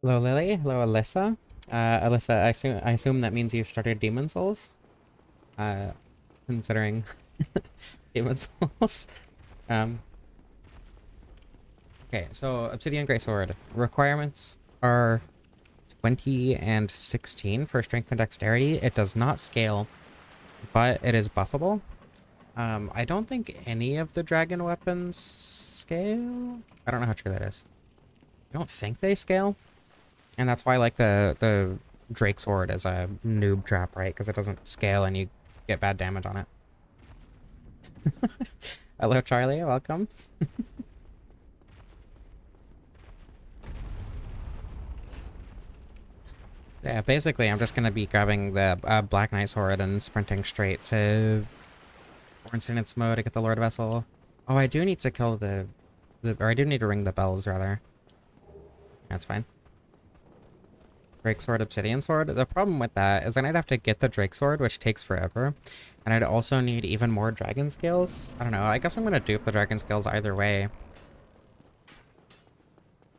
Hello, Lily. Hello, Alyssa. Alyssa, I assume that means you've started Demon Souls. Uh, Considering Demon Souls. Um, okay, so Obsidian Greatsword. Requirements are 20 and 16 for strength and dexterity. It does not scale, but it is buffable. I don't think any of the dragon weapons scale. I don't know how true that is. I don't think they scale. And that's why, like, the Drake Sword is a noob trap, right? Because it doesn't scale and you get bad damage on it. Hello, Charlie. Welcome. Yeah, basically, I'm just going to be grabbing the Black Knight Sword and sprinting straight to Incidents mode to get the Lord Vessel. Oh, I do need to kill or I do need to ring the bells, rather. That's fine. Drake Sword, Obsidian Sword. The problem with that is then I'd have to get the Drake Sword, which takes forever. And I'd also need even more dragon scales. I don't know. I guess I'm going to dupe the dragon scales either way.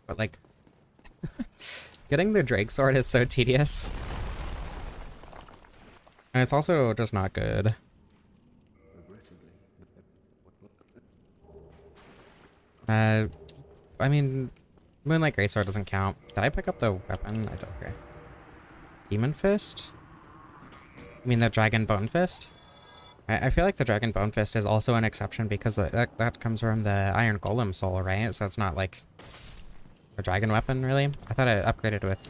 But, like, getting the Drake Sword is so tedious. And it's also just not good. I mean, Moonlight Greatsword doesn't count. Did I pick up the weapon? I don't care. Demon Fist? You mean the Dragon Bone Fist? I feel like the Dragon Bone Fist is also an exception because that comes from the Iron Golem soul, right? So it's not like a dragon weapon, really. I thought I upgraded with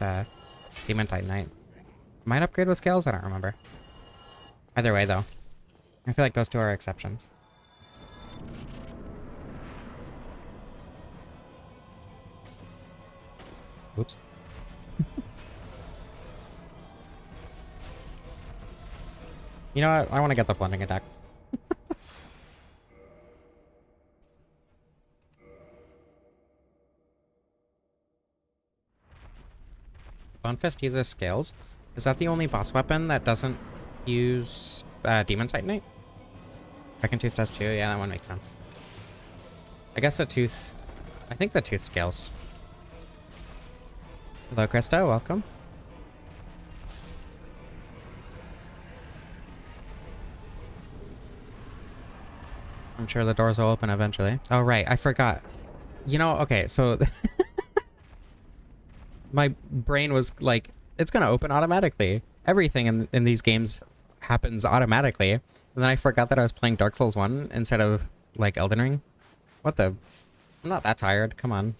Demon Titanite. Might upgrade with scales? I don't remember. Either way, though. I feel like those two are exceptions. Oops. You know what? I want to get the blending attack. Bone Fist uses scales. Is that the only boss weapon that doesn't use Demon Titanite? Dragon Tooth does too. Yeah, that one makes sense. I guess the Tooth... I think the Tooth scales. Hello, Krista. Welcome. I'm sure the doors will open eventually. Oh, right. I forgot. You know, okay, so... my brain was like, it's gonna open automatically. Everything in these games happens automatically. And then I forgot that I was playing Dark Souls 1 instead of, like, Elden Ring. What the... I'm not that tired. Come on.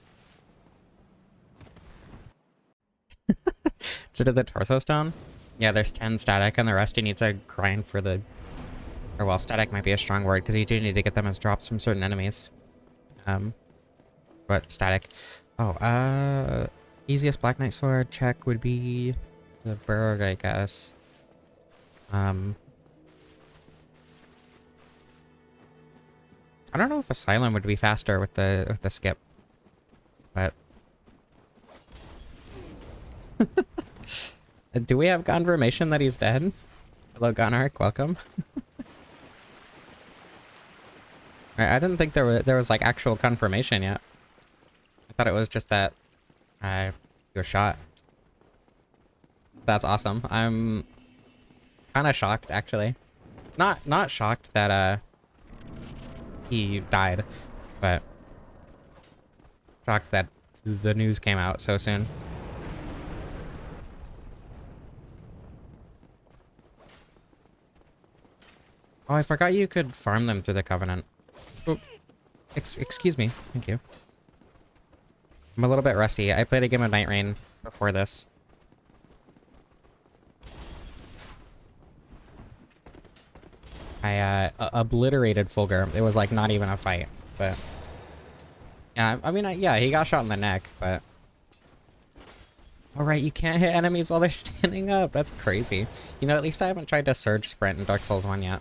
Did the torso stone? Yeah, there's 10 static, and the rest you need to grind for the... Or, well, static might be a strong word, because you do need to get them as drops from certain enemies. But static. Oh, easiest Black Knight Sword check would be the Burg, I guess. I don't know if Asylum would be faster with the skip, but... Do we have confirmation that he's dead? Hello, Gonarch, welcome. I didn't think there was like actual confirmation yet. I thought it was just that you were shot. That's awesome. I'm kind of shocked, actually. Not shocked that he died, but shocked that the news came out so soon. Oh, I forgot you could farm them through the Covenant. Oh, excuse me. Thank you. I'm a little bit rusty. I played a game of Night Rain before this. I obliterated Fulgur. It was like not even a fight, but... Yeah, I mean, yeah, he got shot in the neck, but... Alright, you can't hit enemies while they're standing up. That's crazy. You know, at least I haven't tried to surge sprint in Dark Souls 1 yet.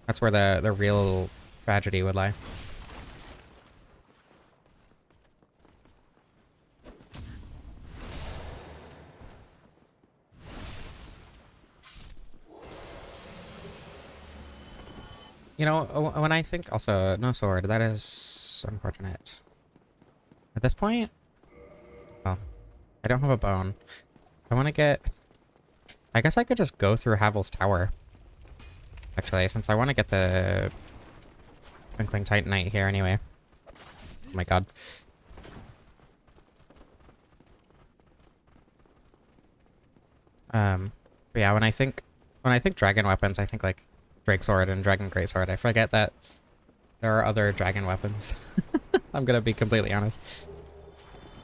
That's where the real tragedy would lie. You know, when I think... Also, no sword. That is unfortunate. At this point, well, I don't have a bone. I want to get... I guess I could just go through Havel's tower. Actually, since I want to get the Twinkling Titanite here anyway. Oh my god. But yeah, when I think dragon weapons, I think like Greatsword and Dragon Greatsword. I forget that there are other dragon weapons. I'm gonna be completely honest.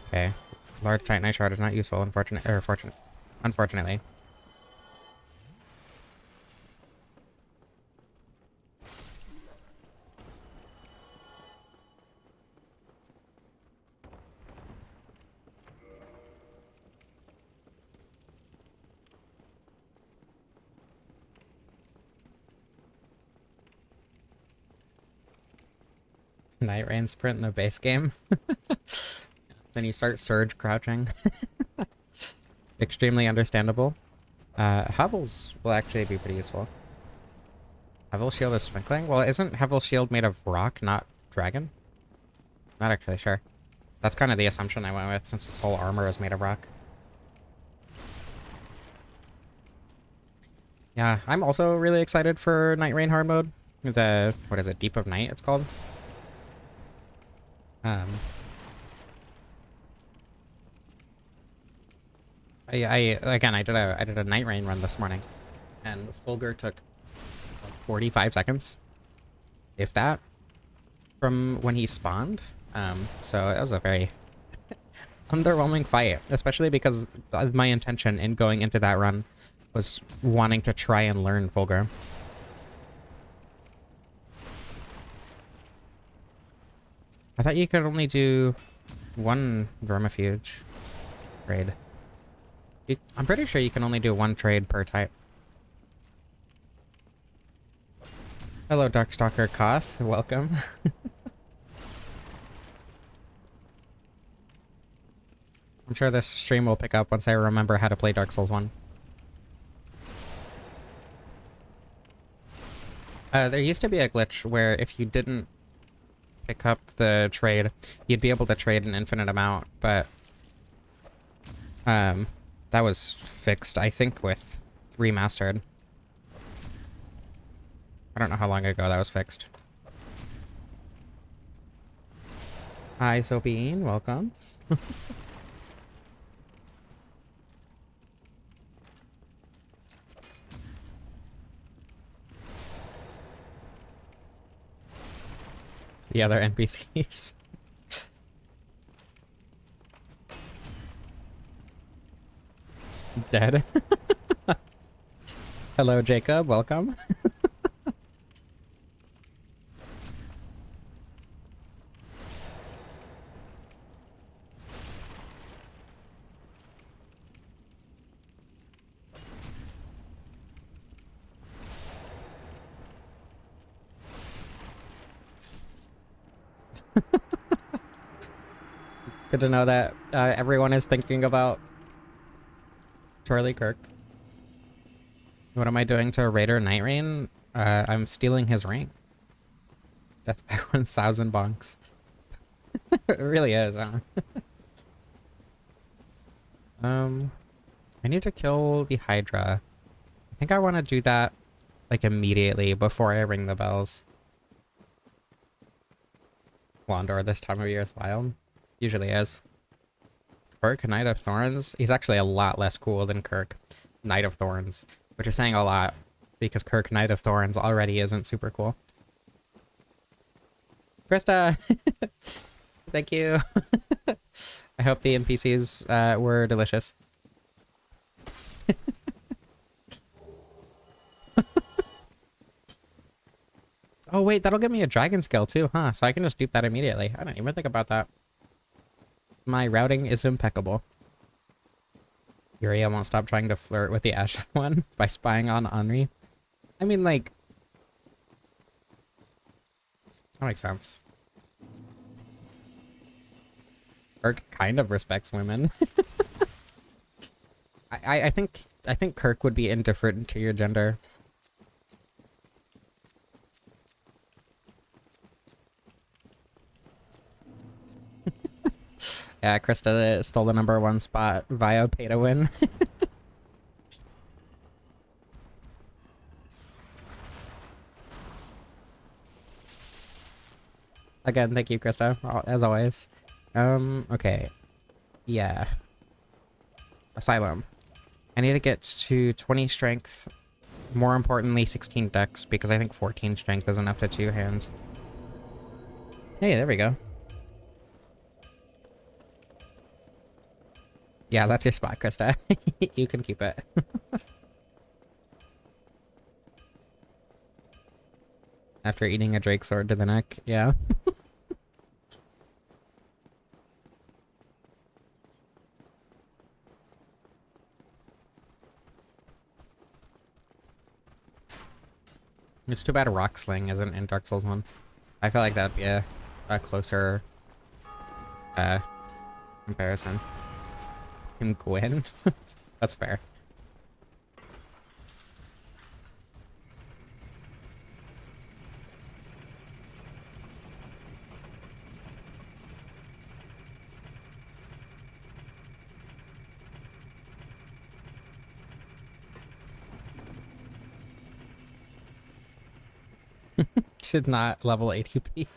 Okay. Large Titanite shard is not useful, unfortunately. Night Rain sprint in the base game. Then you start surge crouching. Extremely understandable. Havel's will actually be pretty useful. Havel's shield is twinkling? Well, isn't Havel's shield made of rock, not dragon? Not actually sure. That's kind of the assumption I went with, since his whole armor is made of rock. Yeah, I'm also really excited for Night Rain hard mode. The, what is it, Deep of Night it's called? Again, I did a Night Rain run this morning, and Fulgur took like 45 seconds, if that, from when he spawned. So it was a very underwhelming fight, especially because my intention in going into that run was wanting to try and learn Fulgur. I thought you could only do one Vermifuge trade. I'm pretty sure you can only do one trade per type. Hello, Darkstalker Koth. Welcome. I'm sure this stream will pick up once I remember how to play Dark Souls 1. There used to be a glitch where if you didn't pick up the trade, you'd be able to trade an infinite amount, but that was fixed, I think, with Remastered. I don't know how long ago that was fixed. Hi, Sophine, welcome. The other NPCs. Dead. Hello, Jacob. Welcome. Good to know that everyone is thinking about Charlie Kirk. What am I doing to Raider Night Rain? I'm stealing his ring. Death by 1,000 bonks. It really is, huh? I need to kill the Hydra. I think I want to do that, like, immediately before I ring the bells. Londo this time of year is wild. Usually is. Kirk, Knight of Thorns? He's actually a lot less cool than Kirk, Knight of Thorns. Which is saying a lot, because Kirk, Knight of Thorns already isn't super cool. Krista! Thank you! I hope the NPCs were delicious. Oh wait, that'll give me a dragon skill too, huh? So I can just dupe that immediately. I didn't even think about that. My routing is impeccable. Uriel won't stop trying to flirt with the Ashen one by spying on Henri. I mean, like... that makes sense. Kirk kind of respects women. I think Kirk would be indifferent to your gender. Yeah, Krista stole the #1 spot via pay to win. Again, thank you, Krista, as always. Okay. Yeah. Asylum. I need to get to 20 strength. More importantly, 16 dex, because I think 14 strength is enough to 2 hands. Hey, there we go. Yeah, that's your spot, Krista. You can keep it. After eating a Drake sword to the neck, yeah. It's too bad Rock Sling isn't in Dark Souls 1. I feel like that'd be a closer comparison. And Gwyn? That's fair. Should not level ATP.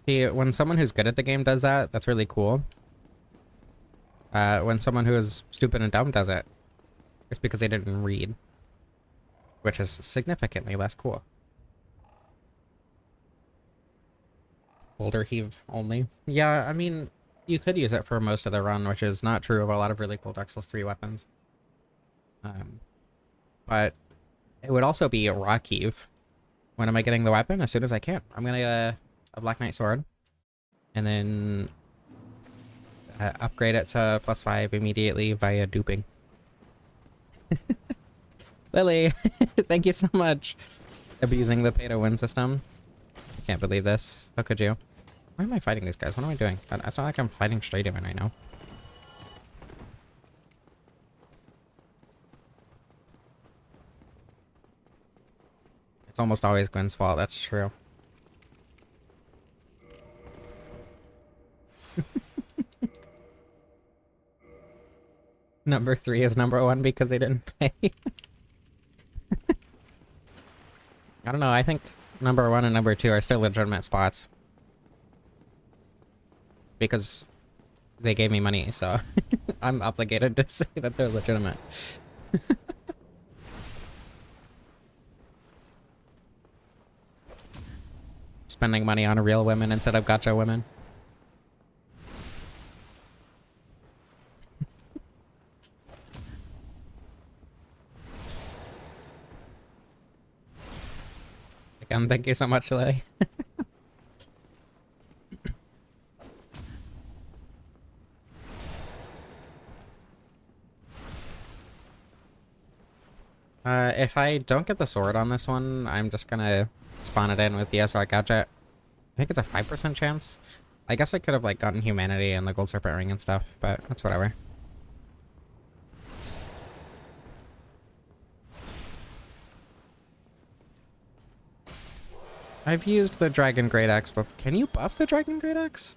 See, when someone who's good at the game does that, that's really cool. When someone who is stupid and dumb does it, it's because they didn't read. Which is significantly less cool. Boulder heave only. Yeah, I mean, you could use it for most of the run, which is not true of a lot of really cool Dark Souls 3 weapons. But it would also be a Rock Heave. When am I getting the weapon? As soon as I can. I'm gonna get a Black Knight sword. And then upgrade it to +5 immediately via duping. Lily, thank you so much. Abusing the pay-to-win system. I can't believe this. How could you? Why am I fighting these guys? What am I doing? It's not like I'm fighting straight even right now. It's almost always Gwyn's fault, that's true. #3 is #1 because they didn't pay. I don't know, I think #1 and #2 are still legitimate spots. Because they gave me money, so I'm obligated to say that they're legitimate. Spending money on real women instead of gacha women. Again, thank you so much, Lily. If I don't get the sword on this one, I'm just gonna spawn it in with the SR gadget. I think it's a 5% chance. I guess I could have like gotten humanity and the gold serpent ring and stuff, but that's whatever. I've used the Dragon Great Axe, but can you buff the Dragon Great Axe?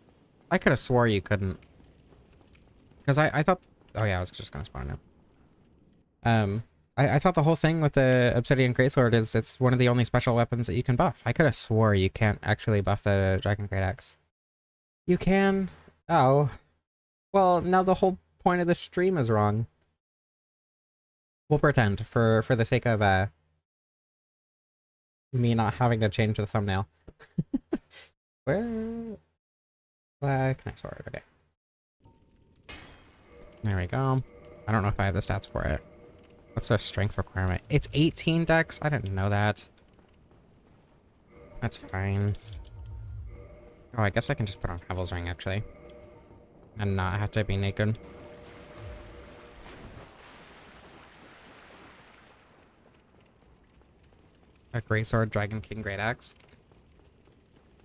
I could have swore you couldn't. Because I thought... Oh yeah, I was just gonna spawn it. I thought the whole thing with the Obsidian Greatsword is it's one of the only special weapons that you can buff. I could have swore you can't actually buff the Dragon Great Axe. You can? Oh. Well, now the whole point of the stream is wrong. We'll pretend, for the sake of me not having to change the thumbnail. Where? Black Knight sword, okay. There we go. I don't know if I have the stats for it. What's the strength requirement? It's 18 dex? I didn't know that. That's fine. Oh, I guess I can just put on Havel's Ring, actually. And not have to be naked. A Greatsword, Dragon King, Great Axe.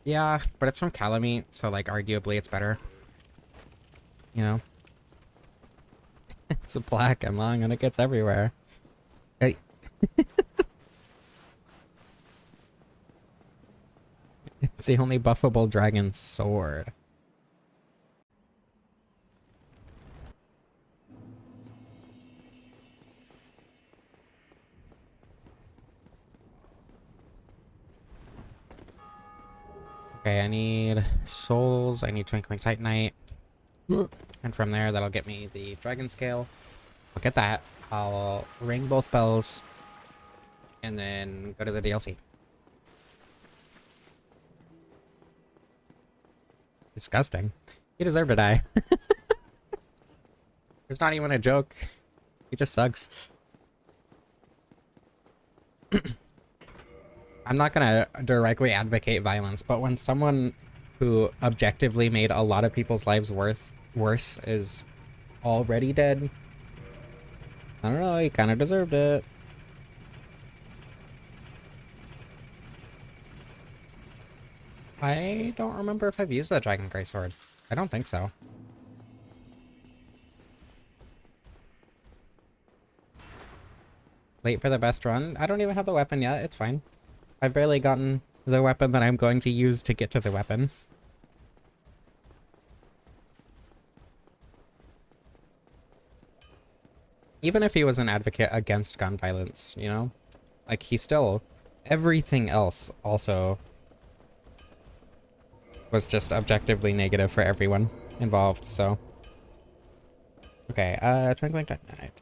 Yeah, but it's from Calamite, so like arguably it's better. You know? It's black and long and it gets everywhere. Hey. It's the only buffable dragon sword. Okay, I need souls, I need Twinkling Titanite. And from there, that'll get me the dragon scale. I'll get that. I'll ring both spells. And then go to the DLC. Disgusting. He deserved to die. It's not even a joke. He just sucks. I'm not gonna directly advocate violence, but when someone who objectively made a lot of people's lives worse is already dead, I don't know, he kind of deserved it. I don't remember if I've used the Dragon Greatsword. I don't think so. Late for the best run? I don't even have the weapon yet, it's fine. I've barely gotten the weapon that I'm going to use to get to the weapon. Even if he was an advocate against gun violence, you know? Like, he still... Everything else also was just objectively negative for everyone involved, so... Okay, Twinkling Titanite.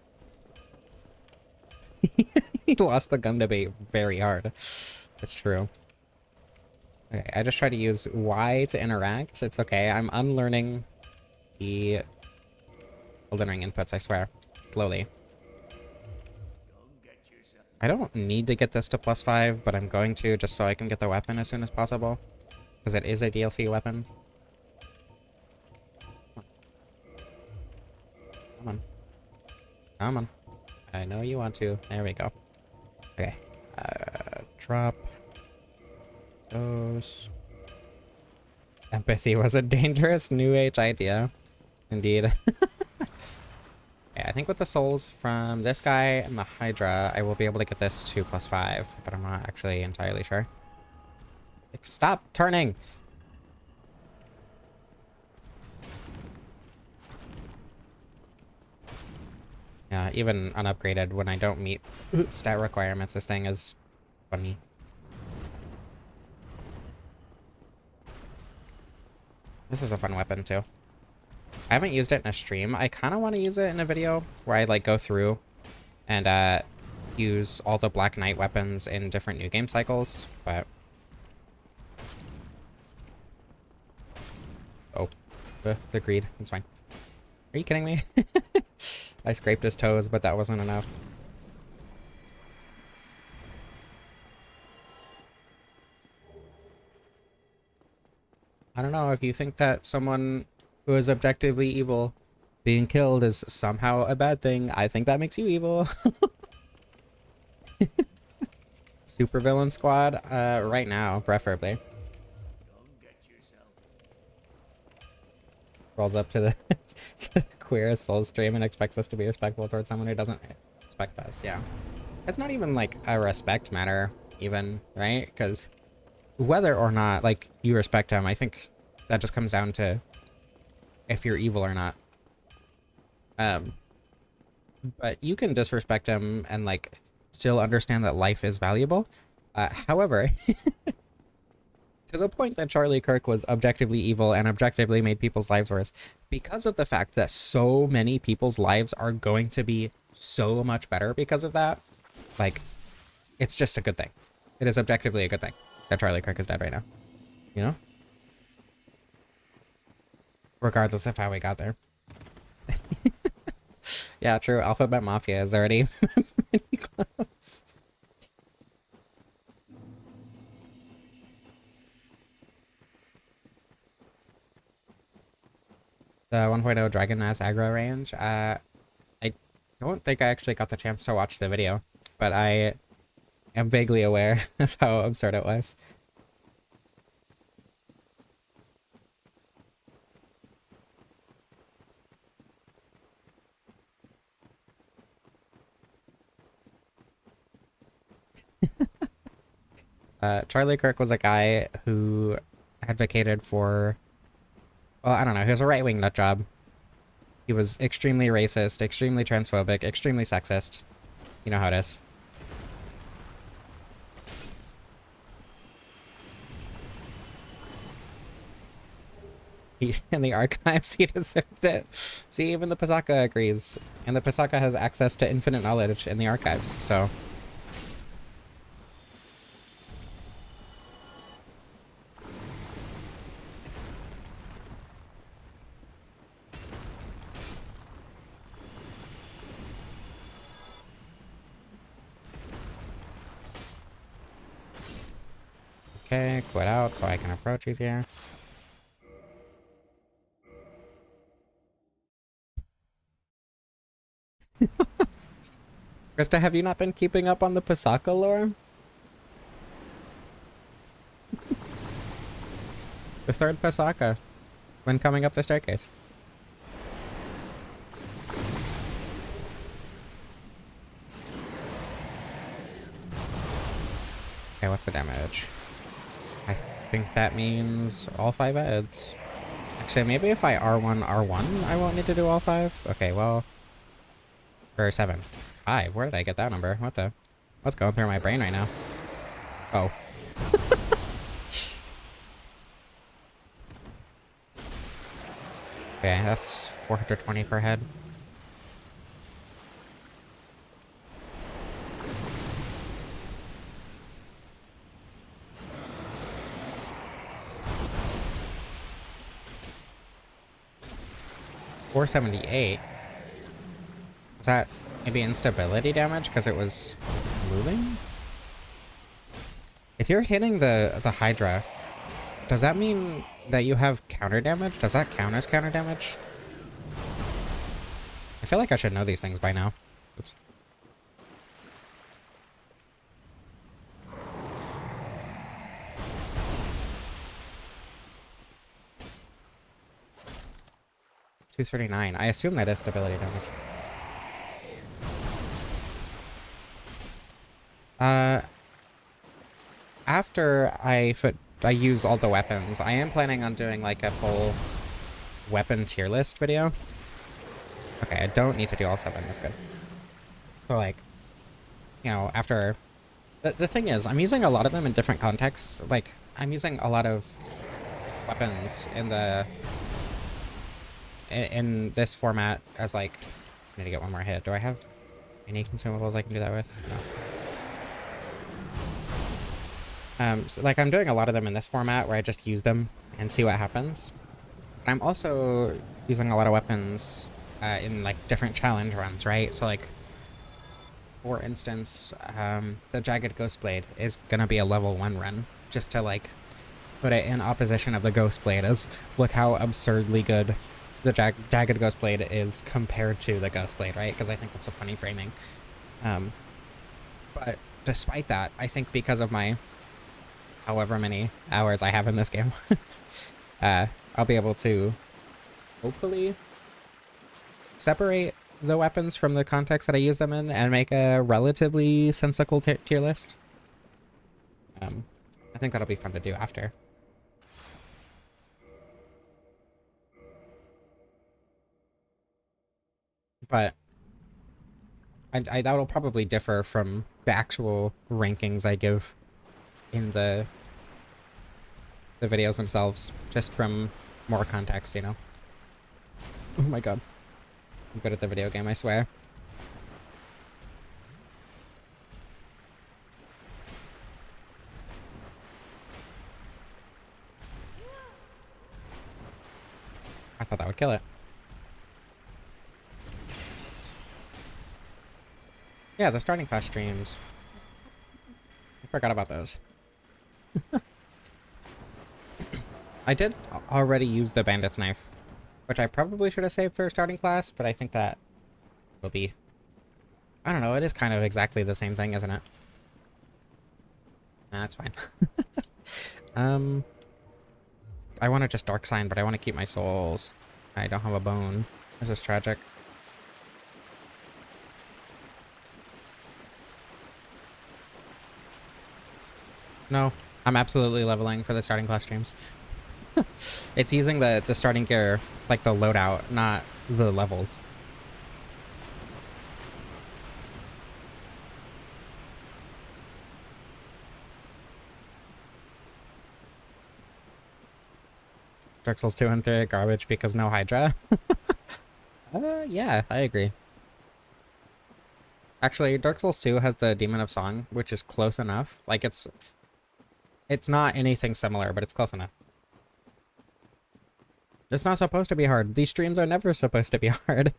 He lost the gun debate very hard. It's true. Okay, I just try to use Y to interact. It's okay. I'm unlearning the Elden Ring inputs, I swear. Slowly. I don't need to get this to +5, but I'm going to just so I can get the weapon as soon as possible. Because it is a DLC weapon. Come on. Come on. I know you want to. There we go. Okay. Drop those. Empathy was a dangerous new age idea. Indeed. Yeah, I think with the souls from this guy and the Hydra, I will be able to get this to +5, but I'm not actually entirely sure. Like, stop turning! Yeah, even unupgraded, when I don't meet stat requirements, this thing is funny. This is a fun weapon, too. I haven't used it in a stream. I kind of want to use it in a video where I, like, go through and, use all the Black Knight weapons in different new game cycles, but... Oh. The greed. It's fine. Are you kidding me? I scraped his toes, but that wasn't enough. I don't know, if you think that someone who is objectively evil being killed is somehow a bad thing, I think that makes you evil. Supervillain squad? Right now, preferably. Rolls up to the queer soul stream and expects us to be respectful towards someone who doesn't respect us. Yeah. It's not even like a respect matter, even, right? Because whether or not, like, you respect him, I think that just comes down to if you're evil or not. But you can disrespect him and, like, still understand that life is valuable. However, to the point that Charlie Kirk was objectively evil and objectively made people's lives worse, because of the fact that so many people's lives are going to be so much better because of that, like, it's just a good thing. It is objectively a good thing that Charlie Kirk is dead right now. You know? Regardless of how we got there. Yeah, true. Alphabet Mafia is already pretty close. The 1.0 Dragon Ass aggro range. I don't think I actually got the chance to watch the video, but I am vaguely aware of how absurd it was. Charlie Kirk was a guy who advocated for, well, I don't know, he was a right-wing nutjob. He was extremely racist, extremely transphobic, extremely sexist. You know how it is. In the archives, he deserved it. See, even the Pasaka agrees. And the Pasaka has access to infinite knowledge in the archives, so... Okay, quit out so I can approach easier. Krista, have you not been keeping up on the Pasaka lore? The third Pasaka, when coming up the staircase. Okay, what's the damage? I think that means all 5 heads. Actually, maybe if I R1, R1, I won't need to do all 5? Okay, well... Or 7. 5, where did I get that number? What the... What's going through my brain right now? Oh. Okay, that's 420 per head. $478. Is that maybe instability damage because it was moving? If you're hitting the Hydra, does that mean that you have counter damage? Does that count as counter damage? I feel like I should know these things by now. Oops. $239. I assume that is stability damage. After I use all the weapons, I am planning on doing like a full weapon tier list video. Okay, I don't need to do all 7, that's good. So like, you know, after... The thing is, I'm using a lot of them in different contexts. Like, I'm using a lot of weapons in this format as like... I need to get one more hit. Do I have any consumables I can do that with? No. So like I'm doing a lot of them in this format where I just use them and see what happens. But I'm also using a lot of weapons in like different challenge runs, right? So like, for instance, the Jagged Ghost Blade is gonna be a level 1 run, just to like put it in opposition of the Ghost Blade as look how absurdly good the Jagged Ghost Blade is compared to the Ghost Blade, right? Because I think that's a funny framing. But despite that, I think because of my however many hours I have in this game, I'll be able to hopefully separate the weapons from the context that I use them in and make a relatively sensible tier list. I think that'll be fun to do after. But that'll probably differ from the actual rankings I give in the videos themselves, just from more context, you know? Oh my god. I'm good at the video game, I swear. I thought that would kill it. Yeah, the starting class streams. I forgot about those. I did already use the bandit's knife, which I probably should have saved for starting class, but I think that will be... I don't know, it is kind of exactly the same thing, isn't it? Nah, that's fine. I want to just Dark Sign, but I want to keep my souls. I don't have a bone. This is tragic. No, I'm absolutely leveling for the starting class streams. It's using the starting gear, like the loadout, not the levels. Dark Souls 2 and 3 are garbage because no Hydra. Yeah, I agree. Actually, Dark Souls 2 has the Demon of Song, which is close enough. Like, it's not anything similar, but it's close enough. It's not supposed to be hard. These streams are never supposed to be hard.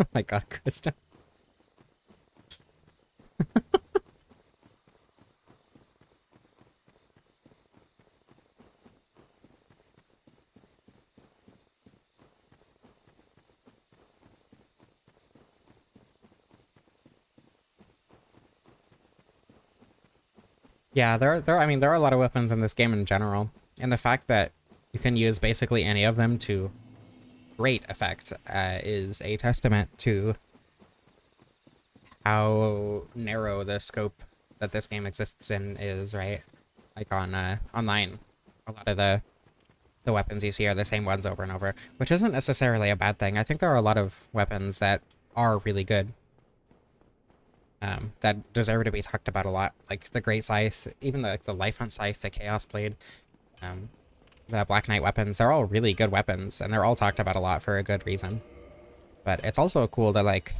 Oh my god, Krista. Yeah, I mean, there are a lot of weapons in this game in general, and the fact that you can use basically any of them to great effect is a testament to how narrow the scope that this game exists in is, right? Like on online, a lot of the weapons you see are the same ones over and over, which isn't necessarily a bad thing. I think there are a lot of weapons that are really good, that deserve to be talked about a lot, like the Great Scythe, even the Life Hunt Scythe, the Chaos Blade, um, the Black Knight weapons. They're all really good weapons, and they're all talked about a lot for a good reason. But it's also cool to, like,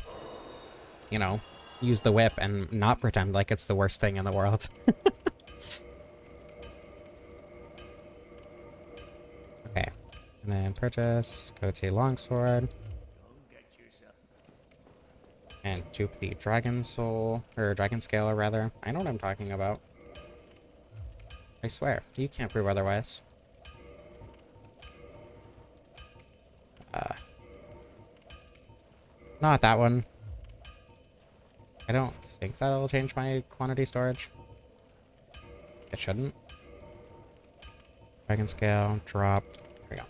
you know, use the whip and not pretend like it's the worst thing in the world. Okay, and then purchase, go to Longsword, and dupe the Dragon Soul, or Dragon Scale, rather. I know what I'm talking about. I swear, you can't prove otherwise. Not that one. I don't think that'll change my quantity storage. It shouldn't. Dragon Scale, drop. There we go.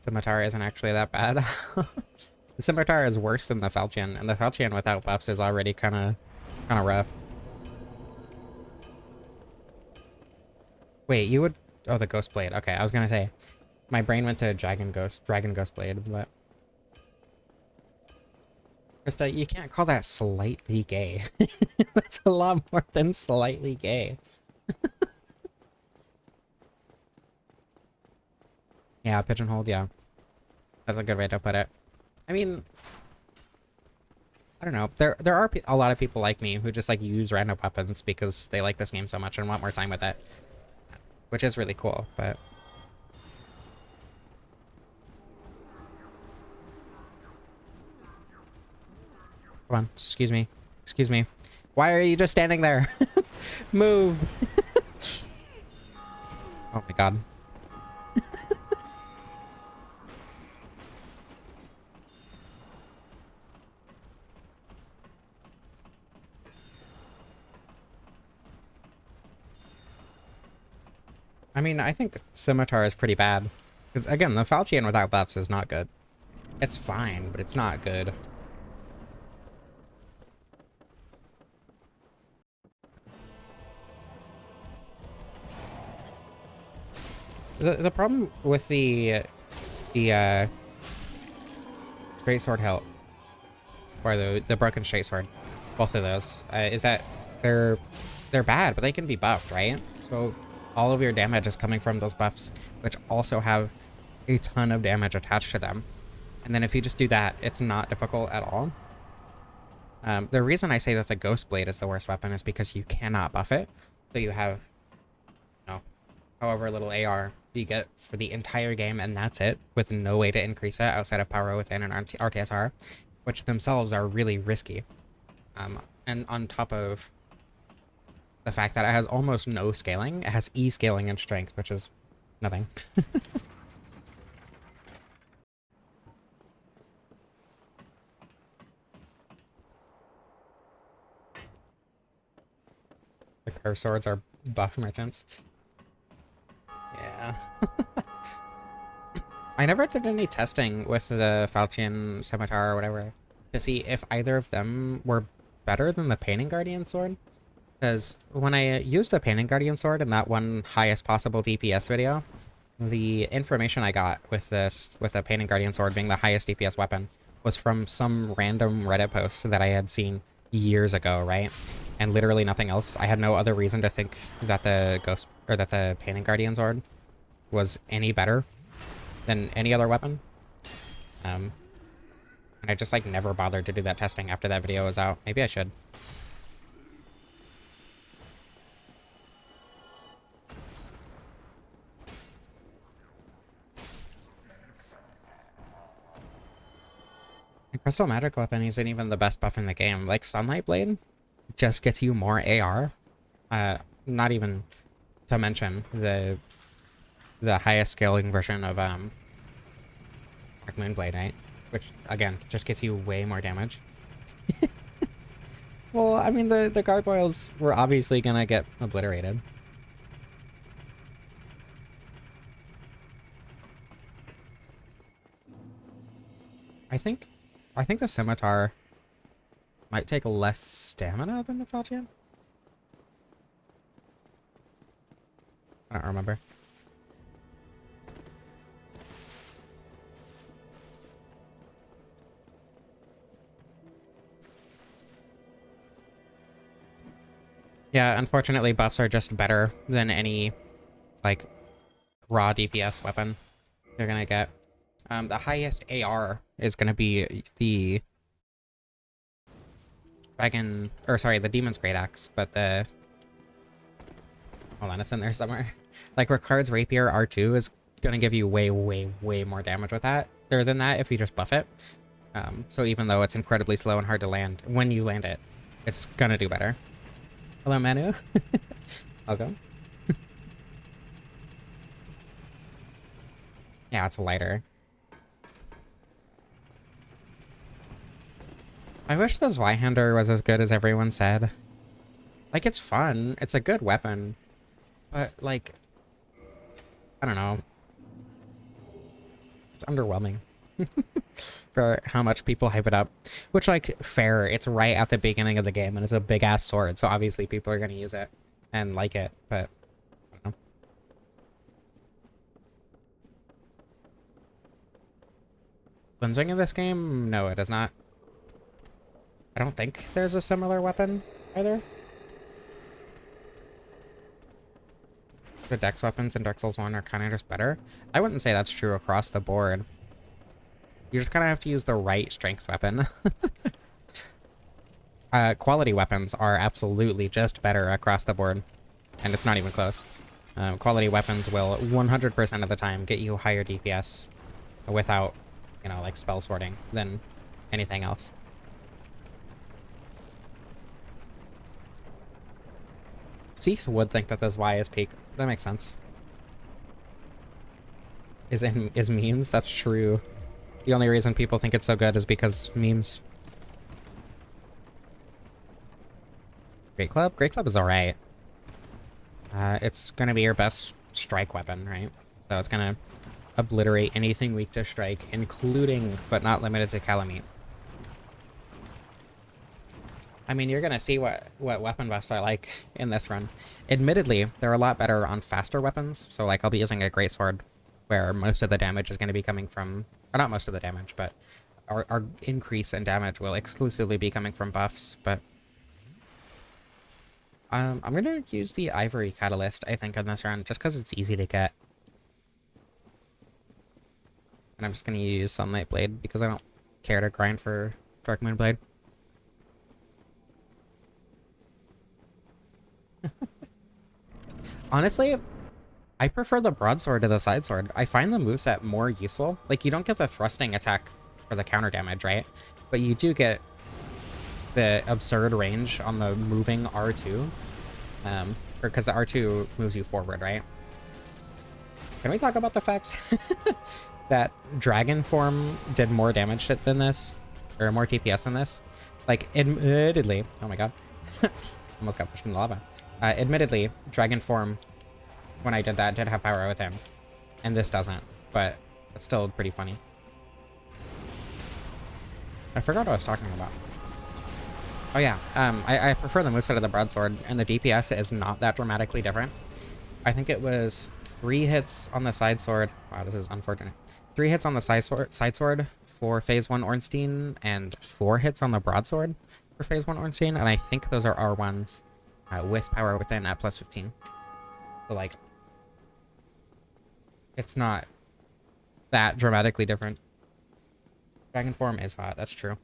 Scimitar isn't actually that bad. The Scimitar is worse than the Falchion, and the Falchion without buffs is already kind of rough. Wait, you would... Oh, the Ghost Blade. Okay, I was gonna say. My brain went to Dragon Ghost Blade, but... Krista, you can't call that slightly gay. That's a lot more than slightly gay. Yeah, pigeonholed, yeah. That's a good way to put it. I mean... I don't know. There are a lot of people like me who just, like, use random weapons because they like this game so much and want more time with it. Which is really cool, but... Come on, excuse me. Excuse me. Why are you just standing there? Move! Oh my god. I mean, I think Scimitar is pretty bad. Because, again, the Falchion without buffs is not good. It's fine, but it's not good. The problem with the Straight Sword hilt, or the Broken Straight Sword, both of those, is that they're bad, but they can be buffed, right? So all of your damage is coming from those buffs, which also have a ton of damage attached to them. And then if you just do that, it's not difficult at all. The reason I say that the Ghost Blade is the worst weapon is because you cannot buff it. So you have, you know, however little AR you get for the entire game, and that's it, with no way to increase it outside of Power Within and RTSR, which themselves are really risky. And on top of the fact that it has almost no scaling, it has E scaling and strength, which is nothing. The curve swords are buff merchants. Yeah. Yeah. I never did any testing with the Falchion Scimitar or whatever to see if either of them were better than the Painting Guardian Sword. Because when I used the Painting Guardian Sword in that one highest possible DPS video, the information I got with the Painting Guardian Sword being the highest DPS weapon, was from some random Reddit post that I had seen years ago, right? And literally nothing else. I had no other reason to think that the Painting Guardian Sword was any better than any other weapon. And I just like never bothered to do that testing after that video was out. Maybe I should. A Crystal Magic Weapon isn't even the best buff in the game. Like, Sunlight Blade just gets you more AR. Not even to mention the highest scaling version of Dark Moon Blade, right? Which, again, just gets you way more damage. Well, I mean, the gargoyles were obviously gonna get obliterated. I think the Scimitar might take less stamina than the Falchion. I don't remember. Yeah, unfortunately, buffs are just better than any, like, raw DPS weapon you're gonna get. The highest AR is gonna be the the Demon's Great Axe, but the... Hold on, it's in there somewhere. Like, Ricard's Rapier R2 is gonna give you way, way, way more damage with that, than that if you just buff it. So even though it's incredibly slow and hard to land, when you land it, it's gonna do better. Hello, Manu. Welcome. Yeah, it's lighter. I wish the Zweihander was as good as everyone said. Like, it's fun. It's a good weapon. But, like... I don't know. It's underwhelming. For how much people hype it up. Which, like, fair. It's right at the beginning of the game, and it's a big-ass sword, so obviously people are gonna use it and like it, but... I don't know. Cleansing in this game? No, it does not. I don't think there's a similar weapon, either. The Dex weapons in Dark Souls 1 are kind of just better. I wouldn't say that's true across the board. You just kind of have to use the right strength weapon. Quality weapons are absolutely just better across the board. And it's not even close. Quality weapons will 100% of the time get you higher DPS without, you know, like spell sorting than anything else. Seath would think that this Y is peak. That makes sense. Is memes? That's true. The only reason people think it's so good is because memes. Great Club? Great Club is alright. It's gonna be your best strike weapon, right? So it's gonna obliterate anything weak to strike, including, but not limited to, Calamite. I mean, you're gonna see what weapon buffs are like in this run. Admittedly, they're a lot better on faster weapons, so like I'll be using a Greatsword, where most of the damage is going to be coming from... Or not most of the damage, but our increase in damage will exclusively be coming from buffs, but... I'm gonna use the Ivory Catalyst, I think, in this run, just because it's easy to get. And I'm just gonna use Sunlight Blade, because I don't care to grind for Dark Moon Blade. Honestly, I prefer the broadsword to the side sword. I find the moveset more useful. Like, you don't get the thrusting attack for the counter damage, right? But you do get the absurd range on the moving R2. Because the R2 moves you forward, right? Can we talk about the fact that Dragon Form did more damage than this? Or more TPS than this? Like, admittedly... Oh my god. Almost got pushed in the lava. Admittedly, Dragon Form, when I did that, did have power with him. and this doesn't, but it's still pretty funny. I forgot what I was talking about. Oh yeah, I prefer the moveset of the broadsword, and the DPS is not that dramatically different. I think it was 3 hits on the side sword. Wow, this is unfortunate. 3 hits on the side sword for phase 1 Ornstein, and 4 hits on the broadsword for phase 1 Ornstein, and I think those are R1s with power within at plus 15. So like, it's not that dramatically different. Dragon form is hot, that's true.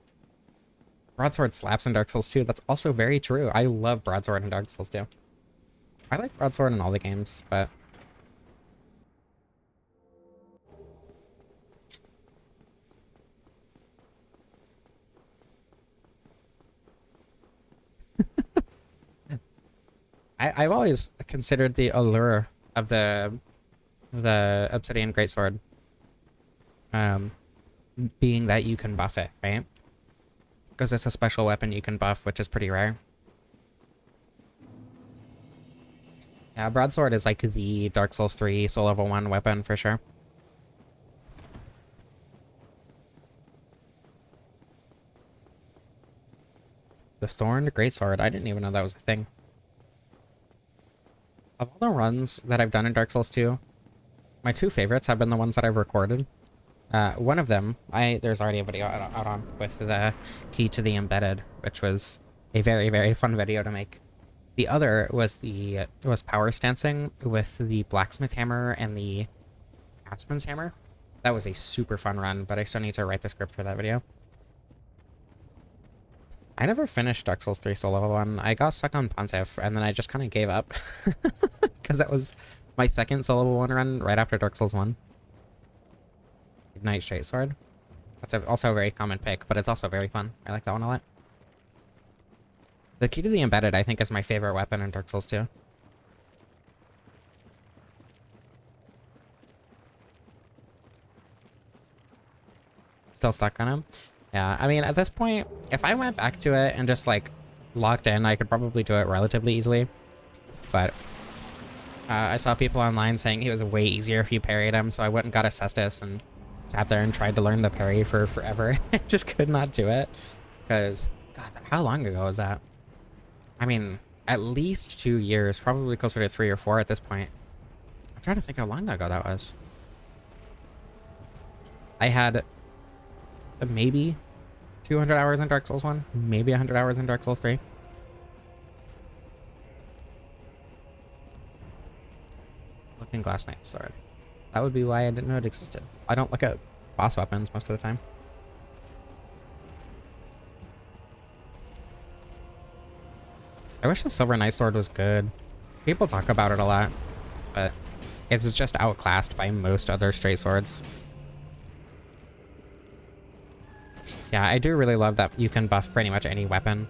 Broadsword slaps in Dark Souls 2. That's also very true. I love Broadsword in Dark Souls 2. I like Broadsword in all the games, but... I've always considered the allure of the Obsidian Greatsword being that you can buff it, right? Because it's a special weapon you can buff, which is pretty rare. Yeah, Broadsword is like the Dark Souls 3 soul level 1 weapon for sure. The Thorned Greatsword. I didn't even know that was a thing. Of all the runs that I've done in Dark Souls 2, my 2 favorites have been the ones that I've recorded. One of them, there's already a video out on with the key to the embedded, which was a very, very fun video to make. The other was power stancing with the blacksmith hammer and the craftsman's hammer. That was a super fun run, but I still need to write the script for that video. I never finished Dark Souls 3 soul level 1. I got stuck on Pontiff, and then I just kind of gave up. Because that was my second soul level 1 run right after Dark Souls 1. Ignite Straight Sword. That's also a very common pick, but it's also very fun. I like that one a lot. The key to the embedded, I think, is my favorite weapon in Dark Souls 2. Still stuck on him? Yeah, I mean, at this point, if I went back to it and just, like, locked in, I could probably do it relatively easily. But I saw people online saying it was way easier if you parried him, so I went and got a Cestus and sat there and tried to learn the parry for forever. I just could not do it. Because, God, how long ago was that? I mean, at least 2 years, probably closer to 3 or 4 at this point. I'm trying to think how long ago that was. I had maybe 200 hours in Dark Souls 1, maybe 100 hours in Dark Souls 3. Looking Glass Knight Sword. That would be why I didn't know it existed. I don't look at boss weapons most of the time. I wish the Silver Knight Sword was good. People talk about it a lot, but it's just outclassed by most other straight swords. Yeah, I do really love that you can buff pretty much any weapon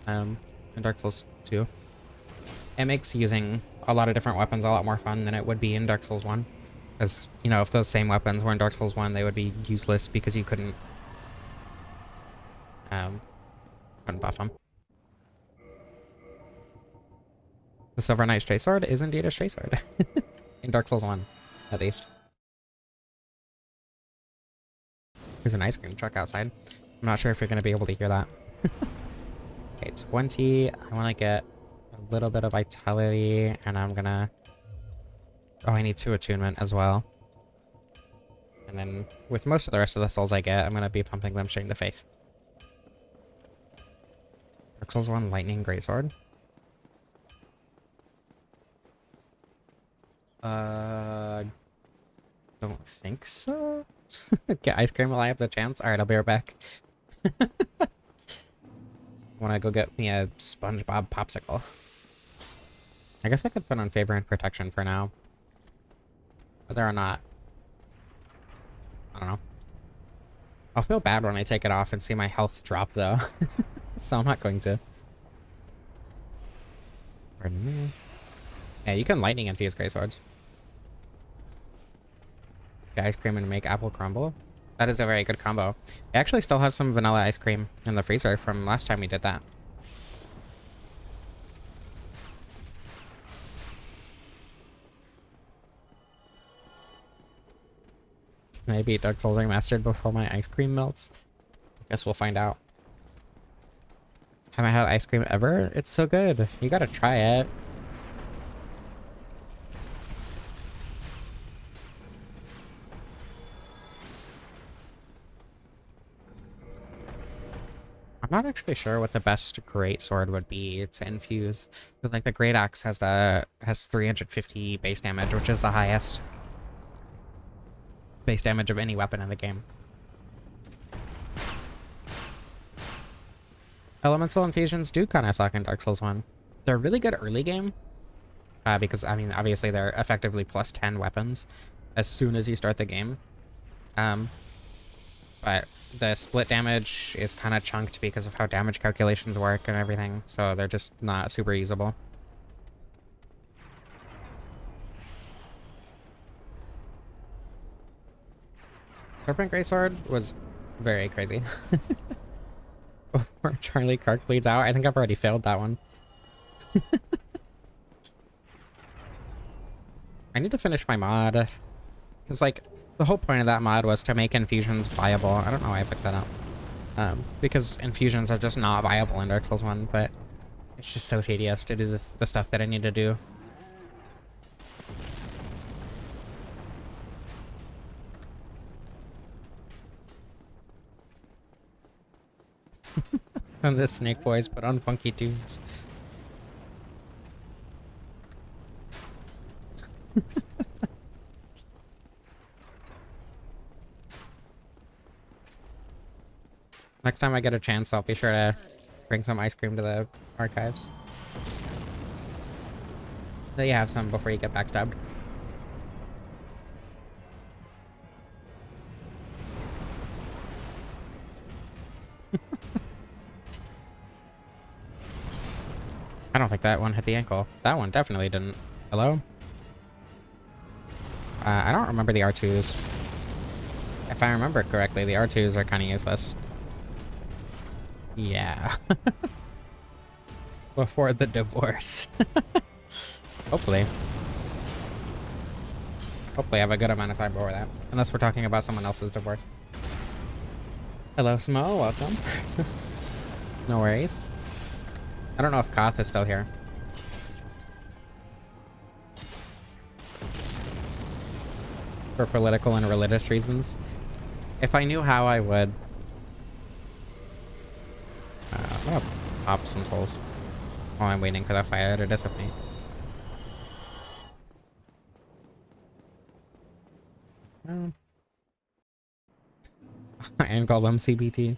in Dark Souls 2. It makes using a lot of different weapons a lot more fun than it would be in Dark Souls 1. Because, you know, if those same weapons were in Dark Souls 1, they would be useless because you couldn't buff them. The Silver Knight Straight Sword is indeed a straight sword. In Dark Souls 1, at least. There's an ice cream truck outside. I'm not sure if you're going to be able to hear that. Okay, 20. I want to get a little bit of vitality, and I'm going to... Oh, I need 2 attunement as well. And then, with most of the rest of the souls I get, I'm going to be pumping them straight into Faith. Dark Souls 1 Lightning Greatsword. Don't think so. Get ice cream while I have the chance? Alright, I'll be right back. Wanna go get me a SpongeBob popsicle. I guess I could put on Favor and Protection for now. Whether or not... I don't know. I'll feel bad when I take it off and see my health drop, though. So I'm not going to. Pardon me. Yeah, you can lightning infuse greatswords. Get ice cream and make apple crumble. That is a very good combo. I actually still have some vanilla ice cream in the freezer from last time we did that. Maybe Dark Souls Remastered before my ice cream melts. Guess we'll find out. Haven't had ice cream ever? It's so good. You gotta try it. I'm not actually sure what the best greatsword would be to infuse. Because like the great axe has 350 base damage, which is the highest base damage of any weapon in the game. Elemental infusions do kind of suck in Dark Souls 1. They're really good early game. Because, I mean, obviously they're effectively plus 10 weapons as soon as you start the game. But the split damage is kind of chunked because of how damage calculations work and everything, so they're just not super usable. Serpent Greatsword was very crazy. Before Charlie Clark bleeds out, I think I've already failed that one. I need to finish my mod. Because, like, the whole point of that mod was to make infusions viable. I don't know why I picked that up. Because infusions are just not viable in Dark Souls 1, but it's just so tedious to do the stuff that I need to do. And the Snake Boys put on funky tunes. Next time I get a chance, I'll be sure to bring some ice cream to the archives. So you have some before you get backstabbed. I don't think that one hit the ankle. That one definitely didn't. Hello? I don't remember the R2s. If I remember correctly, the R2s are kind of useless. Yeah. Before the divorce. Hopefully. Hopefully I have a good amount of time before that. Unless we're talking about someone else's divorce. Hello, Smo. Welcome. No worries. I don't know if Koth is still here. For political and religious reasons. If I knew how, I would. I'm gonna pop some souls while I'm waiting for that fire to dissipate. And call them CBT.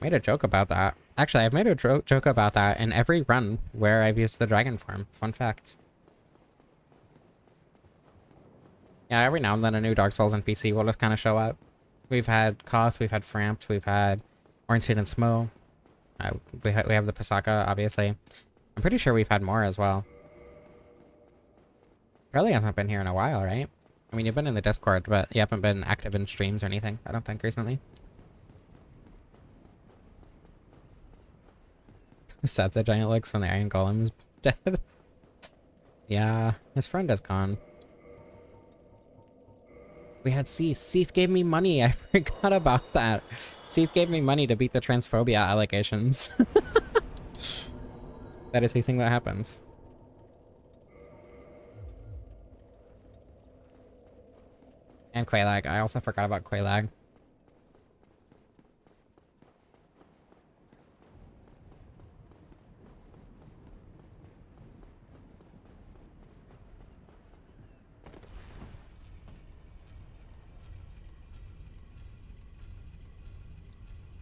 Made a joke about that. Actually, I've made a joke about that in every run where I've used the dragon form. Fun fact. Yeah, every now and then a new Dark Souls NPC will just kind of show up. We've had Koth, we've had Frampt, we've had Ornstein and Smo. We have the Pasaka, obviously. I'm pretty sure we've had more as well. Charlie hasn't been here in a while, right? I mean, you've been in the Discord, but you haven't been active in streams or anything, I don't think, recently. Seth the Giant looks when the Iron Golem's dead. Yeah, his friend is gone. We had Seath. Seath gave me money. I forgot about that. Seath gave me money to beat the transphobia allegations. That is the thing that happens. And Quaylag. I also forgot about Quaylag.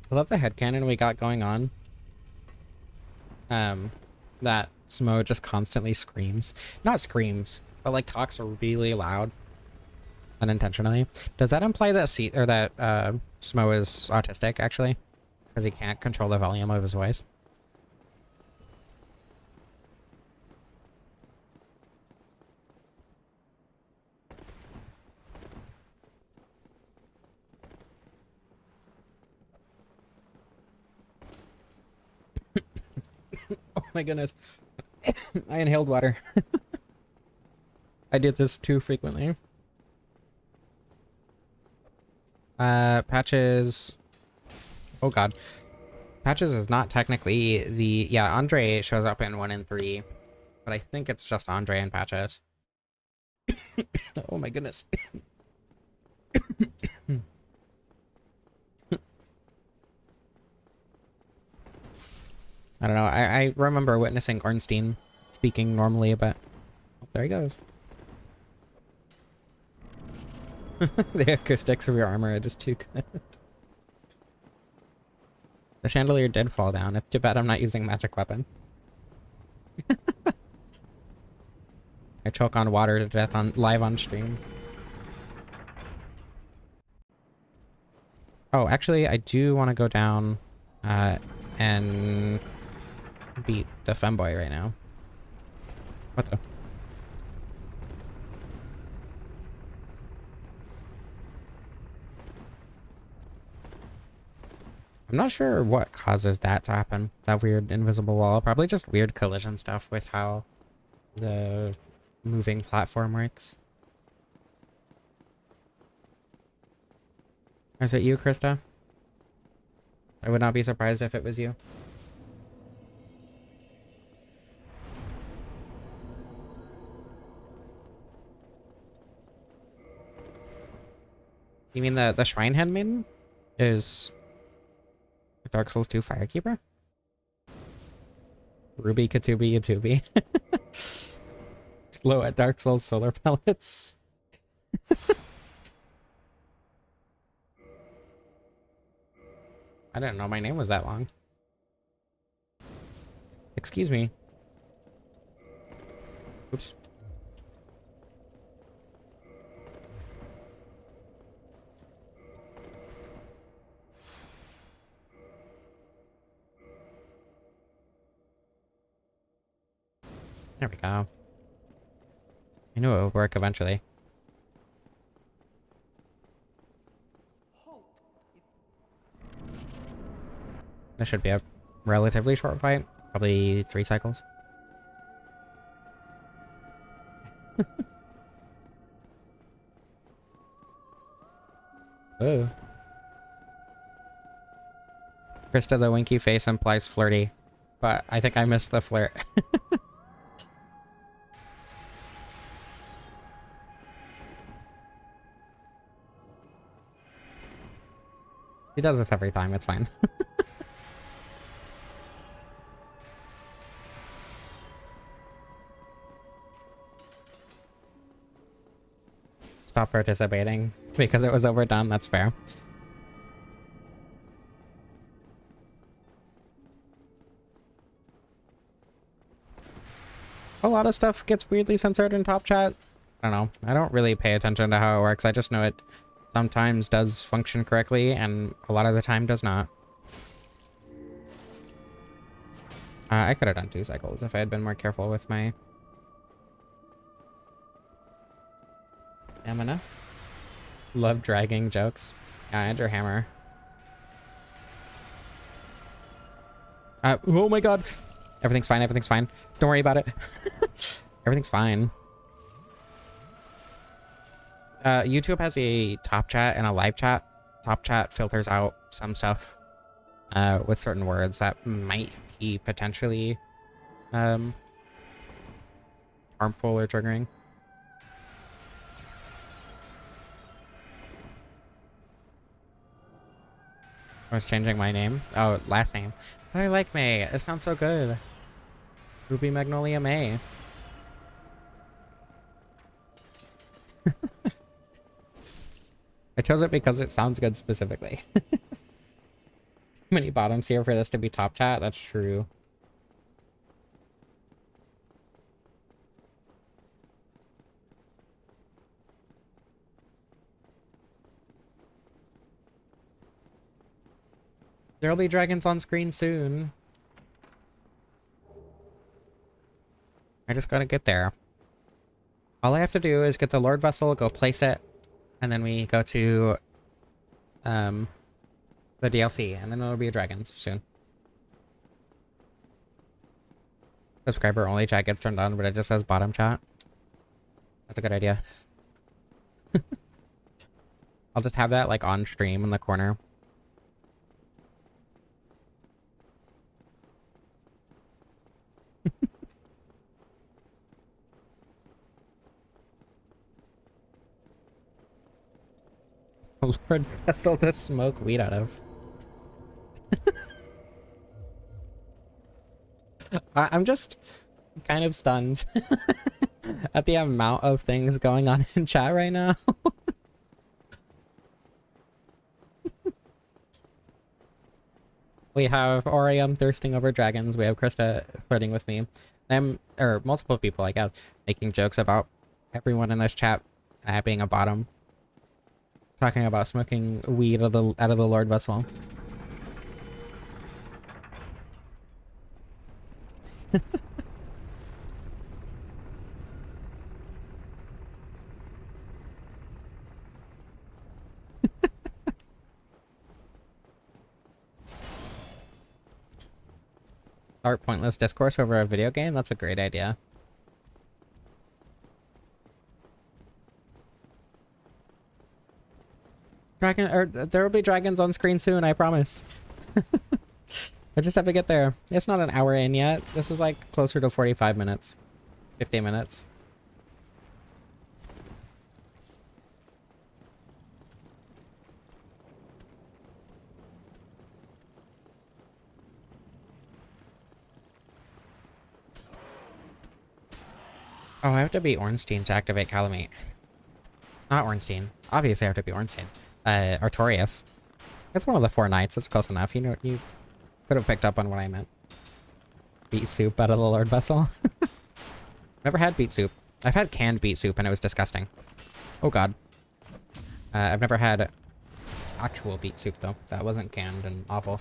I love the headcanon we got going on. That Smo just constantly screams. Not screams, but like talks really loud. Unintentionally. Does that imply that Smo is autistic, actually? Because he can't control the volume of his voice? Oh my goodness. I inhaled water. I did this too frequently. Patches. Oh god. Patches is not technically the... Yeah, Andre shows up in 1 and 3. But I think it's just Andre and Patches. Oh my goodness. I don't know. I remember witnessing Ornstein speaking normally, but oh, there he goes. The acoustics of your armor are just too good. The chandelier did fall down. It's too bad I'm not using magic weapon. I choke on water to death on live on stream. Oh, actually, I do want to go down and beat the femboy right now. What the? I'm not sure what causes that to happen. That weird invisible wall. Probably just weird collision stuff with how the moving platform works. Is it you, Krista? I would not be surprised if it was you. You mean the Shrine Head Maiden is Dark Souls 2 Firekeeper? Ruby Katubi Yatubi. Slow at Dark Souls solar pellets. I didn't know my name was that long. Excuse me. Oops. There we go. I knew it would work eventually. This should be a relatively short fight. Probably 3 cycles. Oh. Krista, the winky face implies flirty, but I think I missed the flirt. He does this every time, it's fine. Stop participating because it was overdone, that's fair. A lot of stuff gets weirdly censored in top chat. I don't know. I don't really pay attention to how it works. I just know it sometimes does function correctly and a lot of the time does not. I could have done 2 cycles if I had been more careful with my stamina. Love dragging jokes. And your hammer. Oh my god. Everything's fine, everything's fine. Don't worry about it. Everything's fine. YouTube has a top chat and a live chat. Top chat filters out some stuff with certain words that might be potentially harmful or triggering. I was changing my name. Oh, last name. But I like May. It sounds so good. Ruby Magnolia May. I chose it because it sounds good specifically. Too many bottoms here for this to be top chat. That's true. There'll be dragons on screen soon. I just gotta get there. All I have to do is get the Lord Vessel, go place it, and then we go to the DLC, and then it'll be dragons soon. Subscriber only chat gets turned on, but it just says bottom chat. That's a good idea. I'll just have that like on stream in the corner. Lord vessel to smoke weed out of. I'm just kind of stunned at the amount of things going on in chat right now. We have Orium thirsting over dragons. We have Krista flirting with me. Or multiple people, I guess, making jokes about everyone in this chat being a bottom. Talking about smoking weed out of the Lord Vessel. Start pointless discourse over a video game? That's a great idea. There will be dragons on screen soon, I promise. I just have to get there. It's not an hour in yet. This is like closer to 45 minutes. 50 minutes. Oh, I have to be Ornstein to activate Calamite. Not Ornstein. Obviously I have to be Ornstein. Artorias. It's one of the 4 knights. It's close enough. You know, you could have picked up on what I meant. Beet soup out of the Lord Vessel. Never had beet soup. I've had canned beet soup and it was disgusting. Oh god. I've never had actual beet soup though. That wasn't canned and awful.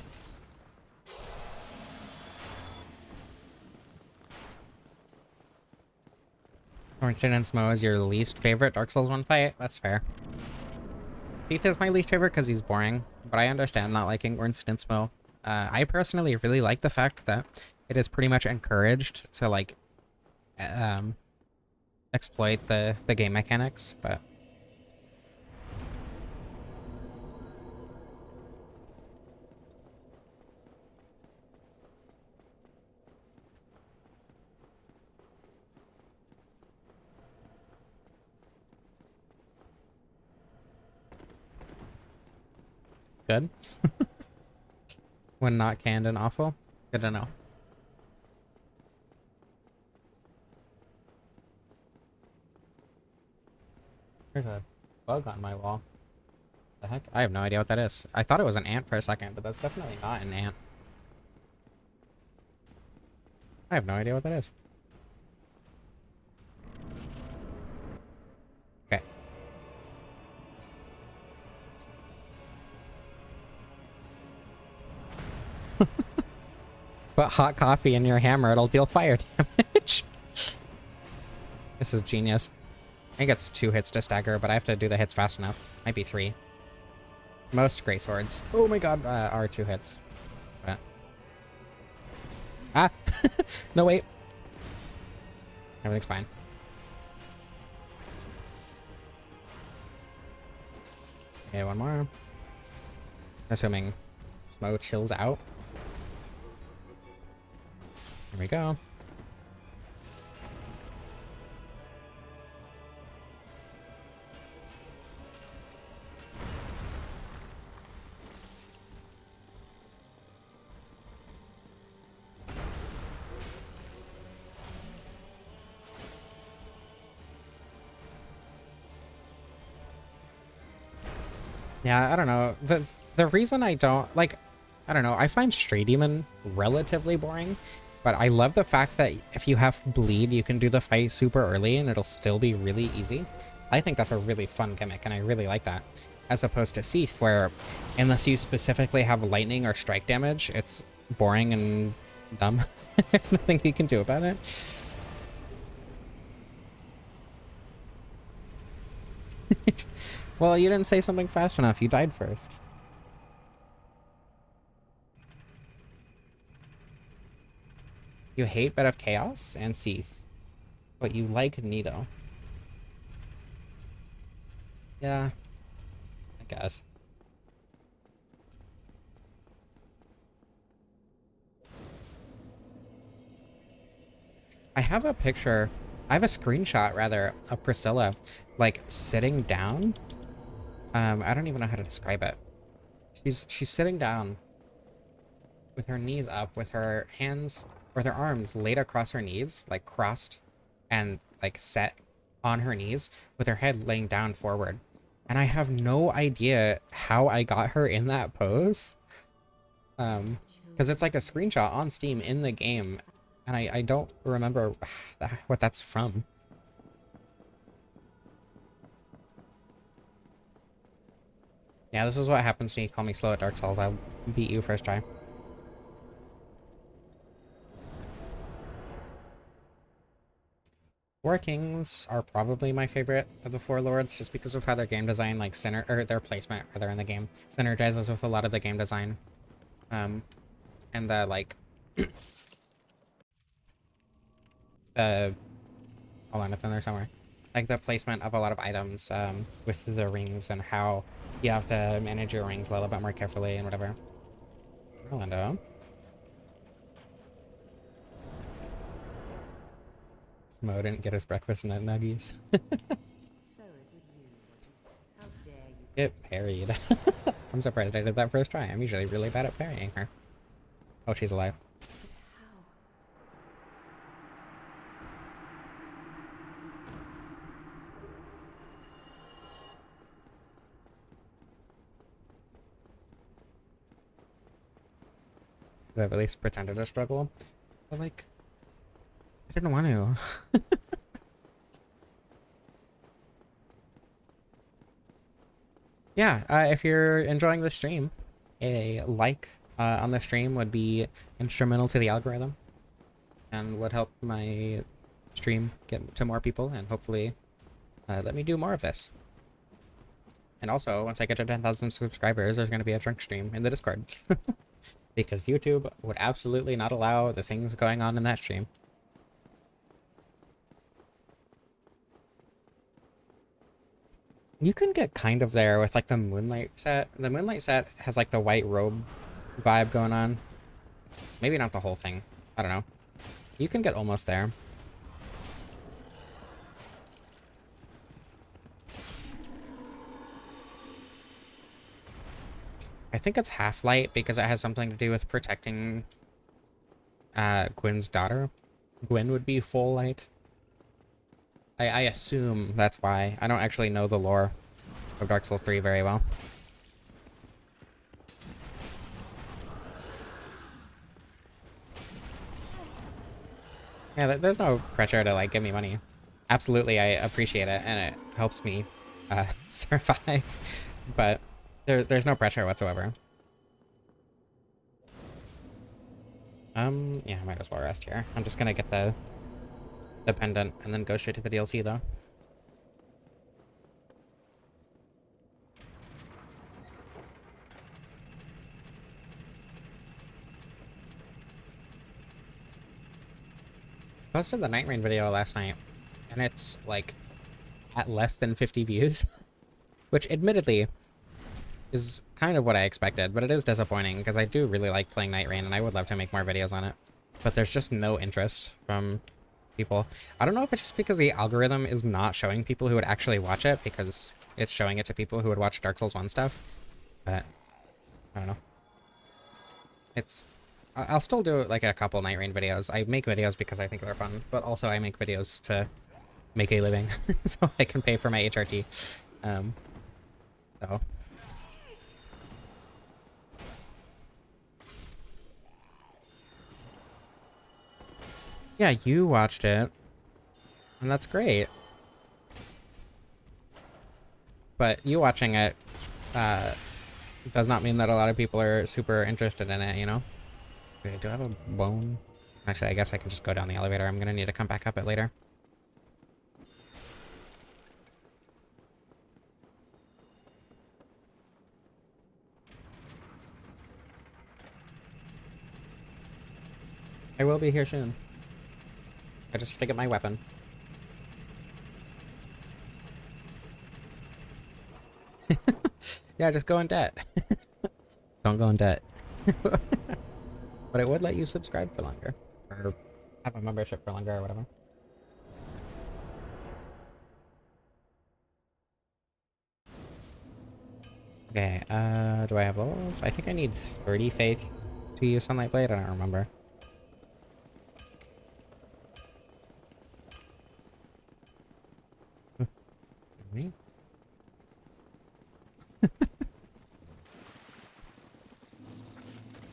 Ornstein and Smo is your least favorite Dark Souls 1 fight? That's fair. Seath is my least favorite because he's boring, but I understand not liking Ornstein and Smo. I personally really like the fact that it is pretty much encouraged to like exploit the game mechanics, but good. When not canned and awful. Good to know. There's a bug on my wall. The heck? I have no idea what that is. I thought it was an ant for a second, but that's definitely not an ant. I have no idea what that is. Okay. Put hot coffee in your hammer, it'll deal fire damage. This is genius. I think it's 2 hits to stagger, but I have to do the hits fast enough. Might be 3. Most Greatswords. Oh my god, are 2 hits. But... Ah! No, wait. Everything's fine. Okay, one more. Assuming Smo chills out. Here we go. Yeah, I don't know. The reason I don't like, I don't know, I find Stray Demon relatively boring, but I love the fact that if you have bleed, you can do the fight super early and it'll still be really easy. I think that's a really fun gimmick, and I really like that. As opposed to Seath, where unless you specifically have lightning or strike damage, it's boring and dumb. There's nothing you can do about it. Well, you didn't say something fast enough. You died first. You hate Bed of Chaos and Seath, but you like Nito. Yeah. guess. I have a picture, I have a screenshot rather of Priscilla like sitting down. I don't even know how to describe it. She's sitting down with her knees up, with her hands, with her arms laid across her knees, like crossed and like set on her knees, with her head laying down forward. And I have no idea how I got her in that pose. Because it's like a screenshot on Steam in the game, and I don't remember what that's from. Yeah, this is what happens when you call me slow at Dark Souls. I'll beat you first try. Four Kings are probably my favorite of the four lords, just because of how their game design, like their placement rather in the game, synergizes with a lot of the game design. And the like, hold on, it's in there somewhere. Like the placement of a lot of items, with the rings and how you have to manage your rings a little bit more carefully and whatever. Londo. Smo didn't get his breakfast nuggies. It parried. I'm surprised I did that first try. I'm usually really bad at parrying her. Oh, she's alive. I've at least pretended to struggle. But like, I didn't want to. Yeah, if you're enjoying the stream, a like on the stream would be instrumental to the algorithm and would help my stream get to more people and hopefully let me do more of this. And also, once I get to 10,000 subscribers, there's going to be a drunk stream in the Discord. Because YouTube would absolutely not allow the things going on in that stream. You can get kind of there with like the Moonlight set. The Moonlight set has like the white robe vibe going on. Maybe not the whole thing. I don't know. You can get almost there. I think it's half light because it has something to do with protecting Gwyn's daughter. Gwyn would be full light. I assume that's why. I don't actually know the lore of Dark Souls 3 very well. Yeah, there's no pressure to like give me money. Absolutely, I appreciate it and it helps me survive, but there's no pressure whatsoever. Yeah, I might as well rest here. I'm just gonna get the pendant and then go straight to the DLC though. Posted the Night Rain video last night, and it's like at less than 50 views, which admittedly is kind of what I expected, but it is disappointing because I do really like playing Night Rain and I would love to make more videos on it, but there's just no interest from people. I don't know if it's just because the algorithm is not showing people who would actually watch it because it's showing it to people who would watch Dark Souls 1 stuff, but I don't know. I'll still do like a couple Night Rain videos. I make videos because I think they're fun, but also I make videos to make a living so I can pay for my HRT. So yeah, you watched it, and that's great. But you watching it does not mean that a lot of people are super interested in it, you know? Okay, do I have a bone? Actually, I guess I can just go down the elevator. I'm gonna need to come back up it later. I will be here soon. I just have to get my weapon. Yeah, just go in debt. Don't go in debt. But it would let you subscribe for longer. Or have a membership for longer or whatever. Okay, do I have levels? I think I need 30 faith to use Sunlight Blade. I don't remember. Me?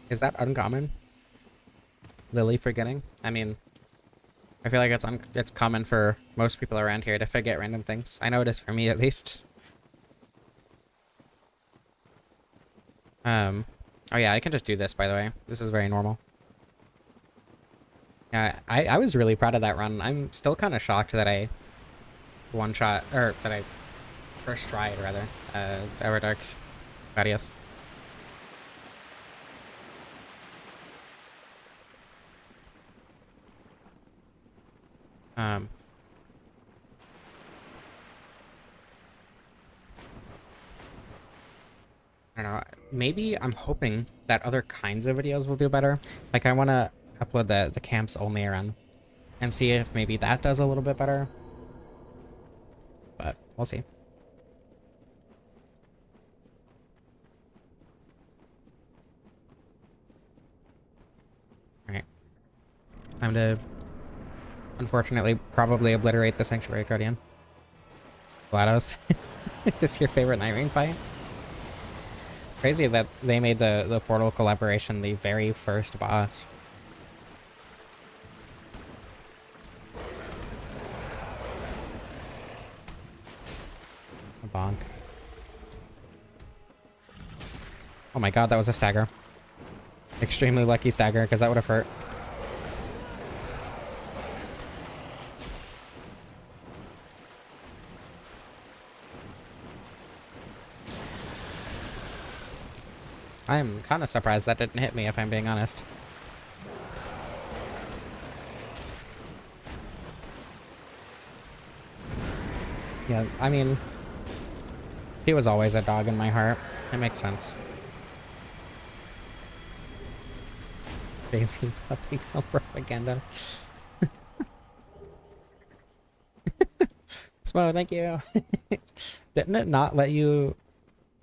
Is that uncommon? Lily forgetting? I mean, I feel like it's common for most people around here to forget random things. I know it is for me at least. Oh yeah, I can just do this, by the way. This is very normal. Yeah, I was really proud of that run. I'm still kind of shocked that I one-shot, or that I first tried, rather, Everdark Gladius. I don't know, maybe I'm hoping that other kinds of videos will do better. Like, I want to upload the camps only run and see if maybe that does a little bit better. But we'll see. Alright. Time to, unfortunately, probably obliterate the Sanctuary Guardian. GLaDOS. Is your favorite Nightwing fight? Crazy that they made the Portal collaboration the very first boss. A bonk. Oh my god, that was a stagger. Extremely lucky stagger, because that would have hurt. I'm kind of surprised that didn't hit me, if I'm being honest. Yeah, I mean, he was always a dog in my heart. It makes sense. Basic puppy girl propaganda. Smo, thank you. Didn't it not let you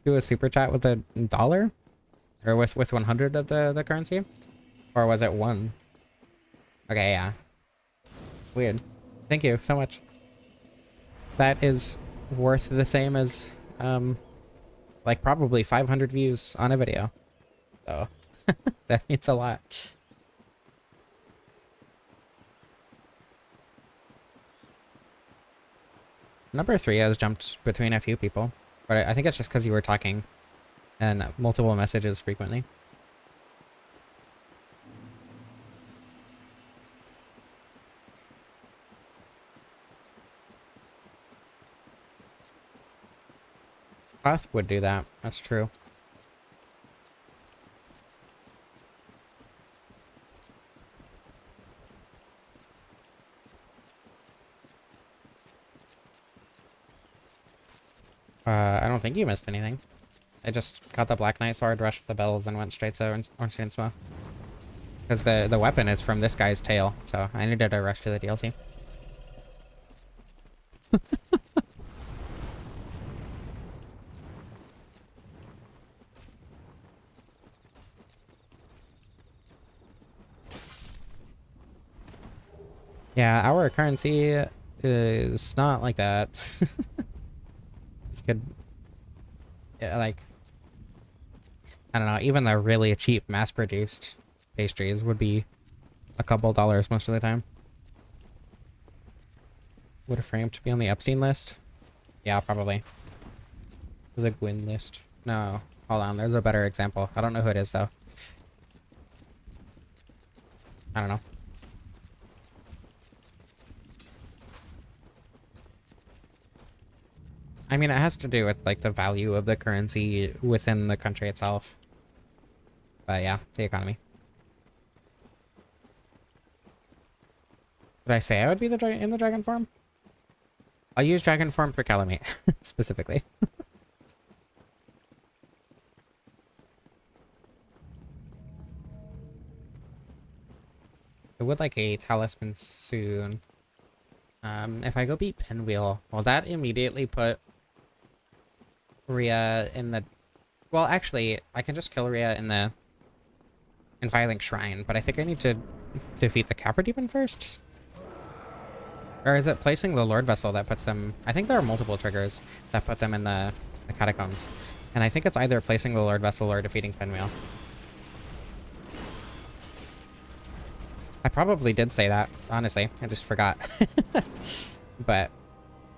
do a super chat with $1? Or with 100 of the currency? Or was it 1? Okay, yeah. Weird. Thank you so much. That is worth the same as, like, probably 500 views on a video. So, that means a lot. Number 3 has jumped between a few people, but I think it's just because you were talking and multiple messages frequently. Path would do that, that's true. I don't think you missed anything. I just got the Black Knight sword, rushed the bells, and went straight to Ornstein Smoke. Because the weapon is from this guy's tail, so I needed to rush to the DLC. Yeah, our currency is not like that. You could, yeah, like, I don't know, even the really cheap mass-produced pastries would be a couple dollars most of the time. Would a frame to be on the Epstein list? Yeah, probably. The Gwyn list. No, hold on, there's a better example. I don't know who it is, though. I don't know. I mean, it has to do with, like, the value of the currency within the country itself. But yeah, the economy. Did I say I would be in the dragon form? I'll use dragon form for Calamite, specifically. I would like a talisman soon. If I go beat Pinwheel, will that immediately put Rhea in the... Well, actually, I can just kill Rhea in the... in Violent Shrine, but I think I need to defeat the Capra Demon first? Or is it placing the Lord Vessel that puts them... I think there are multiple triggers that put them in the Catacombs. And I think it's either placing the Lord Vessel or defeating Pinwheel. I probably did say that, honestly. I just forgot. But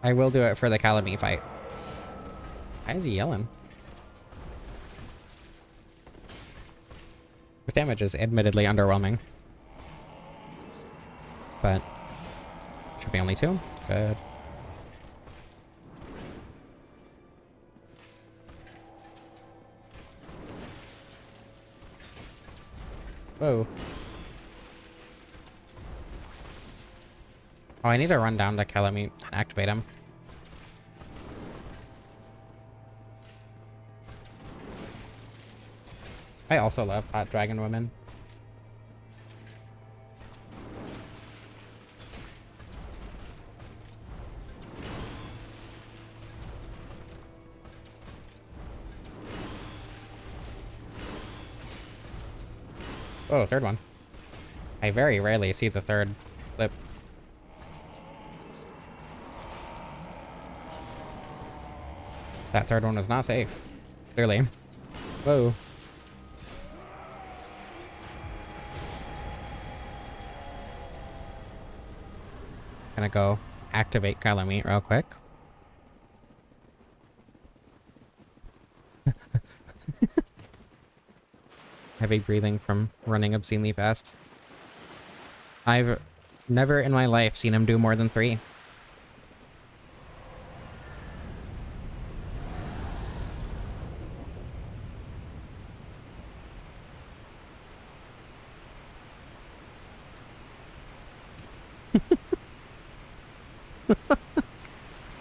I will do it for the Calamite fight. Why is he yelling? The damage is admittedly underwhelming. But should be only 2. Good. Whoa. Oh, I need to run down to Calamite and activate him. I also love hot dragon women. Oh, third one. I very rarely see the third flip. That third one was not safe. Clearly. Whoa. Gonna go activate Calamite real quick. Heavy breathing from running obscenely fast. I've never in my life seen him do more than 3.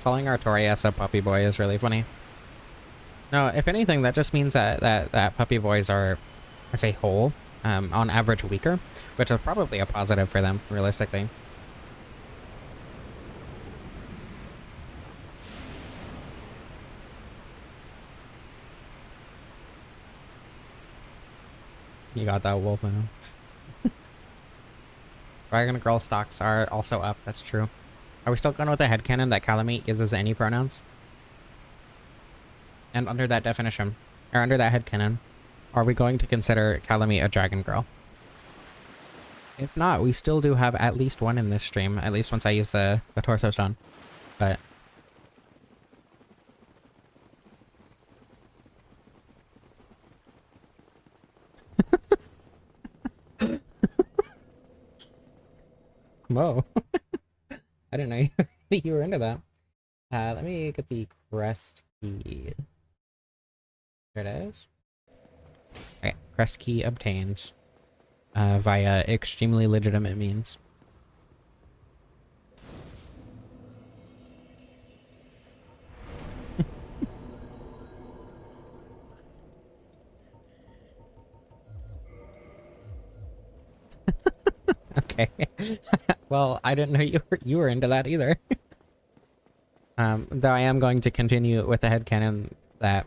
Calling Artorias a puppy boy is really funny. No, if anything, that just means that puppy boys are, as a whole, on average weaker, which is probably a positive for them, realistically. You got that, wolf now. Dragon Girl stocks are also up, that's true. Are we still going with the headcanon that Calamite uses any pronouns? And under that definition, or under that headcanon, are we going to consider Calamite a dragon girl? If not, we still do have at least one in this stream, at least once I use the torso stone. But... Whoa. I didn't know you were into that. Let me get the crest key. There it is. Okay, crest key obtained. Via extremely legitimate means. Okay. Well, I didn't know you were into that either. Though I am going to continue with the headcanon that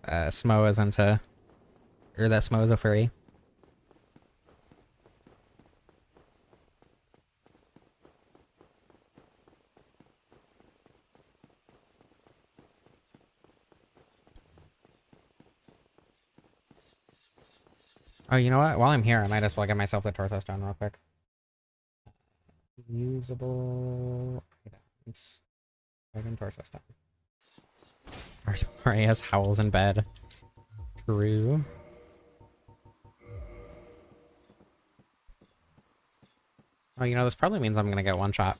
Smo is into, or that Smo is a furry. Oh, you know what? While I'm here, I might as well get myself the torso stone real quick. Usable items. Dragon torso stone. Artorias howls in bed. True. Oh, you know, this probably means I'm gonna get one shot.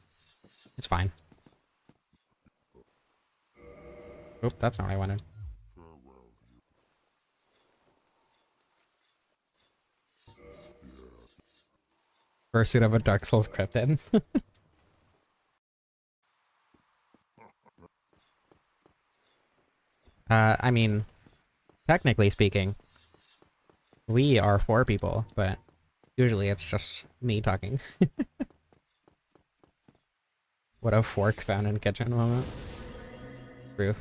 It's fine. Oop, that's not what I wanted. Pursuit of a Dark Souls cryptid. I mean, technically speaking, we are 4 people, but Usually it's just me talking. What a fork found in kitchen moment. True.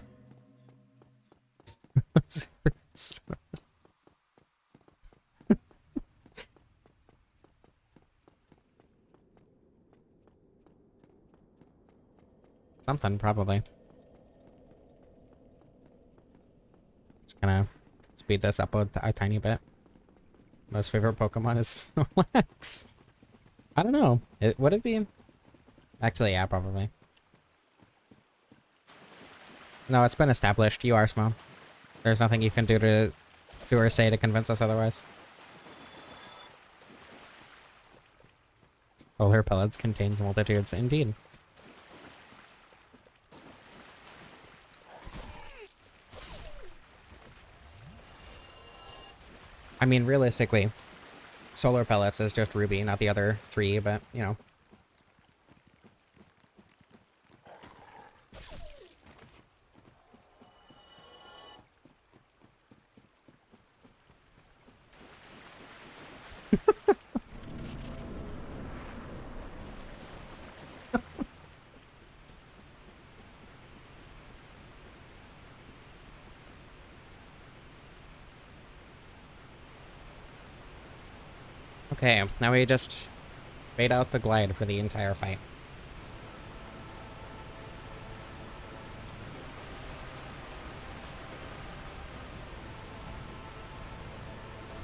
Something, probably. Just gonna speed this up a tiny bit. Most favorite Pokemon is Snorlax. I don't know. Would it be? Actually, yeah, probably. No, it's been established. You are Smo. There's nothing you can do or say to convince us otherwise. Polar pellets contains multitudes, indeed. I mean, realistically, solar pellets is just Ruby, not the other three, but, you know. Okay, now we just bait out the glide for the entire fight.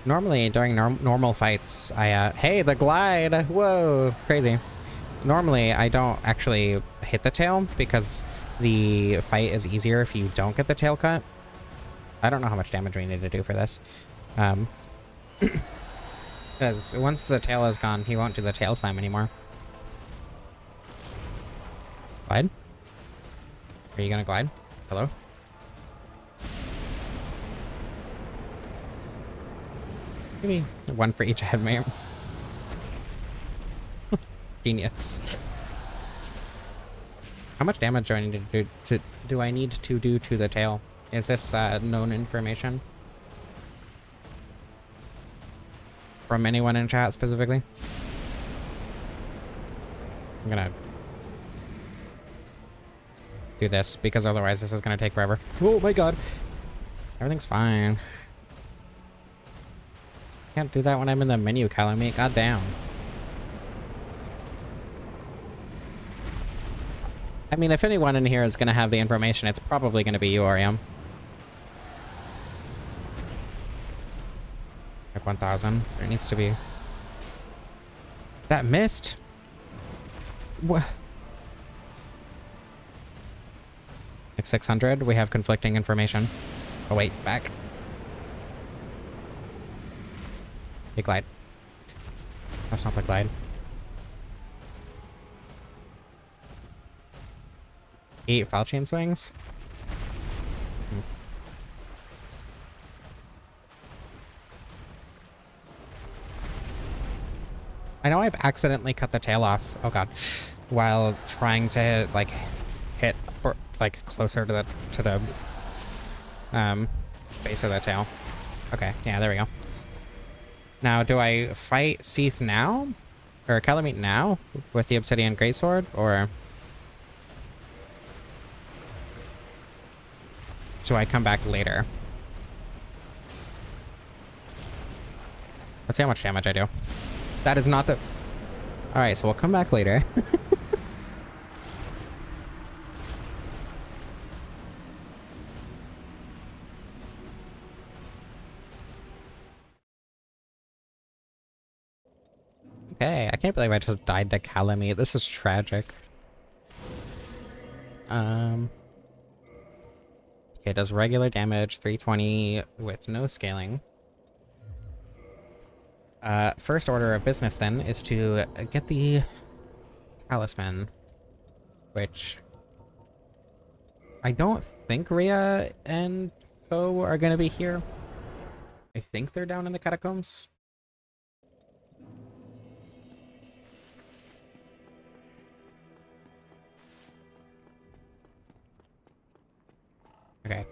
Normally, during normal fights, hey, the glide! Whoa, crazy. Normally, I don't actually hit the tail because the fight is easier if you don't get the tail cut. I don't know how much damage we need to do for this. Because once the tail is gone, he won't do the tail slam anymore. Glide? Are you gonna glide? Hello? Maybe one for each headmate. Genius. How much damage do I need to do to the tail? Is this known information? From anyone in chat specifically? I'm gonna do this because otherwise this is gonna take forever. Oh my god. Everything's fine. Can't do that when I'm in the menu, Calamite. God damn. I mean, if anyone in here is gonna have the information, it's probably gonna be you, Orium. Like 1,000. There needs to be... That missed? What? Like 600? We have conflicting information. Oh wait, back. Hey, glide. That's not the glide. 8 foul chain swings? I know I've accidentally cut the tail off, oh god, while trying to, like, hit, like, closer to the base of the tail. Okay, yeah, there we go. Now, do I fight Seath now? Or Calamite now? With the Obsidian Greatsword? Or... do I come back later? Let's see how much damage I do. That is not the... Alright, so we'll come back later. Okay, I can't believe I just died to Calamite. This is tragic. Okay, does regular damage, 320 with no scaling. First order of business then is to get the talisman, which I don't think Rhea and Co are gonna be here. I think they're down in the catacombs. Okay.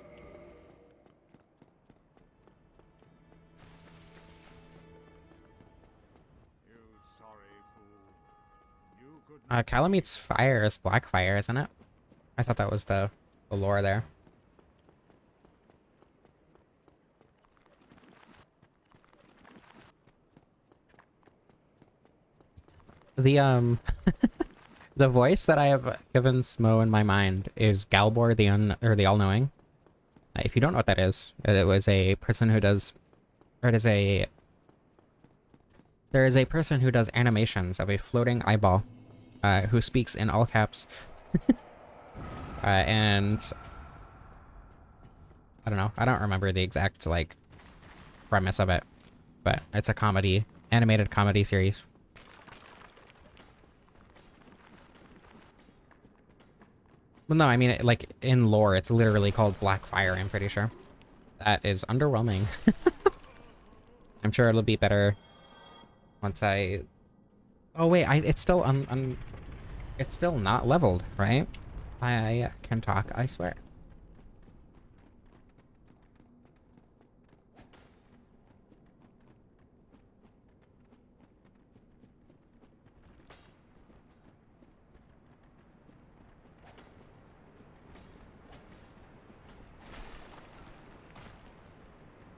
Calamite's fire is black fire, isn't it? I thought that was the lore there. The the voice that I have given Smo in my mind is Galbor the All-Knowing. If you don't know what that is, it was a person who does, or it is a, there is a person who does animations of a floating eyeball, who speaks in all caps, and I don't know, I don't remember the exact, like, premise of it, but it's a comedy, animated comedy series. Well, no, I mean, like, in lore, it's literally called Black Fire, I'm pretty sure. That is underwhelming. I'm sure it'll be better once I... Oh, wait, it's still it's still not leveled, right? I can talk, I swear.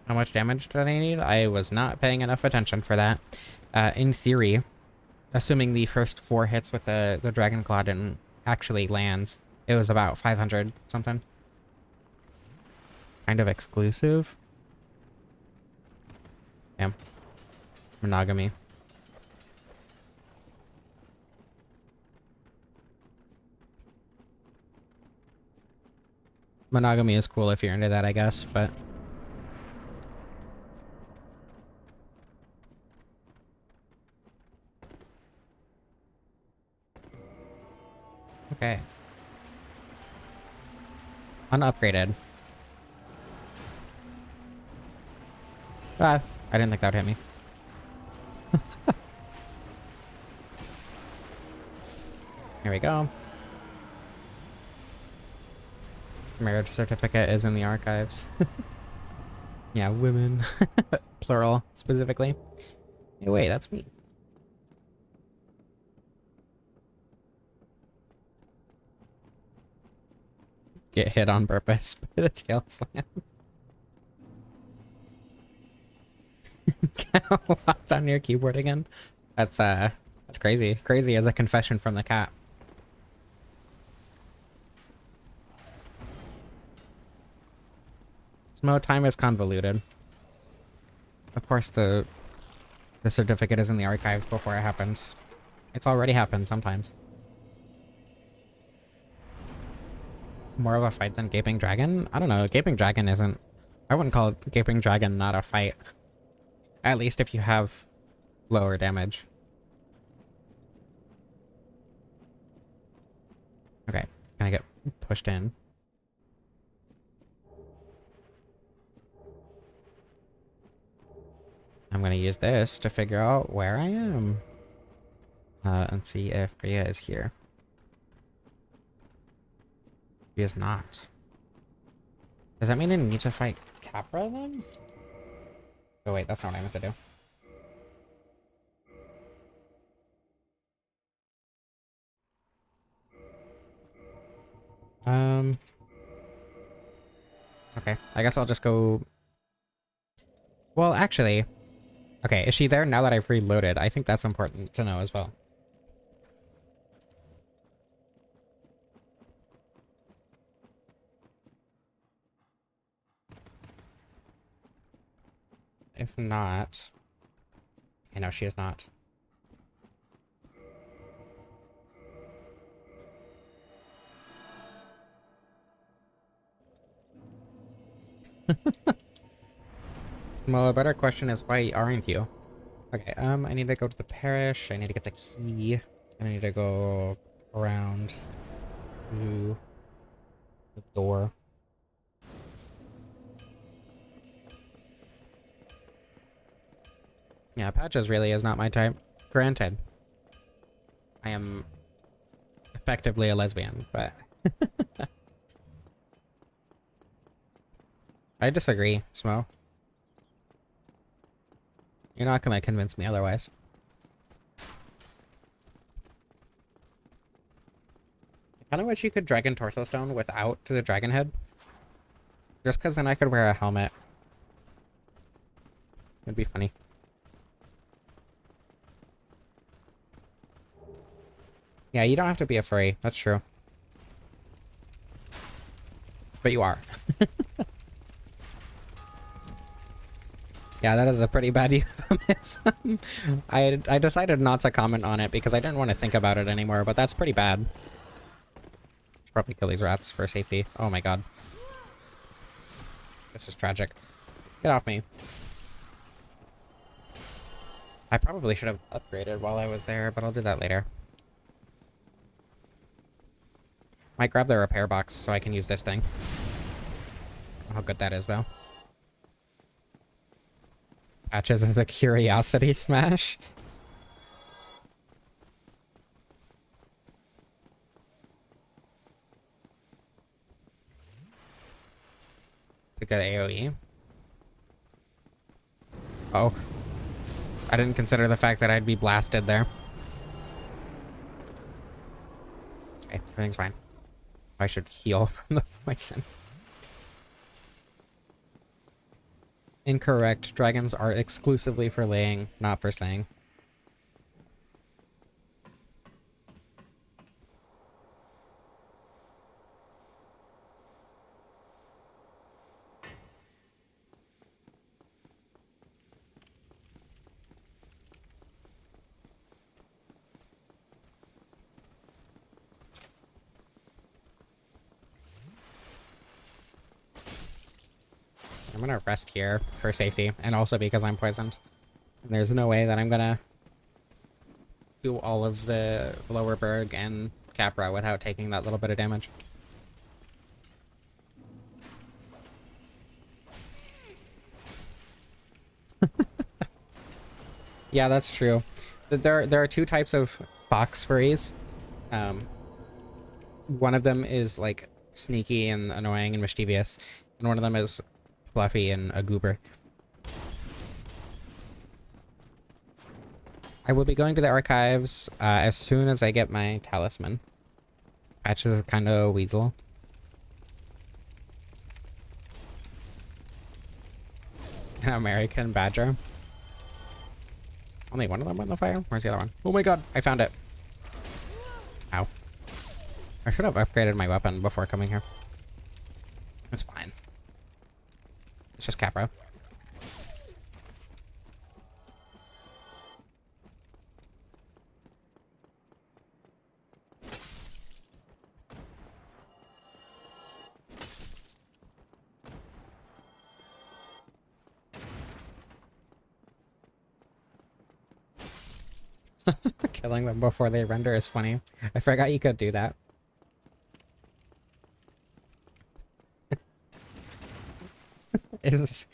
How much damage did I need? I was not paying enough attention for that. In theory, assuming the first 4 hits with the Dragon Claw didn't actually land, it was about 500 something. Kind of exclusive. Yeah. Monogamy. Monogamy is cool if you're into that, I guess, but... Okay. Unupgraded. Ah, I didn't think that would hit me. Here we go. Marriage certificate is in the archives. Yeah, women. Plural, specifically. Hey, wait, that's me. Get hit on purpose by the tail slam. What's on your keyboard again? That's crazy. Crazy as a confession from the cat. Smo, time is convoluted. Of course the certificate is in the archive before it happened. It's already happened sometimes. More of a fight than Gaping Dragon? I don't know, Gaping Dragon isn't... I wouldn't call Gaping Dragon not a fight. At least if you have lower damage. Okay, can I get pushed in? I'm gonna use this to figure out where I am. And see if Rhea is here. She is not. Does that mean I need to fight Capra then? Oh wait, that's not what I meant to do. Okay, I guess I'll just go... Well, actually... Okay, is she there now that I've reloaded? I think that's important to know as well. If not... Okay, no, she is not. Smo, a better question is why aren't you? Okay, I need to go to the parish, I need to get the key, and I need to go around to the door. Yeah, Patches really is not my type. Granted. I am effectively a lesbian, but... I disagree, Smo. You're not gonna convince me otherwise. Kind of wish you could Dragon Torso Stone without the dragon head. Just because then I could wear a helmet. It'd be funny. Yeah, you don't have to be a furry. That's true. But you are. Yeah, that is a pretty bad euphemism. I decided not to comment on it because I didn't want to think about it anymore, but that's pretty bad. Should probably kill these rats for safety. Oh my god. This is tragic. Get off me. I probably should have upgraded while I was there, but I'll do that later. Might grab the repair box so I can use this thing. How good that is, though. Patches is a curiosity smash. It's a good AoE. Oh. I didn't consider the fact that I'd be blasted there. Okay, everything's fine. I should heal from the poison. Incorrect. Dragons are exclusively for laying, not for slaying. I'm gonna rest here for safety, and also because I'm poisoned. And there's no way that I'm gonna do all of the Lower Berg and Capra without taking that little bit of damage. Yeah, that's true. There are two types of fox furries. One of them is like sneaky and annoying and mischievous, and one of them is fluffy and a goober. I will be going to the archives as soon as I get my talisman. Patches is kind of a weasel. An American badger. Only one of them on the fire? Where's the other one? Oh my god, I found it. Ow. I should have upgraded my weapon before coming here. It's fine. It's just Capra. Killing them before they render is funny. I forgot you could do that. Is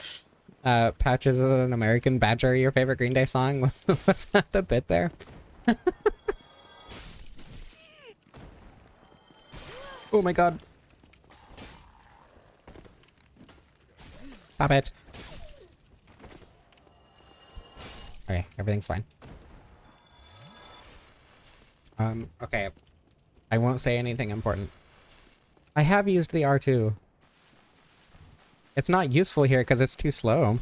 Patches of an American Badger your favorite Green Day song? Was that the bit there? Oh my god. Stop it. Okay, everything's fine. Okay. I won't say anything important. I have used the R2. It's not useful here because it's too slow.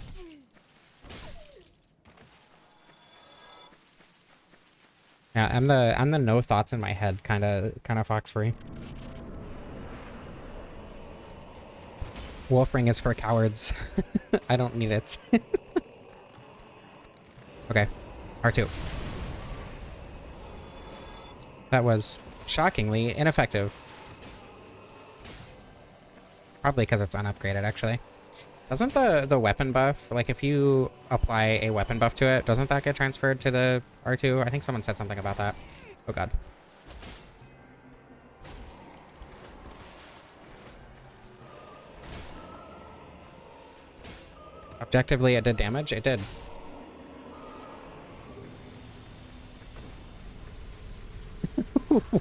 Yeah, I'm the no thoughts in my head kind of fox free. Wolf ring is for cowards. I don't need it. Okay, R2. That was shockingly ineffective. Probably because it's unupgraded, actually. Doesn't the weapon buff, like if you apply a weapon buff to it, doesn't that get transferred to the R2? I think someone said something about that. Oh god. Objectively, it did damage? It did.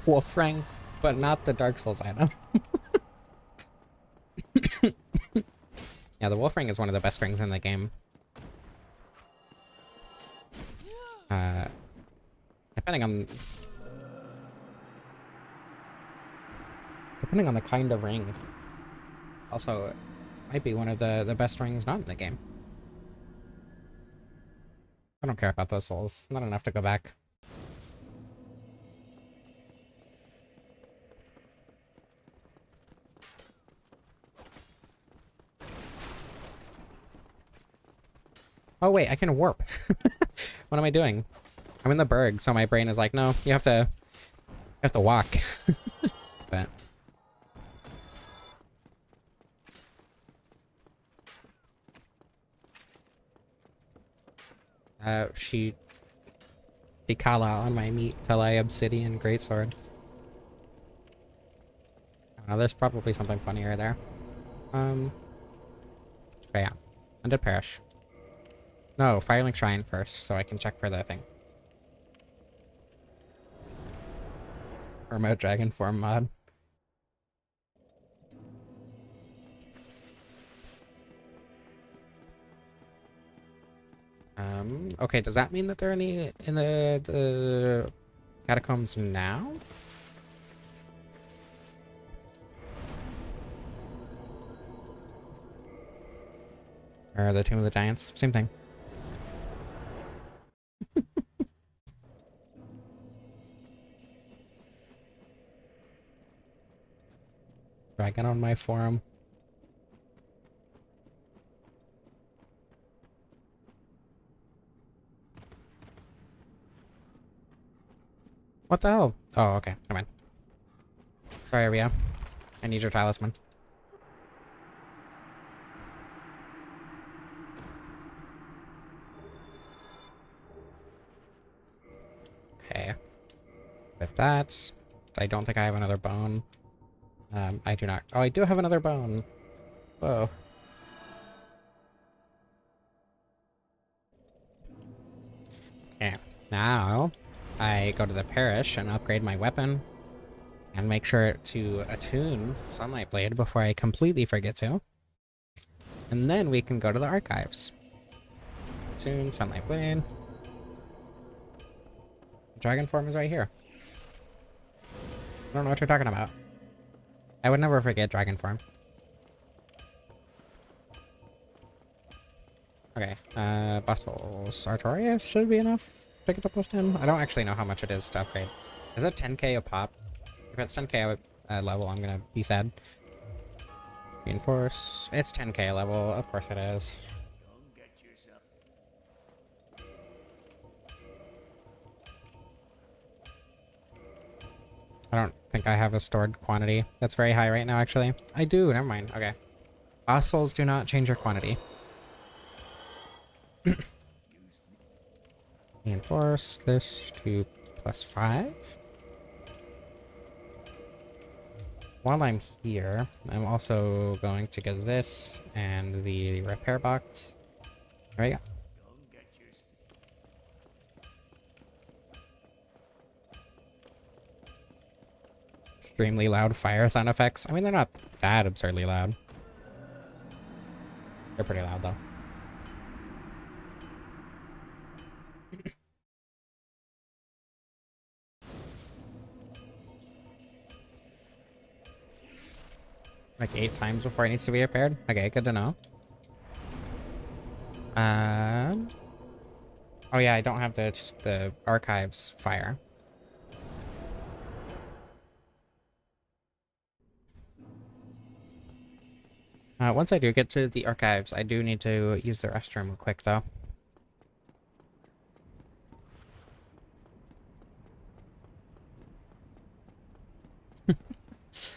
Wolfrang, but not the Dark Souls item. Yeah, the Wolfrang is one of the best rings in the game. Depending on... Depending on the kind of ring. Also, it might be one of the best rings not in the game. I don't care about those souls. Not enough to go back. Oh wait, I can warp. What am I doing? I'm in the Berg, so my brain is like, no, you have to walk. But she call out on my meat till I Obsidian Greatsword. There's probably something funnier there. Okay, yeah. Undead Parish. No, Firelink Shrine first, so I can check for the thing. Remote Dragon Form mod. Okay, does that mean that they're in the catacombs now? Or the Tomb of the Giants? Same thing. Dragon on my forum. What the hell? Oh, okay. Come on. Sorry, Ria. I need your talisman. Okay. With that, I don't think I have another bone. I do not. Oh, I do have another bone. Whoa. Okay. Now, I go to the parish and upgrade my weapon. And make sure to attune Sunlight Blade before I completely forget to. And then we can go to the archives. Attune Sunlight Blade. Dragon form is right here. I don't know what you're talking about. I would never forget dragon form. Okay, Bustles Artorias should be enough to get to +10. I don't actually know how much it is to upgrade. Is it 10k a pop? If it's 10k level, I'm gonna be sad. Reinforce. It's 10k level. Of course it is. I don't think I have a stored quantity that's very high right now, actually. I do. Never mind. Okay. Fossils do not change your quantity. Reinforce this to +5. While I'm here, I'm also going to get this and the repair box. There we go. Extremely loud fire sound effects. I mean, they're not that absurdly loud. They're pretty loud, though. Like 8 times before it needs to be repaired? Okay, good to know. Oh yeah, I don't have the archives fire. Once I do get to the archives, I do need to use the restroom real quick, though.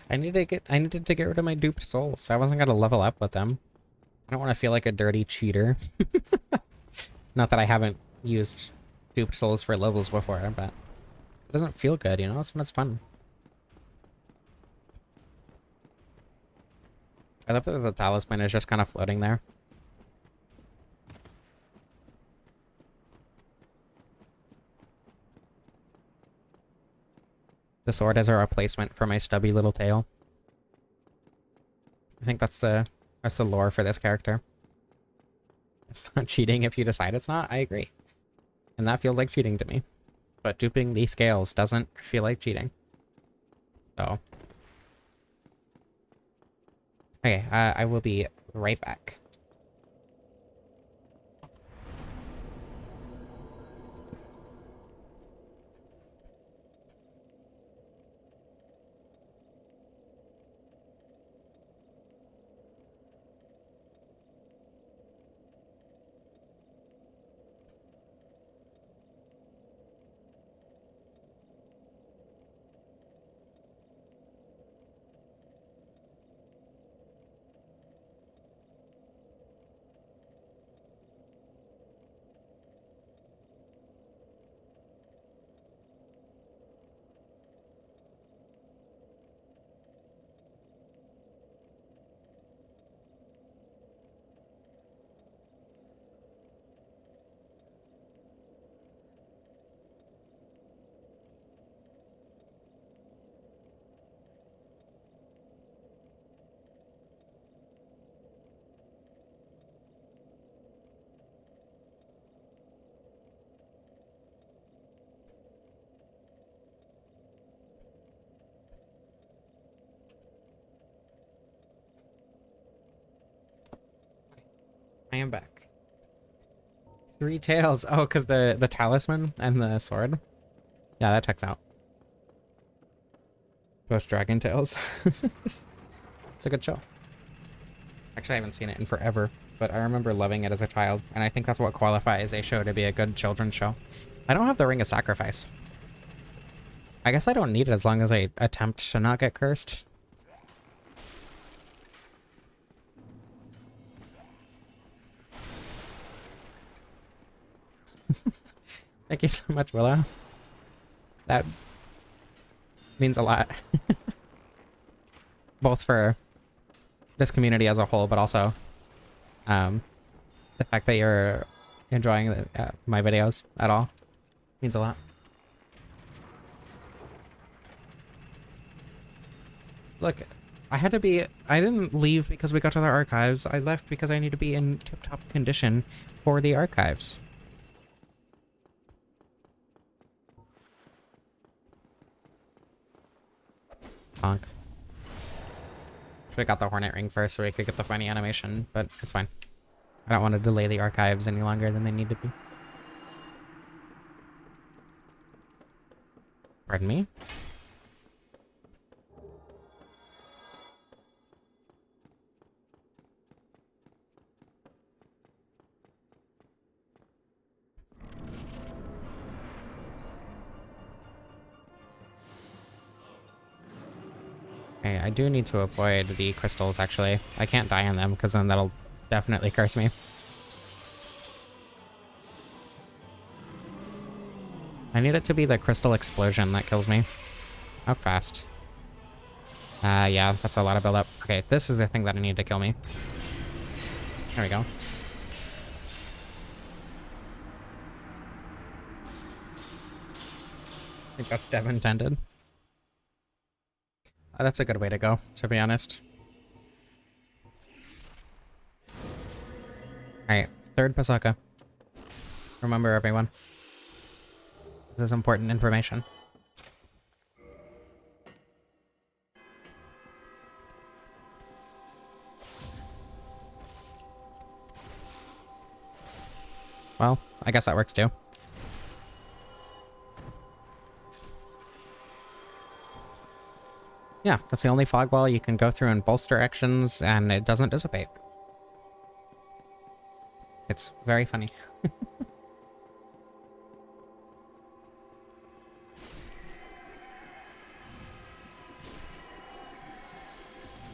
I needed to get rid of my duped souls, so I wasn't gonna level up with them. I don't want to feel like a dirty cheater. Not that I haven't used duped souls for levels before, but it doesn't feel good, you know? That's when it's fun. I love that the talisman is just kind of floating there. The sword as a replacement for my stubby little tail. I think that's the lore for this character. It's not cheating if you decide it's not. I agree. And that feels like cheating to me. But duping the scales doesn't feel like cheating. So Okay, I will be right back. I am back. 3 tails. Oh, because the talisman and the sword. Yeah, that checks out. Ghost Dragon Tales. It's a good show. Actually, I haven't seen it in forever, but I remember loving it as a child, and I think that's what qualifies a show to be a good children's show. I don't have the Ring of Sacrifice. I guess I don't need it as long as I attempt to not get cursed. Thank you so much, Willow. That means a lot. Both for this community as a whole, but also the fact that you're enjoying my videos at all means a lot. Look, I didn't leave because we got to the archives. I left because I need to be in tip-top condition for the archives. Honk. Should've got the Hornet Ring first so we could get the funny animation, but it's fine. I don't want to delay the archives any longer than they need to be. Pardon me? Okay, I do need to avoid the crystals, actually. I can't die on them, because then that'll definitely curse me. I need it to be the crystal explosion that kills me. How fast? Yeah, that's a lot of build-up. Okay, this is the thing that I need to kill me. There we go. I think that's dev intended. That's a good way to go, to be honest. Alright, third Pasaka. Remember, everyone. This is important information. Well, I guess that works too. Yeah, that's the only fog wall you can go through in both directions, and it doesn't dissipate. It's very funny.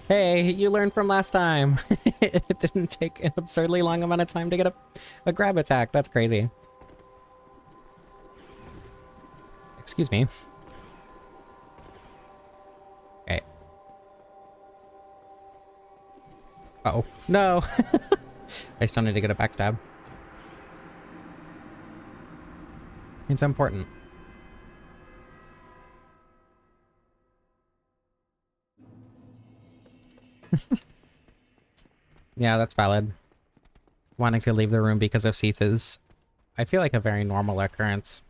Hey, you learned from last time. It didn't take an absurdly long amount of time to get a grab attack. That's crazy. Excuse me. Okay. Uh-oh. No! I still need to get a backstab. It's important. Yeah, that's valid. Wanting to leave the room because of Seath is, I feel like, a very normal occurrence.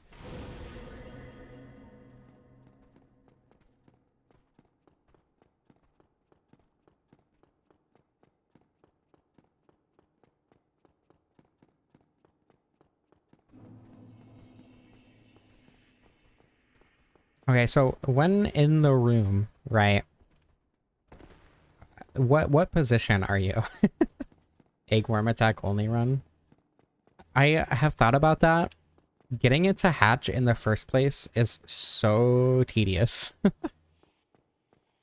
Okay, so when in the room, right? What position are you? Eggworm attack only run? I have thought about that. Getting it to hatch in the first place is so tedious.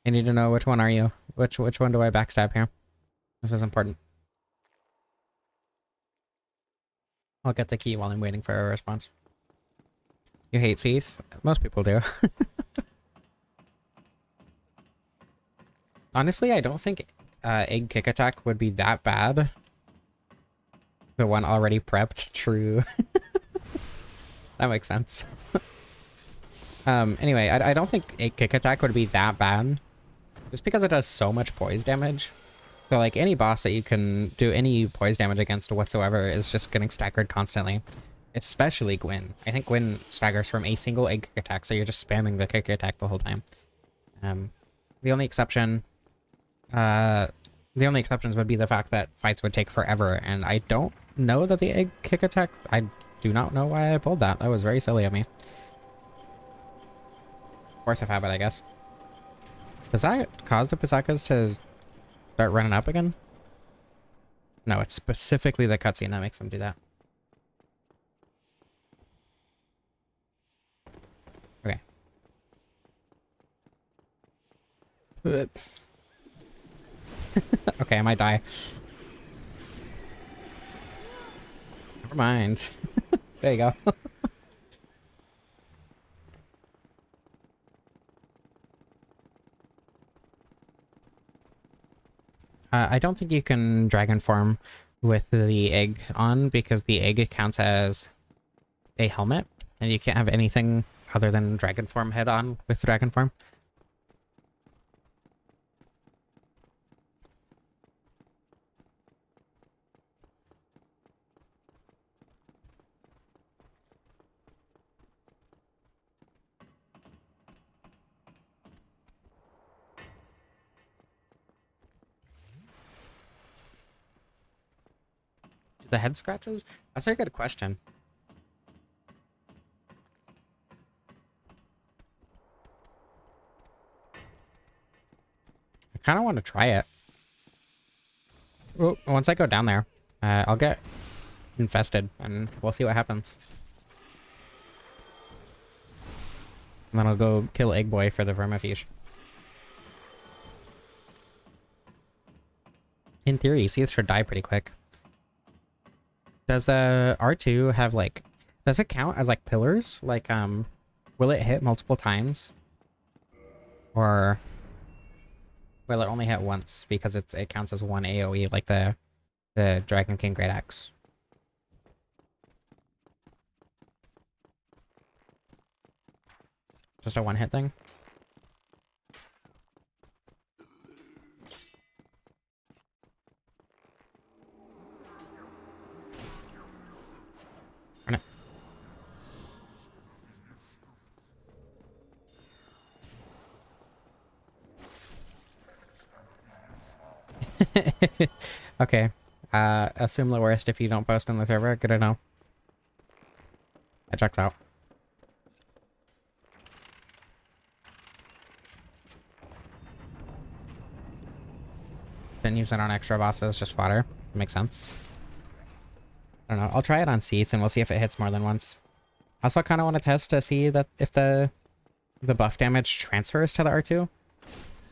I need to know which one are you? Which one do I backstab here? This is important. I'll get the key while I'm waiting for a response. You hate Seath? Most people do. Honestly, I don't think egg kick attack would be that bad. The one already prepped, true. That makes sense. Anyway, I don't think egg kick attack would be that bad. Just because it does so much poise damage. So like any boss that you can do any poise damage against whatsoever is just getting staggered constantly. Especially Gwyn. I think Gwyn staggers from a single egg kick attack, so you're just spamming the kick attack the whole time. The only exception... the only exceptions would be the fact that fights would take forever, and I don't know that the egg kick attack... I do not know why I pulled that. That was very silly of me. Force of habit, I guess. Does that cause the Pisakas to start running up again? No, it's specifically the cutscene that makes them do that. Okay. Okay, I might die. Never mind. There you go. I don't think you can dragon form with the egg on because the egg counts as a helmet, and you can't have anything other than dragon form head on with dragon form. The head scratches? That's a good question. I kind of want to try it. Well, once I go down there, I'll get infested and we'll see what happens. And then I'll go kill Egg Boy for the vermifuge. In theory, Seath should die pretty quick. Does the R2 have like... Does it count as like pillars? Like, will it hit multiple times? Or will it only hit once because it counts as one AoE like the Dragon King Great Axe? Just a one-hit thing? Or no? Okay. Assume the worst if you don't post on the server. Good to know. That checks out. Didn't use it on extra bosses, just fodder. Makes sense. I don't know. I'll try it on Seath and we'll see if it hits more than once. Also, I kind of want to test to see that if the buff damage transfers to the R2.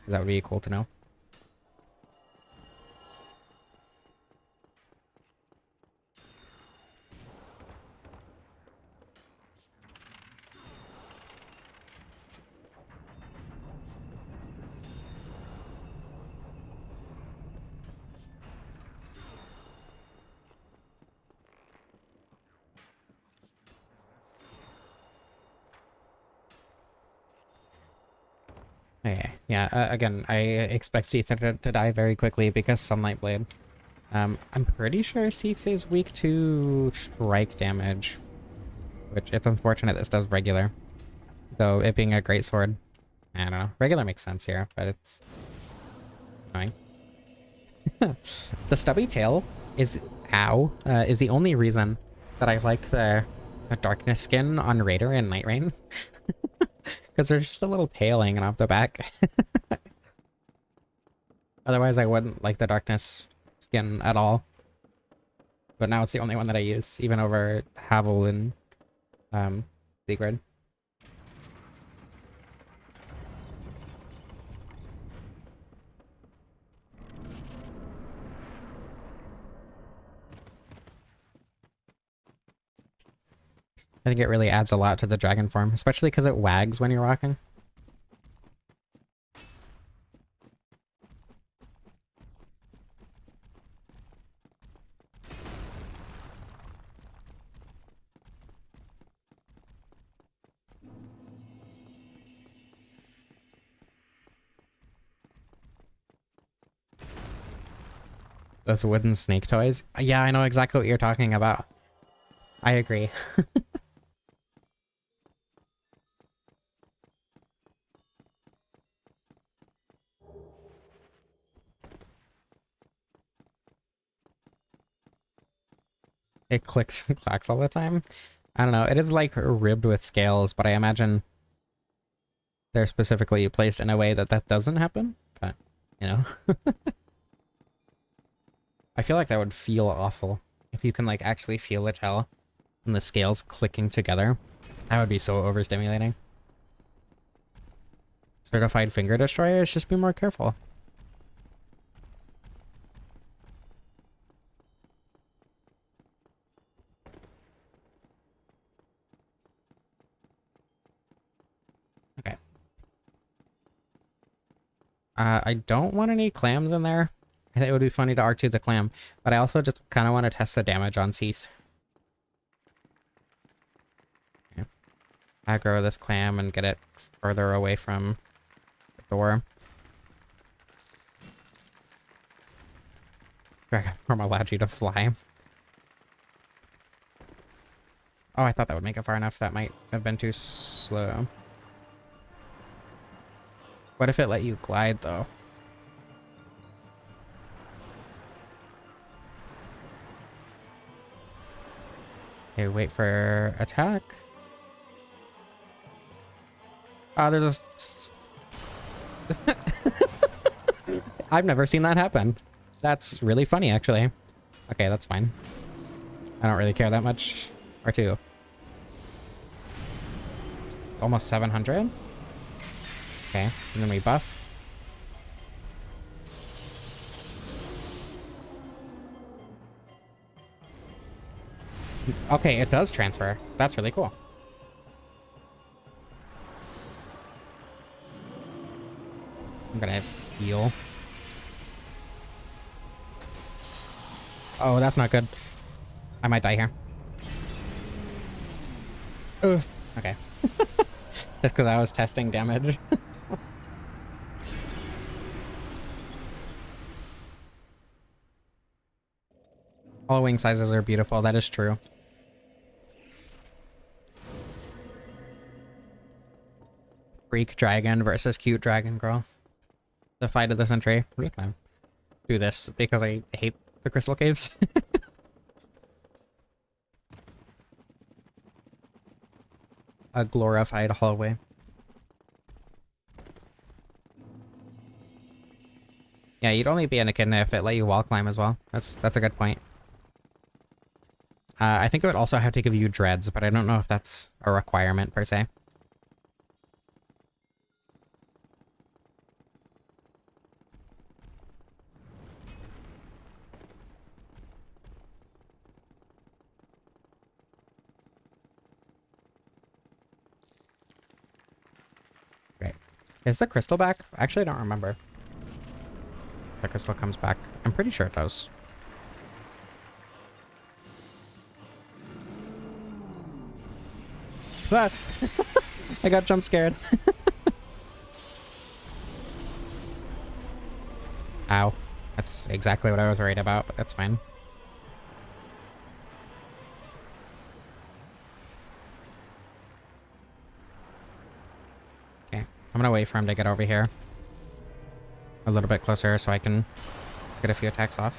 That would be cool to know. Okay, yeah, again, I expect Seath to die very quickly because Sunlight Blade. I'm pretty sure Seath is weak to strike damage, which it's unfortunate this does regular. Though it being a greatsword, I don't know. Regular makes sense here, but it's annoying. The stubby tail is the only reason that I like the darkness skin on Raider and Night Rain. Because there's just a little tail hanging off the back. Otherwise, I wouldn't like the darkness skin at all. But now it's the only one that I use, even over Havel and Secret. I think it really adds a lot to the dragon form, especially because it wags when you're walking. Those wooden snake toys? Yeah, I know exactly what you're talking about. I agree. It clicks and clacks all the time. I don't know. It is like ribbed with scales, but I imagine they're specifically placed in a way that that doesn't happen. But, you know. I feel like that would feel awful if you can like actually feel the tail and the scales clicking together. That would be so overstimulating. Certified finger destroyers, just be more careful. Okay. I don't want any clams in there. I think it would be funny to R2 the clam, but I also just kind of want to test the damage on Seath. Okay. Aggro this clam and get it further away from the door. From allowed you to fly. Oh, I thought that would make it far enough. That might have been too slow. What if it let you glide, though? Okay, wait for attack. Oh, there's a... I've never seen that happen. That's really funny, actually. Okay, that's fine. I don't really care that much. R2. Almost 700? Okay, and then we buff. Okay, it does transfer. That's really cool. I'm gonna heal. Oh, that's not good. I might die here. Ugh. Okay. Just because I was testing damage. All wing sizes are beautiful, that is true. Freak dragon versus cute dragon girl. The fight of the century. I'm just gonna do this because I hate the crystal caves. A glorified hallway. Yeah, you'd only be an echidna if it let you wall climb as well. That's a good point. I think it would also have to give you dreads, but I don't know if that's a requirement per se. Great. Is the crystal back? Actually, I don't remember. If the crystal comes back. I'm pretty sure it does. Ah! I got jump scared. Ow. That's exactly what I was worried about, but that's fine. Okay, I'm gonna wait for him to get over here. A little bit closer so I can get a few attacks off.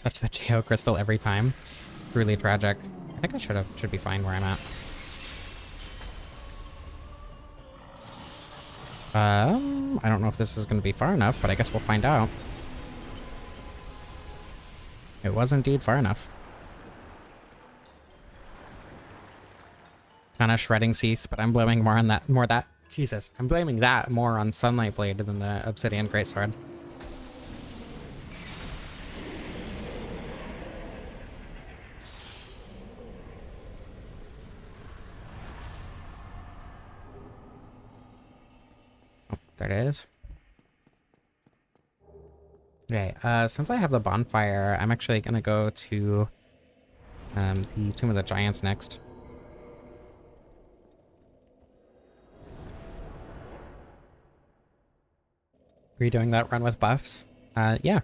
Touch the Geo crystal every time. Really tragic. I think I should be fine where I'm at. I don't know if this is going to be far enough, but I guess we'll find out. It was indeed far enough. Kind of shredding Seath, but I'm blaming more on that. Jesus, I'm blaming that more on Sunlight Blade than the Obsidian Greatsword. Oh, there it is. Okay, since I have the bonfire, I'm actually gonna go to the Tomb of the Giants next. Are you doing that run with buffs? Yeah.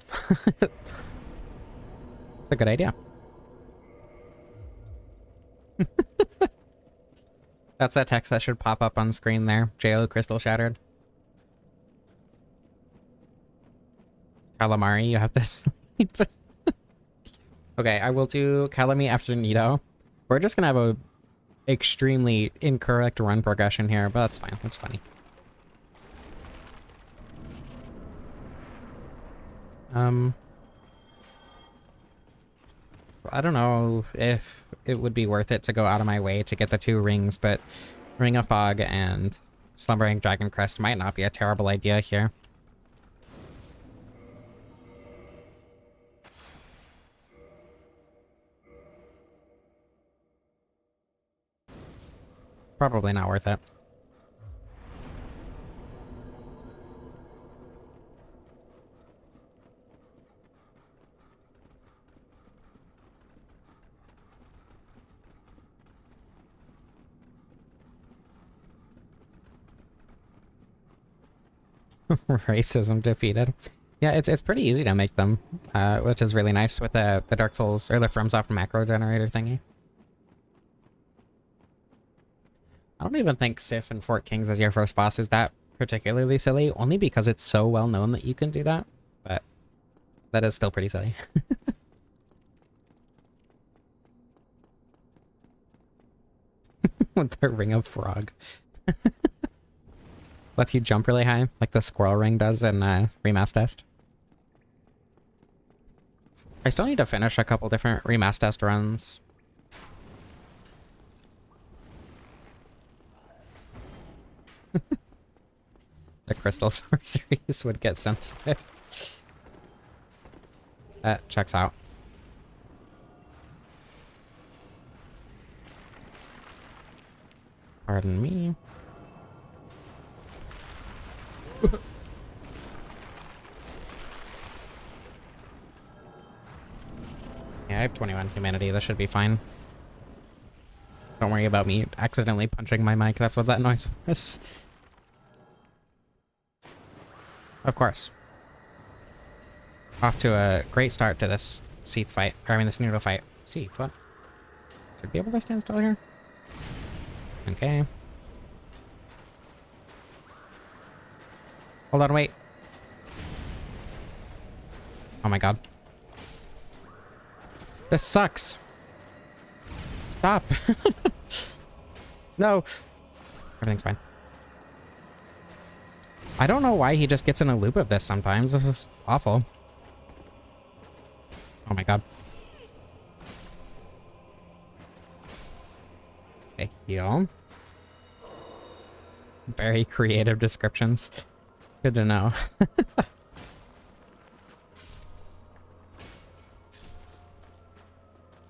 It's a good idea. That's that text that should pop up on screen there. JO Crystal Shattered. Calamari, you have to sleep. Okay, I will do Calamite after Nito. We're just gonna have a extremely incorrect run progression here, but that's fine. That's funny. I don't know if it would be worth it to go out of my way to get the 2 rings, but Ring of Fog and Slumbering Dragon Crest might not be a terrible idea here. Probably not worth it. Racism defeated. Yeah, it's pretty easy to make them, which is really nice with the Dark Souls, or the FromSoft macro generator thingy. I don't even think Sif and Fort Kings as your first boss is that particularly silly, only because it's so well known that you can do that, but that is still pretty silly. With the Ring of Frog. Lets you jump really high, like the Squirrel Ring does in Remass Test. I still need to finish a couple different Remass Test runs. The crystal sorceries would get sensitive. That checks out. Pardon me. Yeah, I have 21 humanity. This should be fine. Don't worry about me accidentally punching my mic. That's what that noise was. Of course. Off to a great start to this Seath fight. Or, I mean, this Nito fight. Seath, what? Should be able to stand still here. Okay. Hold on, wait. Oh my god. This sucks. Stop. No. Everything's fine. I don't know why he just gets in a loop of this sometimes. This is awful. Oh my god. Okay, heal. Very creative descriptions. Good to know.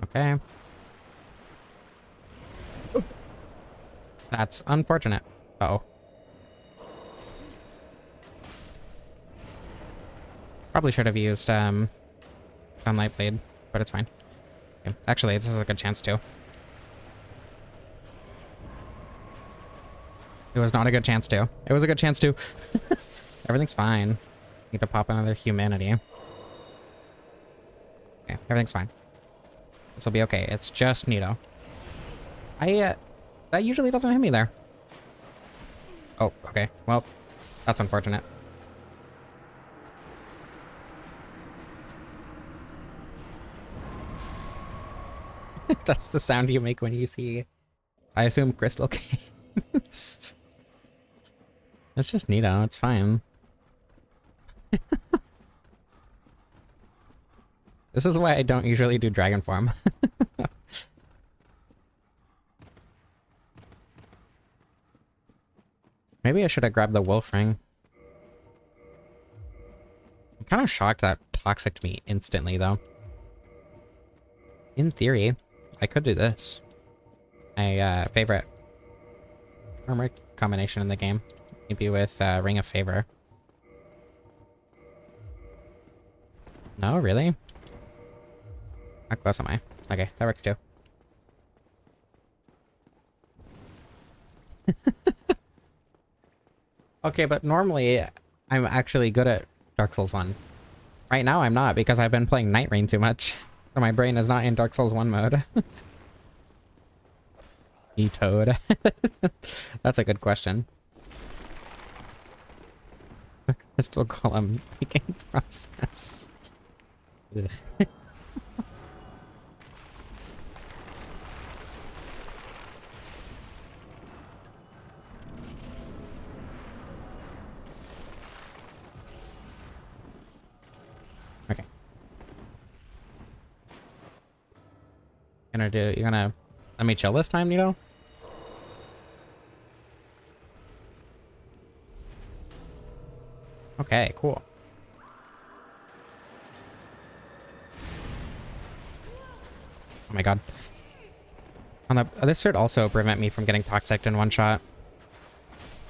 Okay. That's unfortunate. Uh-oh. Probably should have used Sunlight Blade, but it's fine. Okay. Actually, this is a good chance too. It was not a good chance to. It was a good chance to. Everything's fine. Need to pop another humanity. Okay, everything's fine. This will be okay. It's just Nito. That usually doesn't hit me there. Oh, okay. Well, that's unfortunate. That's the sound you make when you see, I assume, crystal caves. It's just Nito, it's fine. This is why I don't usually do dragon form. Maybe I should have grabbed the wolf ring. I'm kind of shocked that toxicked me instantly, though. In theory, I could do this. My favorite armor combination in the game. Maybe with Ring of Favor. No, really? How close am I? Okay, that works too. Okay, but normally I'm actually good at Dark Souls 1. Right now I'm not because I've been playing Night Rain too much. So my brain is not in Dark Souls 1 mode. E-Toad. That's a good question. Crystal Golem making process. Okay. You gonna let me chill this time, Nito? Okay, cool. Oh my god. This should also prevent me from getting toxic in one shot.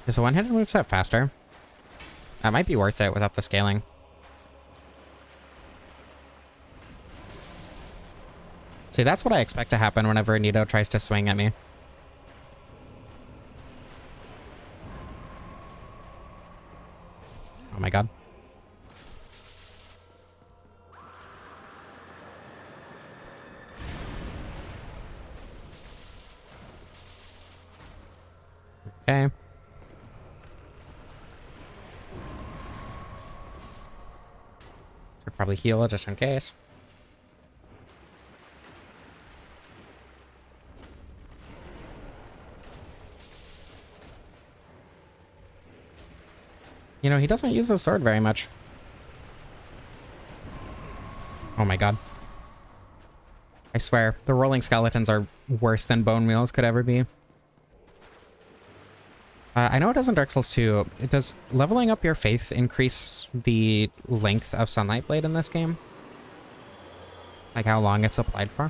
Is a one-handed moveset faster? That might be worth it without the scaling. See, that's what I expect to happen whenever Nito tries to swing at me. Oh my god. Okay. Should probably heal just in case. You know, he doesn't use his sword very much. Oh my god. I swear, the rolling skeletons are worse than bone meals could ever be. I know it does in Dark Souls 2. Does leveling up your faith increase the length of Sunlight Blade in this game? Like how long it's applied for?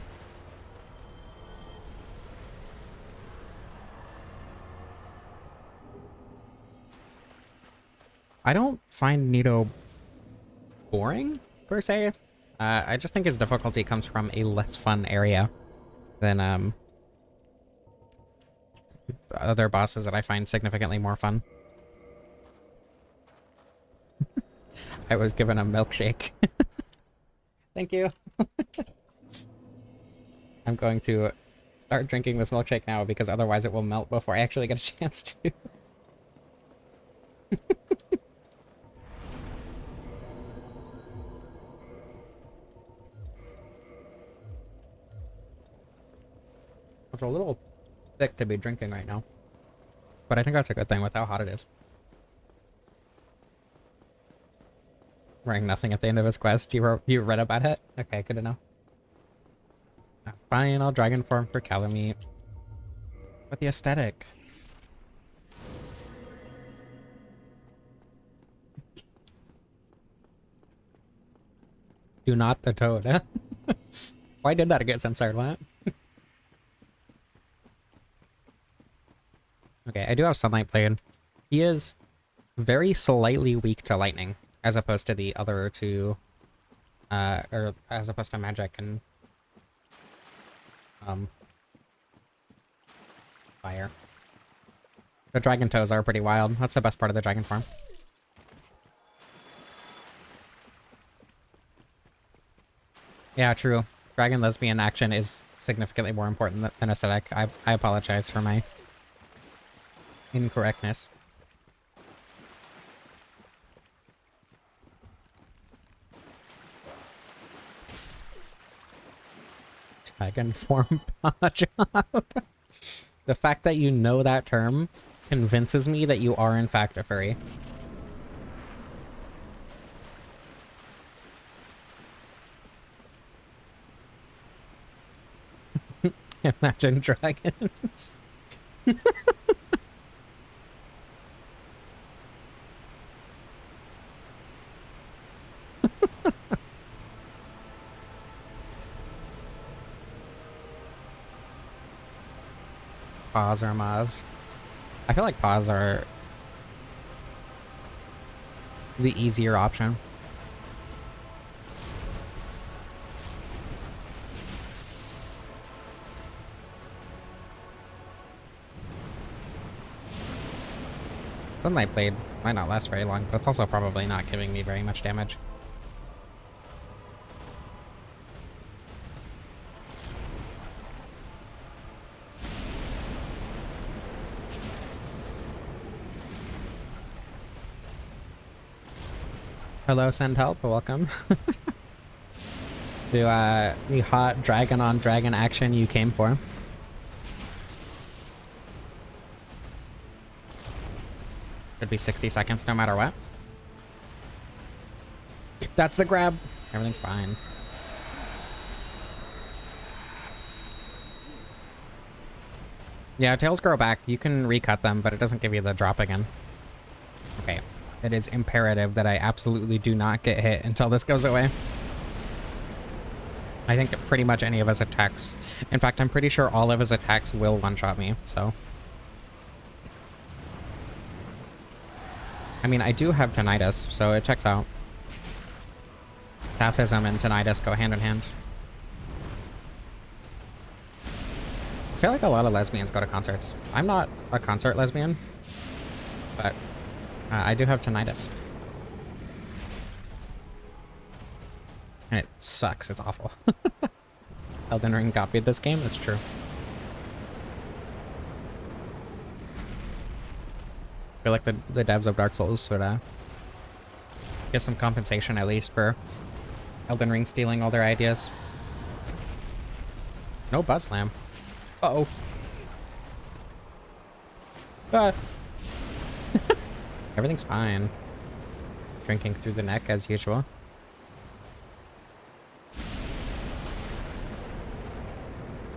I don't find Nito boring, per se. I just think his difficulty comes from a less fun area than other bosses that I find significantly more fun. I was given a milkshake. Thank you. I'm going to start drinking this milkshake now because otherwise it will melt before I actually get a chance to. It's a little thick to be drinking right now. But I think that's a good thing with how hot it is. Wearing nothing at the end of his quest. You read about it? Okay, good to know. Fine, I'll dragon form for Calamite. But the aesthetic. Do not the toad, huh? Why did that get censored? What? Okay, I do have Sunlight Blade. He is very slightly weak to lightning, as opposed to the other two, or as opposed to magic and fire. The dragon toes are pretty wild. That's the best part of the dragon form. Yeah, true. Dragon lesbian action is significantly more important than aesthetic. I apologize for my incorrectness. Dragon form job. The fact that you know that term convinces me that you are in fact a furry. Imagine dragons. Paws or Maz. I feel like paws are the easier option. Sunlight Blade might not last very long, but it's also probably not giving me very much damage. Hello, send help, welcome. To the hot dragon on dragon action you came for. Could be 60 seconds no matter what. That's the grab. Everything's fine. Yeah, tails grow back. You can recut them, but it doesn't give you the drop again. Okay. It is imperative that I absolutely do not get hit until this goes away. I think pretty much any of his attacks... In fact, I'm pretty sure all of his attacks will one-shot me, so... I mean, I do have tinnitus, so it checks out. Saphism and tinnitus go hand in hand. I feel like a lot of lesbians go to concerts. I'm not a concert lesbian, but I do have tinnitus. It sucks. It's awful. Elden Ring copied this game. That's true. I feel like the devs of Dark Souls should get some compensation at least for Elden Ring stealing all their ideas. No buzz slam. Uh-oh. Everything's fine. Drinking through the neck as usual.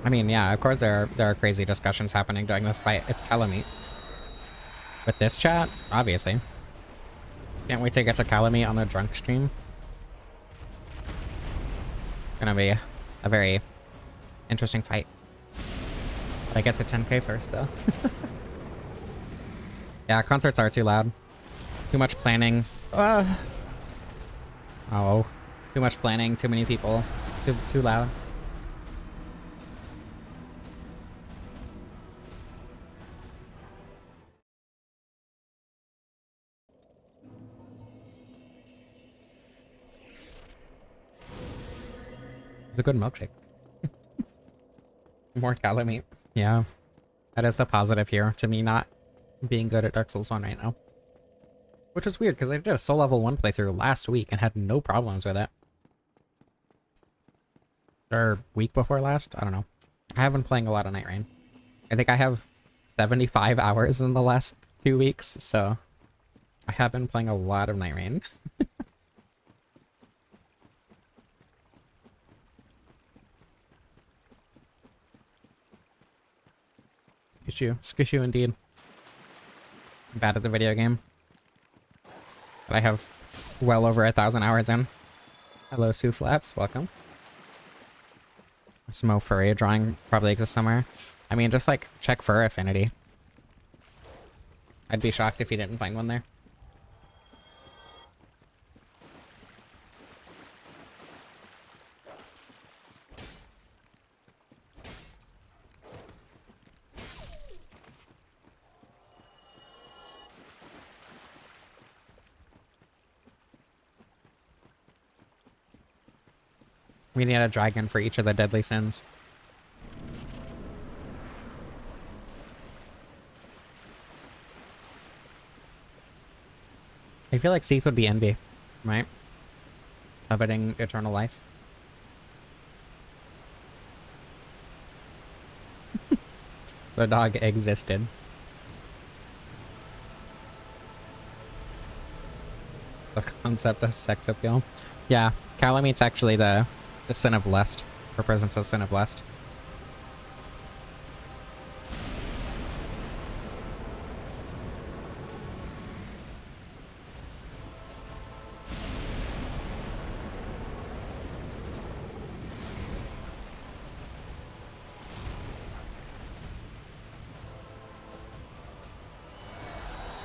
I mean, yeah, of course there are crazy discussions happening during this fight. It's Calamite. With this chat, obviously. Can't wait to get to Calamite on a drunk stream. Gonna be a very interesting fight. But I get to 10k first, though. Yeah, concerts are too loud. Too much planning. Oh. Too much planning, too many people. Too loud. It's a good milkshake. More Calamite. Yeah. That is the positive here to me not being good at Dark Souls 1 right now. Which is weird, because I did a soul level 1 playthrough last week and had no problems with it. Or week before last? I don't know. I have been playing a lot of Night Rain. I think I have 75 hours in the last 2 weeks, so I have been playing a lot of Night Rain. Squish you indeed. I'm bad at the video game. But I have well over 1,000 hours in. Hello, Sue Flaps. Welcome. Smo furry drawing probably exists somewhere. I mean, just like check fur affinity. I'd be shocked if you didn't find one there. We need a dragon for each of the deadly sins. I feel like Seath would be envy, right? Coveting eternal life. The dog existed. The concept of sex appeal. Yeah, Calamite's actually the sin of lust. Represents the sin of lust.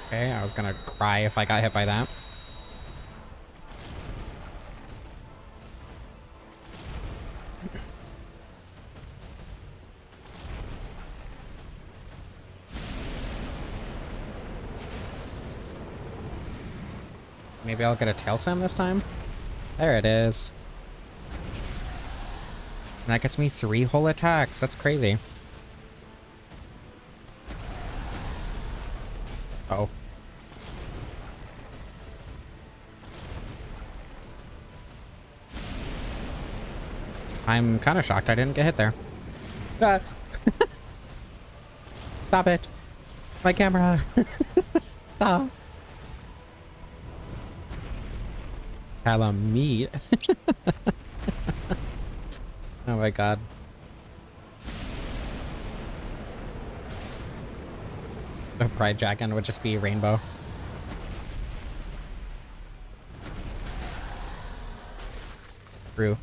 Okay, I was gonna cry if I got hit by that. Maybe I'll get a tail slam this time? There it is. And that gets me 3 whole attacks. That's crazy. Uh-oh. I'm kind of shocked I didn't get hit there. Ah. Stop it. My camera. Stop. Calamite. Oh my god. The Pride Dragon would just be rainbow. True.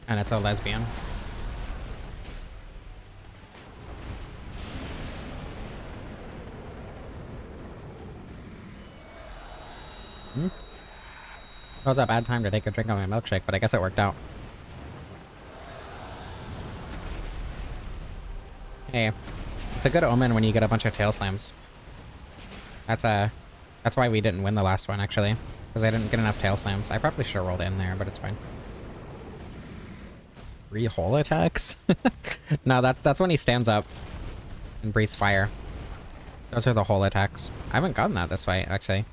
And it's a lesbian. That was a bad time to take a drink of my milkshake, but I guess it worked out. Hey, it's a good omen when you get a bunch of tail slams. That's why we didn't win the last one, actually. Because I didn't get enough tail slams. I probably should have rolled in there, but it's fine. 3 whole attacks? No, that's when he stands up and breathes fire. Those are the whole attacks. I haven't gotten that this fight, actually.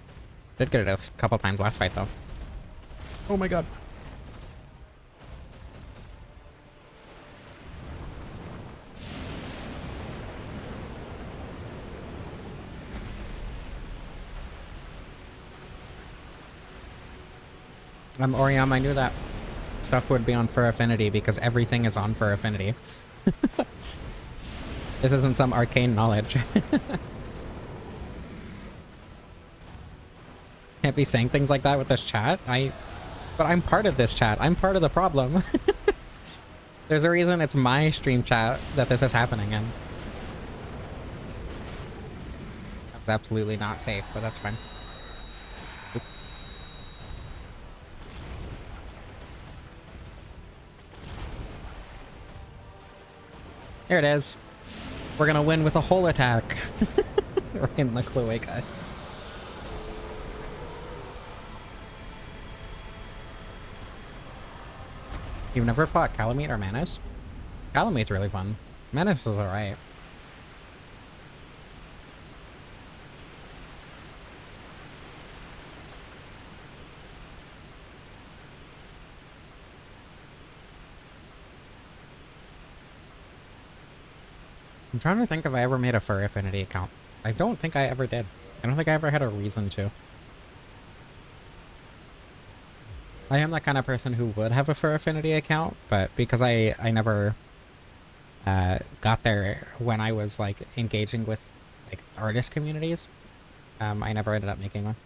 Did get it a couple times last fight, though. Oh my god. Oriam, I knew that stuff would be on Fur Affinity because everything is on Fur Affinity. This isn't some arcane knowledge. Can't be saying things like that with this chat. But I'm part of this chat. I'm part of the problem. There's a reason it's my stream chat that this is happening in. That's absolutely not safe, but that's fine. Oop. There it is. We're gonna win with a whole attack. We're in the cloaca. You've never fought Calamite or Manus? Calamite's really fun. Manus is alright. I'm trying to think if I ever made a Fur Affinity account. I don't think I ever did. I don't think I ever had a reason to. I am that kind of person who would have a Fur Affinity account, but because I never got there when I was like engaging with like artist communities, I never ended up making one.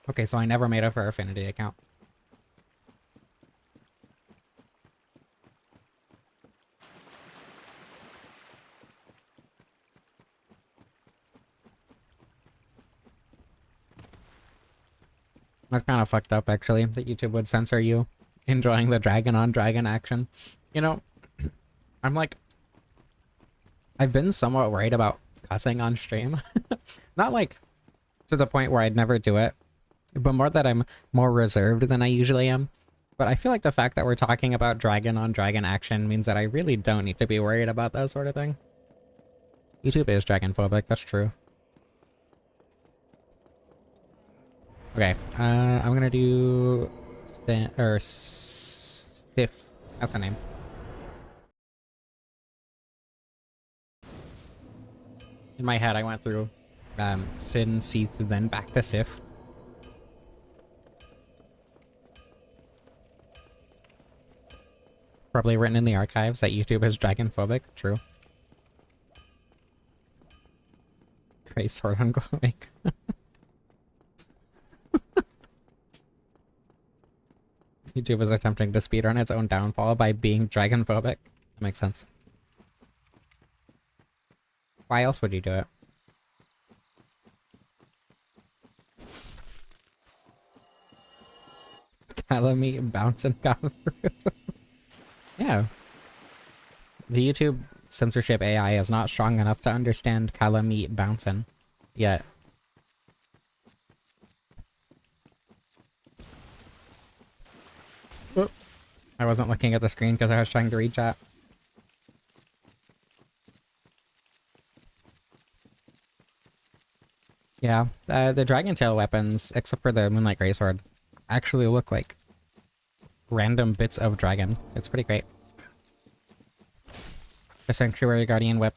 Okay, so I never made a Fur Affinity account. That's kind of fucked up, actually, that YouTube would censor you enjoying the dragon on dragon action. You know, I'm like, I've been somewhat worried about cussing on stream. Not like to the point where I'd never do it, but more that I'm more reserved than I usually am. But I feel like the fact that we're talking about dragon on dragon action means that I really don't need to be worried about that sort of thing. YouTube is dragon-phobic, that's true. Okay, I'm gonna do... Seath. That's the name. In my head, I went through Sin, Seath, then back to Sif. Probably written in the archives that YouTube is dragon-phobic. True. Greatsword on glowing. YouTube is attempting to speedrun its own downfall by being dragon-phobic. That makes sense. Why else would you do it? Calamite bouncing Capra. Yeah. The YouTube censorship AI is not strong enough to understand Calamite bouncing yet. Oop. I wasn't looking at the screen because I was trying to read chat. Yeah, the Dragon Tail weapons, except for the Moonlight Greatsword, actually look like random bits of dragon. It's pretty great. The Sanctuary Guardian whip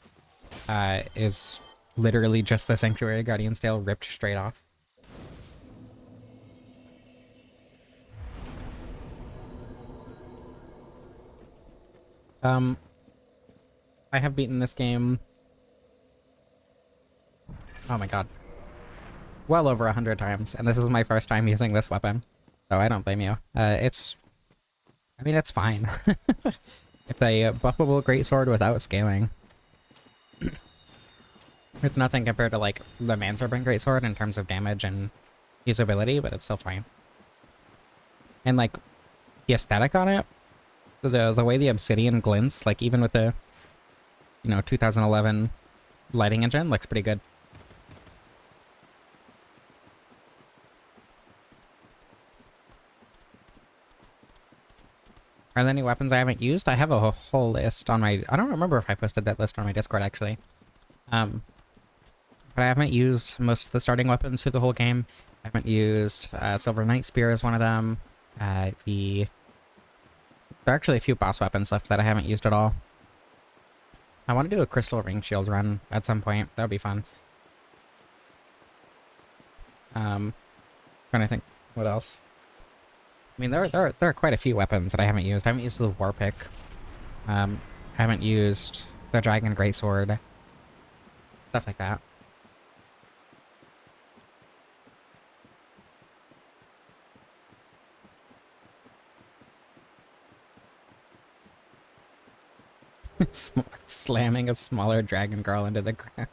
is literally just the Sanctuary Guardian's tail ripped straight off. I have beaten this game... Oh my god. Well over 100 times, and this is my first time using this weapon. So I don't blame you. I mean, it's fine. It's a buffable greatsword without scaling. It's nothing compared to, like, the Manserpent Greatsword in terms of damage and usability, but it's still fine. And, like, the aesthetic on it, the way the Obsidian glints, like, even with the, you know, 2011 lighting engine, looks pretty good. Are there any weapons I haven't used? I have a whole list on my... I don't remember if I posted that list on my Discord, actually. But I haven't used most of the starting weapons through the whole game. I haven't used Silver Knight Spear as one of them. There are actually a few boss weapons left that I haven't used at all. I want to do a Crystal Ring Shield run at some point. That would be fun. Trying to think what else. I mean, there are quite a few weapons that I haven't used. I haven't used the War Pick. I haven't used the Dragon Greatsword. Stuff like that. Slamming a smaller dragon girl into the ground.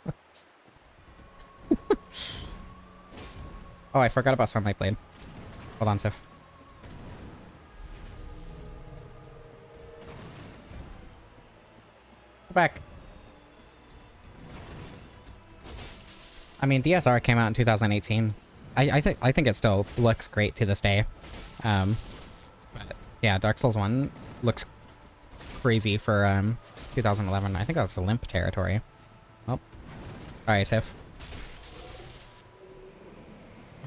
Oh, I forgot about Sunlight Blade. Hold on, Sif. Go back. I mean, DSR came out in 2018. I think it still looks great to this day. But yeah, Dark Souls 1 looks crazy for 2011. I think that's a limp territory. Oh. Alright, Sif.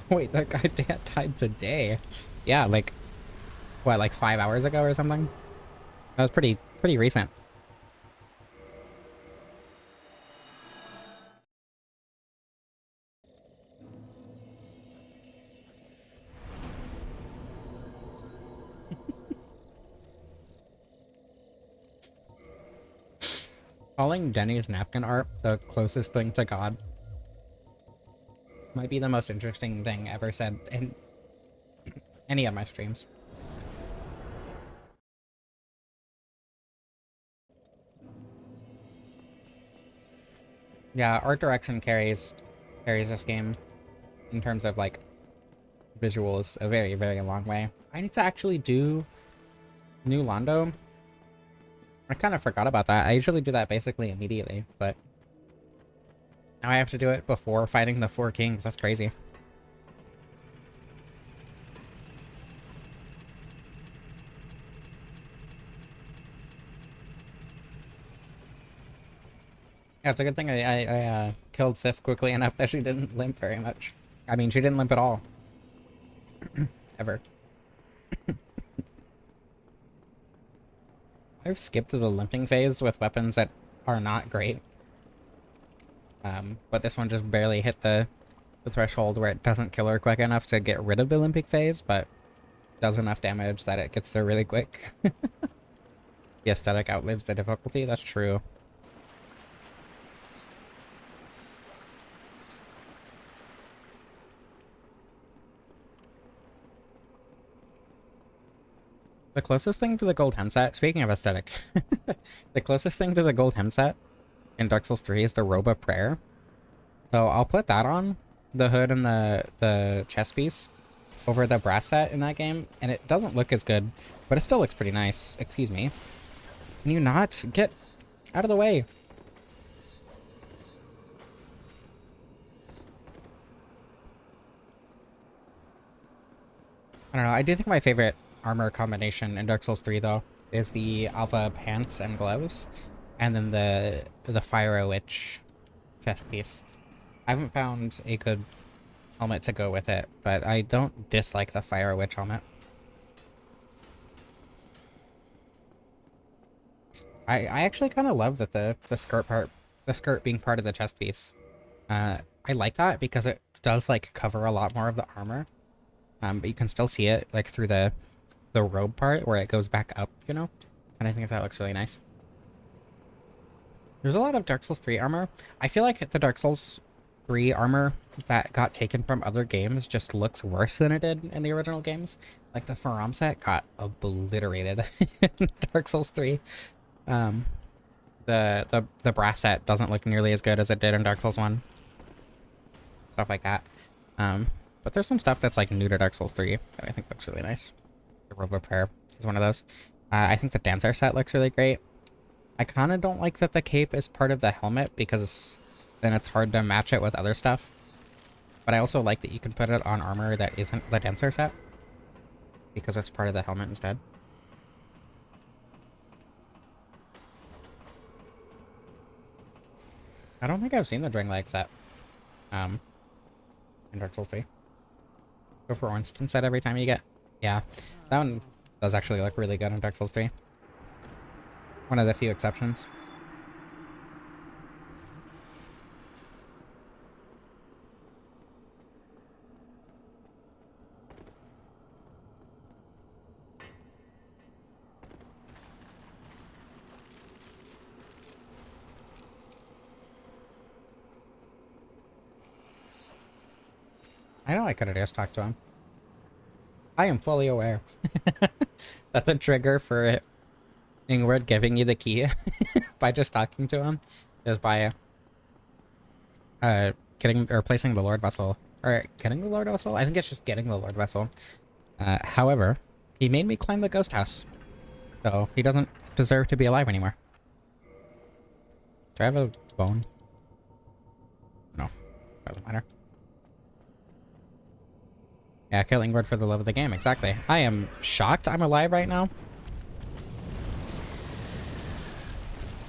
Wait, that guy died today. Yeah, like, what, like 5 hours ago or something? That was pretty recent. Calling Denny's napkin art the closest thing to God might be the most interesting thing ever said in any of my streams. Yeah, art direction carries this game in terms of, like, visuals a very, very long way. I need to actually do New Londo. I kind of forgot about that. I usually do that basically immediately, but now I have to do it before fighting the 4 kings. That's crazy. Yeah, it's a good thing I killed Sif quickly enough that she didn't limp very much. I mean, she didn't limp at all. Ever. I've skipped the limping phase with weapons that are not great. But this one just barely hit the threshold where it doesn't kill her quick enough to get rid of the limping phase, but does enough damage that it gets there really quick. The aesthetic outlives the difficulty, that's true. The closest thing to the gold hem set, speaking of aesthetic, the closest thing to the gold hem set in Dark Souls 3 is the Robe of Prayer. So I'll put that on, the hood and the chest piece, over the brass set in that game, and it doesn't look as good, but it still looks pretty nice. Excuse me. Can you not? Get out of the way. I don't know, I do think my favorite armor combination in Dark Souls 3, though, is the Alpha pants and gloves, and then the Fire Witch chest piece. I haven't found a good helmet to go with it, but I don't dislike the Fire Witch helmet. I actually kind of love that the skirt being part of the chest piece. I like that because it does like cover a lot more of the armor, but you can still see it like through the robe part where it goes back up, you know? And I think that looks really nice. There's a lot of Dark Souls 3 armor. I feel like the Dark Souls 3 armor that got taken from other games just looks worse than it did in the original games. Like the Faram set got obliterated in Dark Souls 3. The brass set doesn't look nearly as good as it did in Dark Souls 1. Stuff like that. But there's some stuff that's like new to Dark Souls 3 that I think looks really nice. The Robe of Prayer is one of those. I think the Dancer set looks really great. I kind of don't like that the cape is part of the helmet because then it's hard to match it with other stuff. But I also like that you can put it on armor that isn't the Dancer set because it's part of the helmet instead. I don't think I've seen the Dring Leg set in Dark Souls 3. Go for Ornstein set every time you get. Yeah, that one does actually look really good in Dark Souls 3. One of the few exceptions. I know I could have just talked to him. I am fully aware. That's a trigger for Ingrid giving you the key by just talking to him. Is by getting or placing the Lord Vessel. Or getting the Lord Vessel? I think it's just getting the Lord Vessel. However, he made me climb the ghost house. So he doesn't deserve to be alive anymore. Do I have a bone? No. Doesn't matter. Yeah, kill Ingrid for the love of the game, exactly. I am shocked I'm alive right now.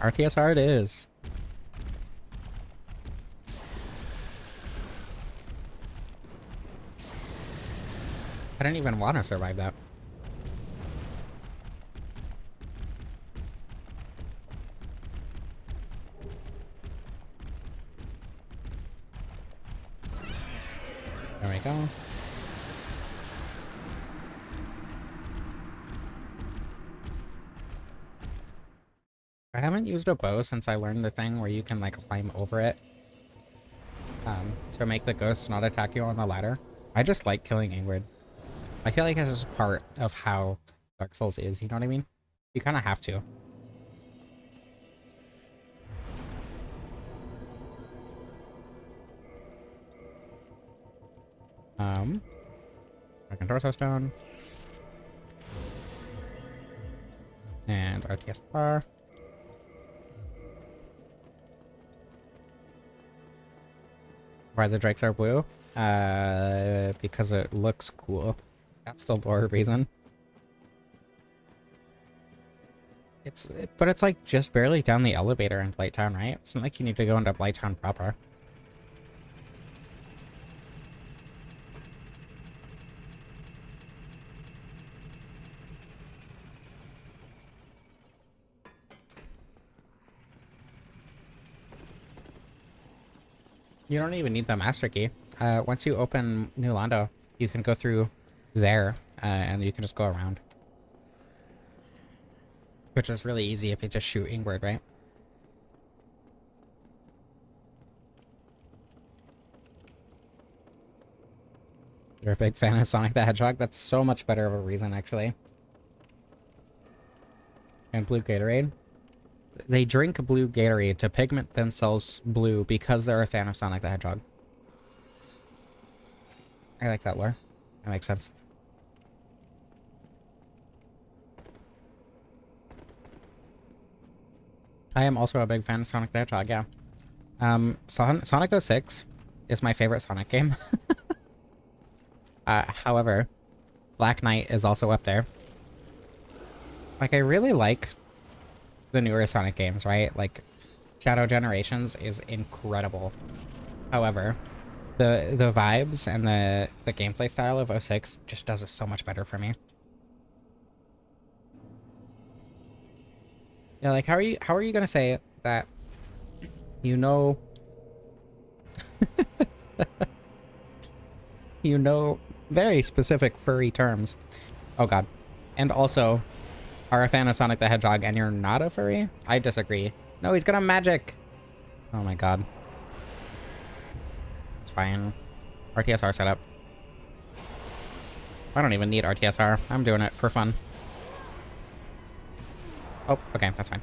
RTSR it is. I didn't even want to survive that. There we go. I haven't used a bow since I learned the thing where you can like climb over it to make the ghosts not attack you on the ladder. I just like killing Ingrid. I feel like it's just part of how Dark Souls is, you know what I mean? You kind of have to. Second torso stone. And RTS bar. Why the drakes are blue? Because it looks cool. That's the lore reason. But it's like just barely down the elevator in Blighttown, right? It's not like you need to go into Blighttown proper. You don't even need the master key. Once you open New Londo, you can go through there, and you can just go around. Which is really easy if you just shoot inward, right? You're a big fan of Sonic the Hedgehog? That's so much better of a reason, actually. And blue Gatorade? They drink blue Gatorade to pigment themselves blue because they're a fan of Sonic the Hedgehog. I like that lore. That makes sense. I am also a big fan of Sonic the Hedgehog, yeah. Sonic 06 is my favorite Sonic game. However, Black Knight is also up there. Like, I really like the newer Sonic games, right? Like, Shadow Generations is incredible. However, the vibes and the gameplay style of 06 just does it so much better for me. Yeah, like, how are you gonna say that you know you know very specific furry terms? Oh god. And also are a fan of Sonic the Hedgehog and you're not a furry? I disagree. No, he's gonna magic. Oh my god. It's fine. RTSR setup. I don't even need RTSR. I'm doing it for fun. Oh, okay, that's fine.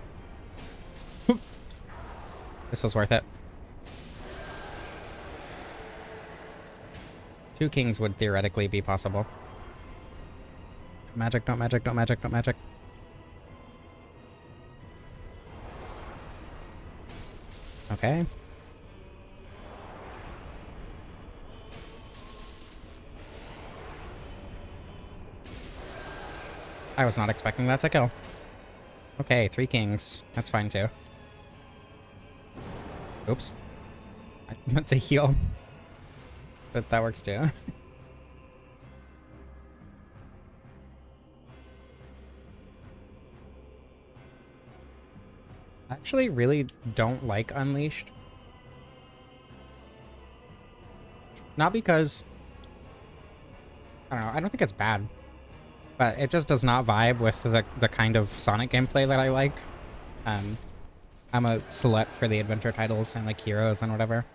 This was worth it. 2 kings would theoretically be possible. Magic, don't magic, don't magic, don't magic. Okay. I was not expecting that to kill. Okay, 3 kings. That's fine too. Oops. I meant to heal. But that works too. I actually really don't like Unleashed. Not because... I don't know, I don't think it's bad. But it just does not vibe with the kind of Sonic gameplay that I like. I'm a slut for the adventure titles and like heroes and whatever.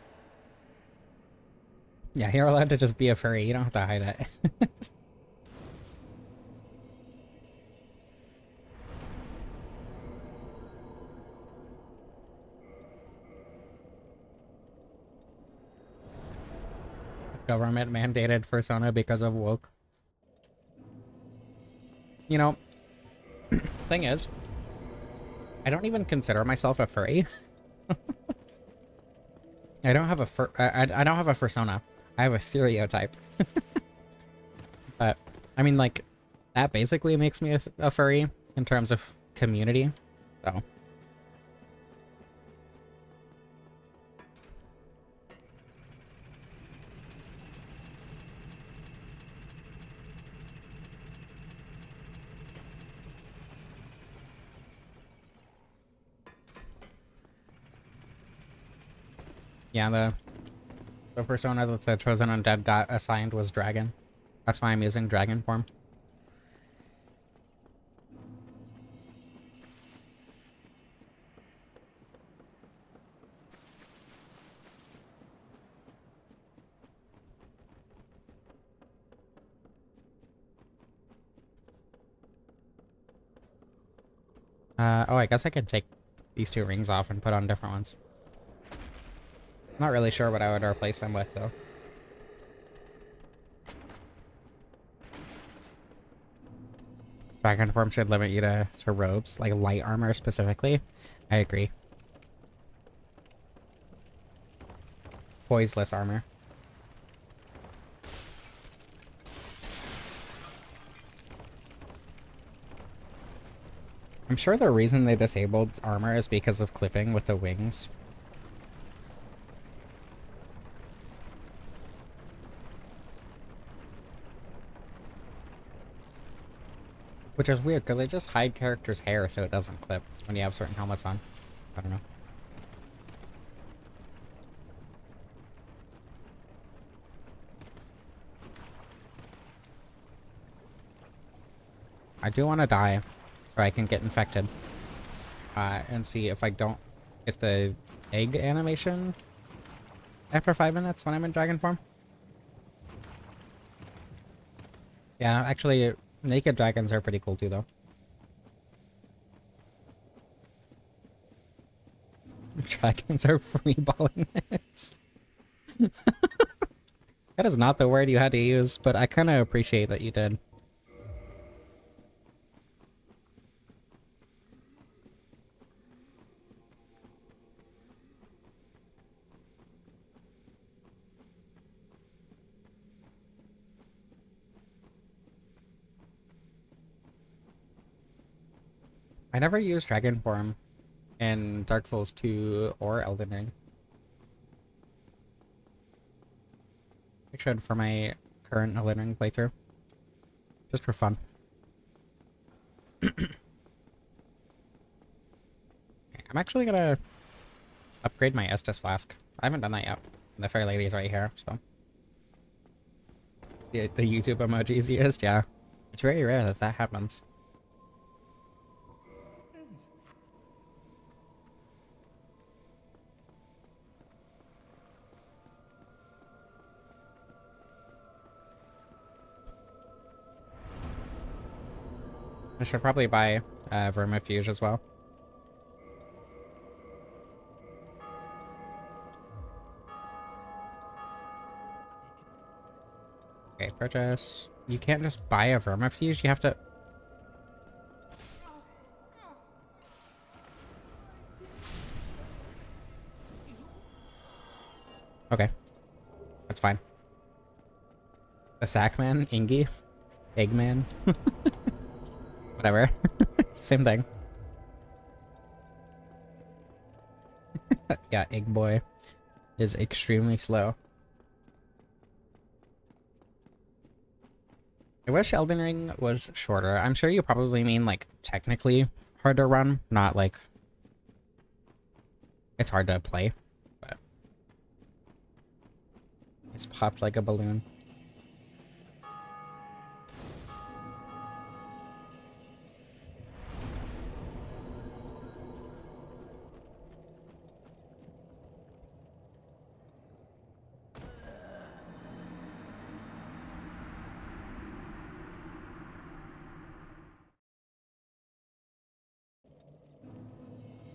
Yeah, you're allowed to just be a furry. You don't have to hide it. Government mandated persona because of woke. You know, thing is, I don't even consider myself a furry. I don't have a I don't have a persona. I have a stereotype. But I mean, like, that basically makes me a furry in terms of community. So. Yeah, the persona that the Chosen Undead got assigned was Dragon. That's why I'm using Dragon form. Oh, I guess I could take these 2 rings off and put on different ones. Not really sure what I would replace them with, though. Dragon form should limit you to robes, like light armor specifically. I agree. Poiseless armor. I'm sure the reason they disabled armor is because of clipping with the wings. Which is weird, because they just hide characters' hair so it doesn't clip when you have certain helmets on. I don't know. I do want to die so I can get infected. And see if I don't get the egg animation after 5 minutes when I'm in dragon form. Yeah, actually, naked dragons are pretty cool too, though. Dragons are freeballing it. That is not the word you had to use, but I kind of appreciate that you did. I never used dragon form in Dark Souls 2 or Elden Ring. I should for my current Elden Ring playthrough. Just for fun. I'm actually gonna upgrade my Estus Flask. I haven't done that yet. The Fair Lady's right here, so. The YouTube emojis used, yeah. It's very rare that that happens. I should probably buy Vermifuge as well. Okay, purchase. You can't just buy a Vermifuge, you have to... Okay. That's fine. The Sackman? Ingy? Eggman? Whatever. Same thing. Yeah, Egg Boy is extremely slow. I wish Elden Ring was shorter. I'm sure you probably mean, like, technically hard to run, not like it's hard to play, but it's popped like a balloon.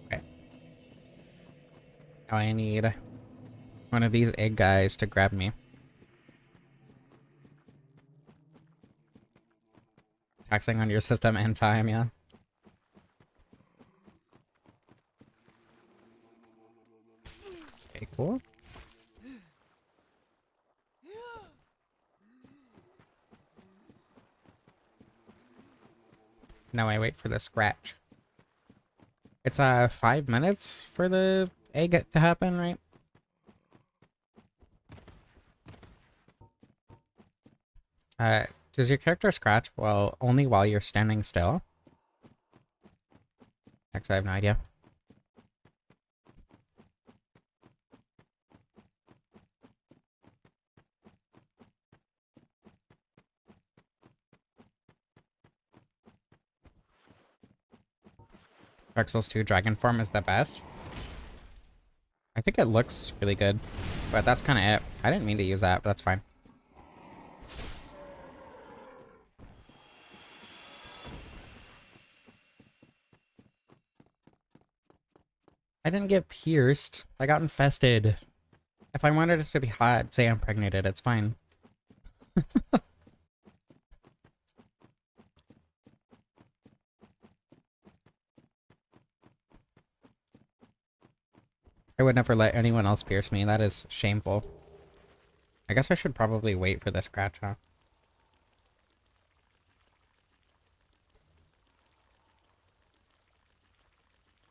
Okay. Now I need one of these egg guys to grab me. Taxing on your system and time, yeah. Okay, cool. Now I wait for the scratch. It's 5 minutes for the egg to happen, right? Does your character scratch only while you're standing still? Actually, I have no idea. Dark Souls 2 Dragon Form is the best. I think it looks really good, but that's kind of it. I didn't mean to use that, but that's fine. I didn't get pierced. I got infested. If I wanted it to be hot, say I'm impregnated, it's fine. I would never let anyone else pierce me. That is shameful. I guess I should probably wait for the scratch, huh?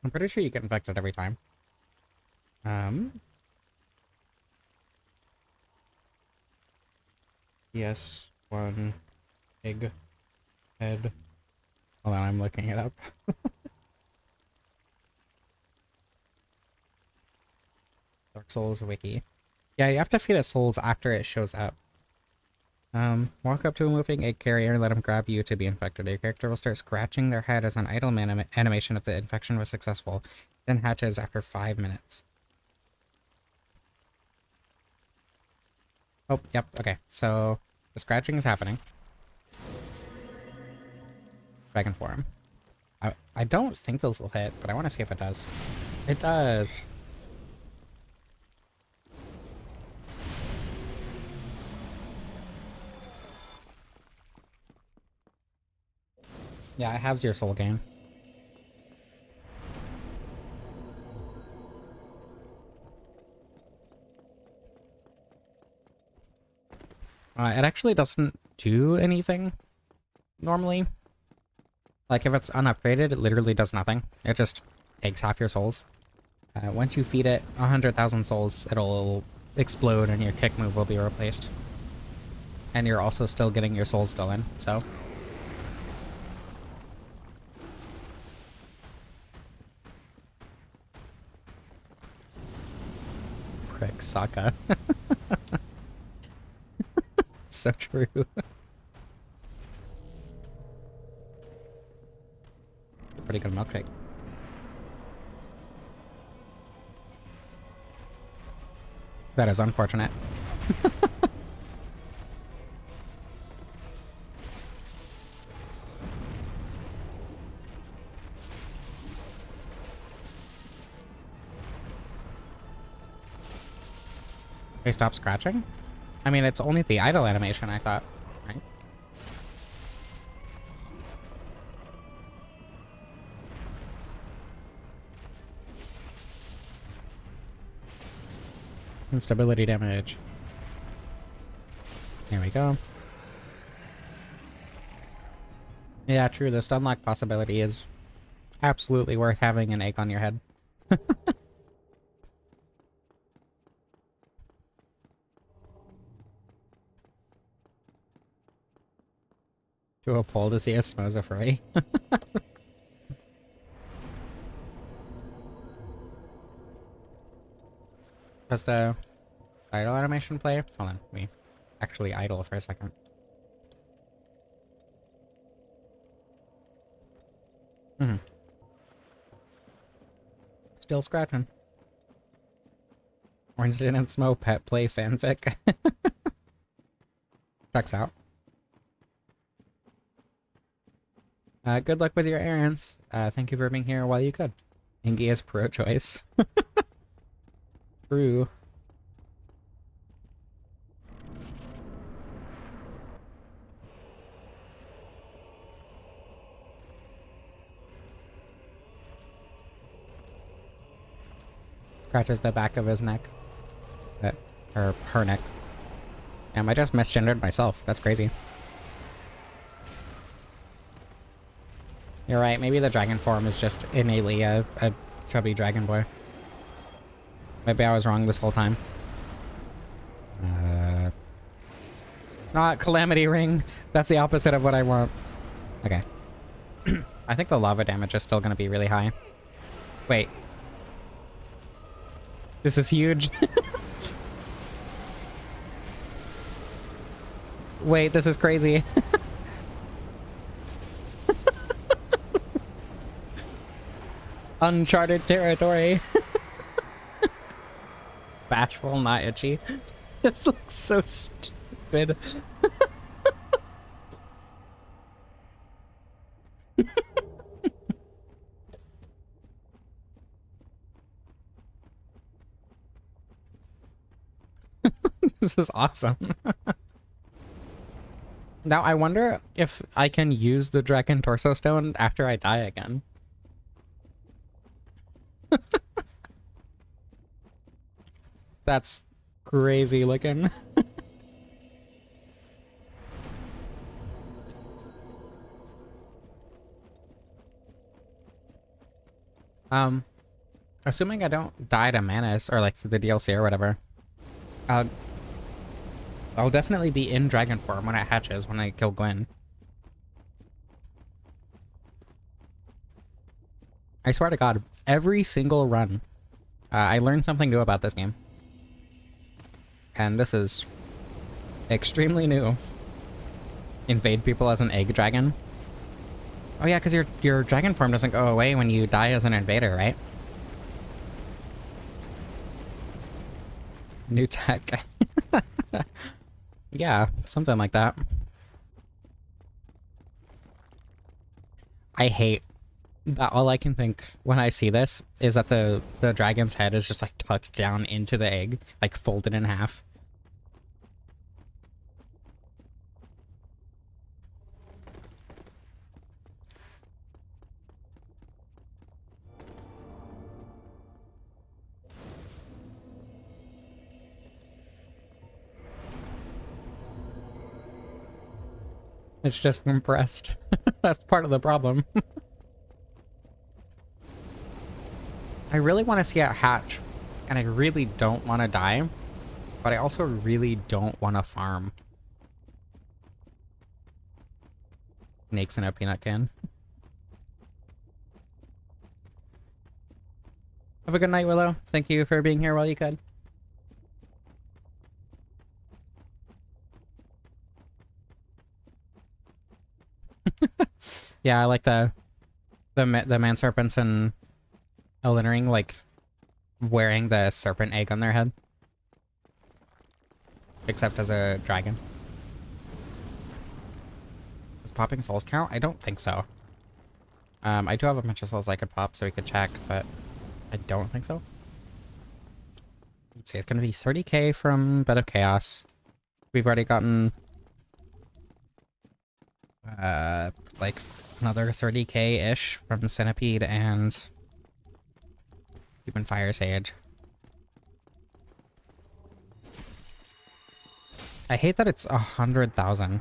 I'm pretty sure you get infected every time. Yes, one egg head. Hold on, I'm looking it up. Dark Souls wiki. Yeah, you have to feed it souls after it shows up. Walk up to a moving egg carrier, let him grab you to be infected. Your character will start scratching their head as an idle animation if the infection was successful. Then hatches after 5 minutes. Oh, yep, okay. So, the scratching is happening. Dragon form. I don't think this will hit, but I want to see if it does. It does! Yeah, it halves your soul gain. It actually doesn't do anything, normally. Like, if it's unupgraded, it literally does nothing. It just takes half your souls. Once you feed it 100,000 souls, it'll explode and your kick move will be replaced. And you're also still getting your souls still in, so... Prick, Sokka. So true. Pretty good milkshake. That is unfortunate. They stop scratching? I mean, it's only the idle animation, I thought, right? Instability damage. Here we go. Yeah, true. The stun lock possibility is absolutely worth having an egg on your head. To a poll to see if Smo's a furry. Does the idle animation play? Hold on, let me actually idle for a second. Still scratching. Winston and Smo pet play fanfic. Checks out. Good luck with your errands. Thank you for being here while you could. Ingy is pro-choice. True. Scratches the back of his neck. Or her neck. Damn, I just misgendered myself. That's crazy. You're right, maybe the dragon form is just innately a chubby dragon boy. Maybe I was wrong this whole time. Not Calamity Ring. That's the opposite of what I want. Okay. I think the lava damage is still going to be really high. Wait. This is huge. Wait, this is crazy. Uncharted territory. Bashful, not itchy. This looks so stupid. This is awesome. Now, I wonder if I can use the Dragon Torso Stone after I die again. That's crazy looking. Um, assuming I don't die to Manus or like through the DLC or whatever, I'll I'll definitely be in dragon form when it hatches when I kill Gwyn. I swear to God, every single run, I learned something new about this game, and this is extremely new. Invade people as an egg dragon. Oh yeah, because your dragon form doesn't go away when you die as an invader, right? New tech. Yeah, something like that. I hate that all I can think when I see this is that the dragon's head is just like tucked down into the egg, like folded in half. It's just compressed. That's part of the problem. I really want to see it hatch, and I really don't want to die, but I also really don't want to farm. Snakes in a peanut can. Have a good night, Willow. Thank you for being here while you could. Yeah, I like the man serpents and Elden Ring, like wearing the serpent egg on their head, except as a dragon. Does popping souls count? I don't think so. I do have a bunch of souls I could pop, so we could check, but I don't think so. Let's see, it's gonna be 30k from Bed of Chaos. We've already gotten like another 30k-ish from Centipede and even Fire Sage. I hate that it's 100,000.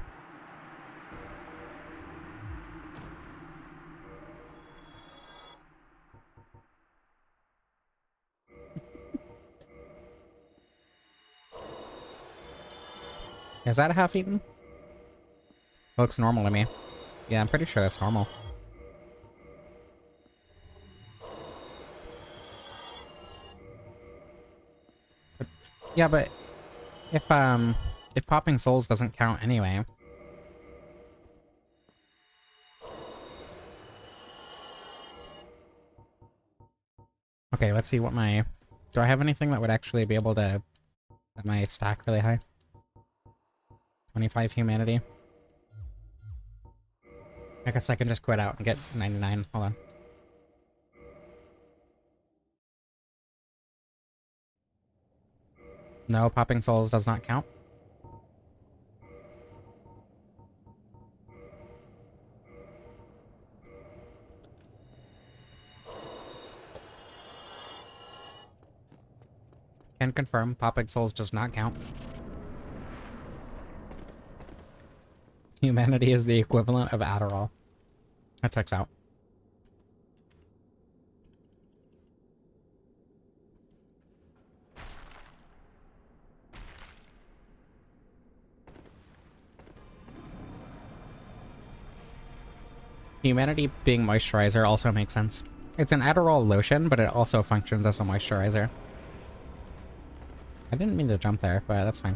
Is that a half-eaten? Looks normal to me. Yeah, I'm pretty sure that's normal. Yeah, but if popping souls doesn't count anyway. Okay, let's see what my... Do I have anything that would actually be able to set my stack really high? 25 humanity. I guess I can just quit out and get 99. Hold on. No, popping souls does not count. Can confirm, popping souls does not count. Humanity is the equivalent of Adderall. That checks out. Humanity being moisturizer also makes sense. It's an Adderall lotion, but it also functions as a moisturizer. I didn't mean to jump there, but that's fine.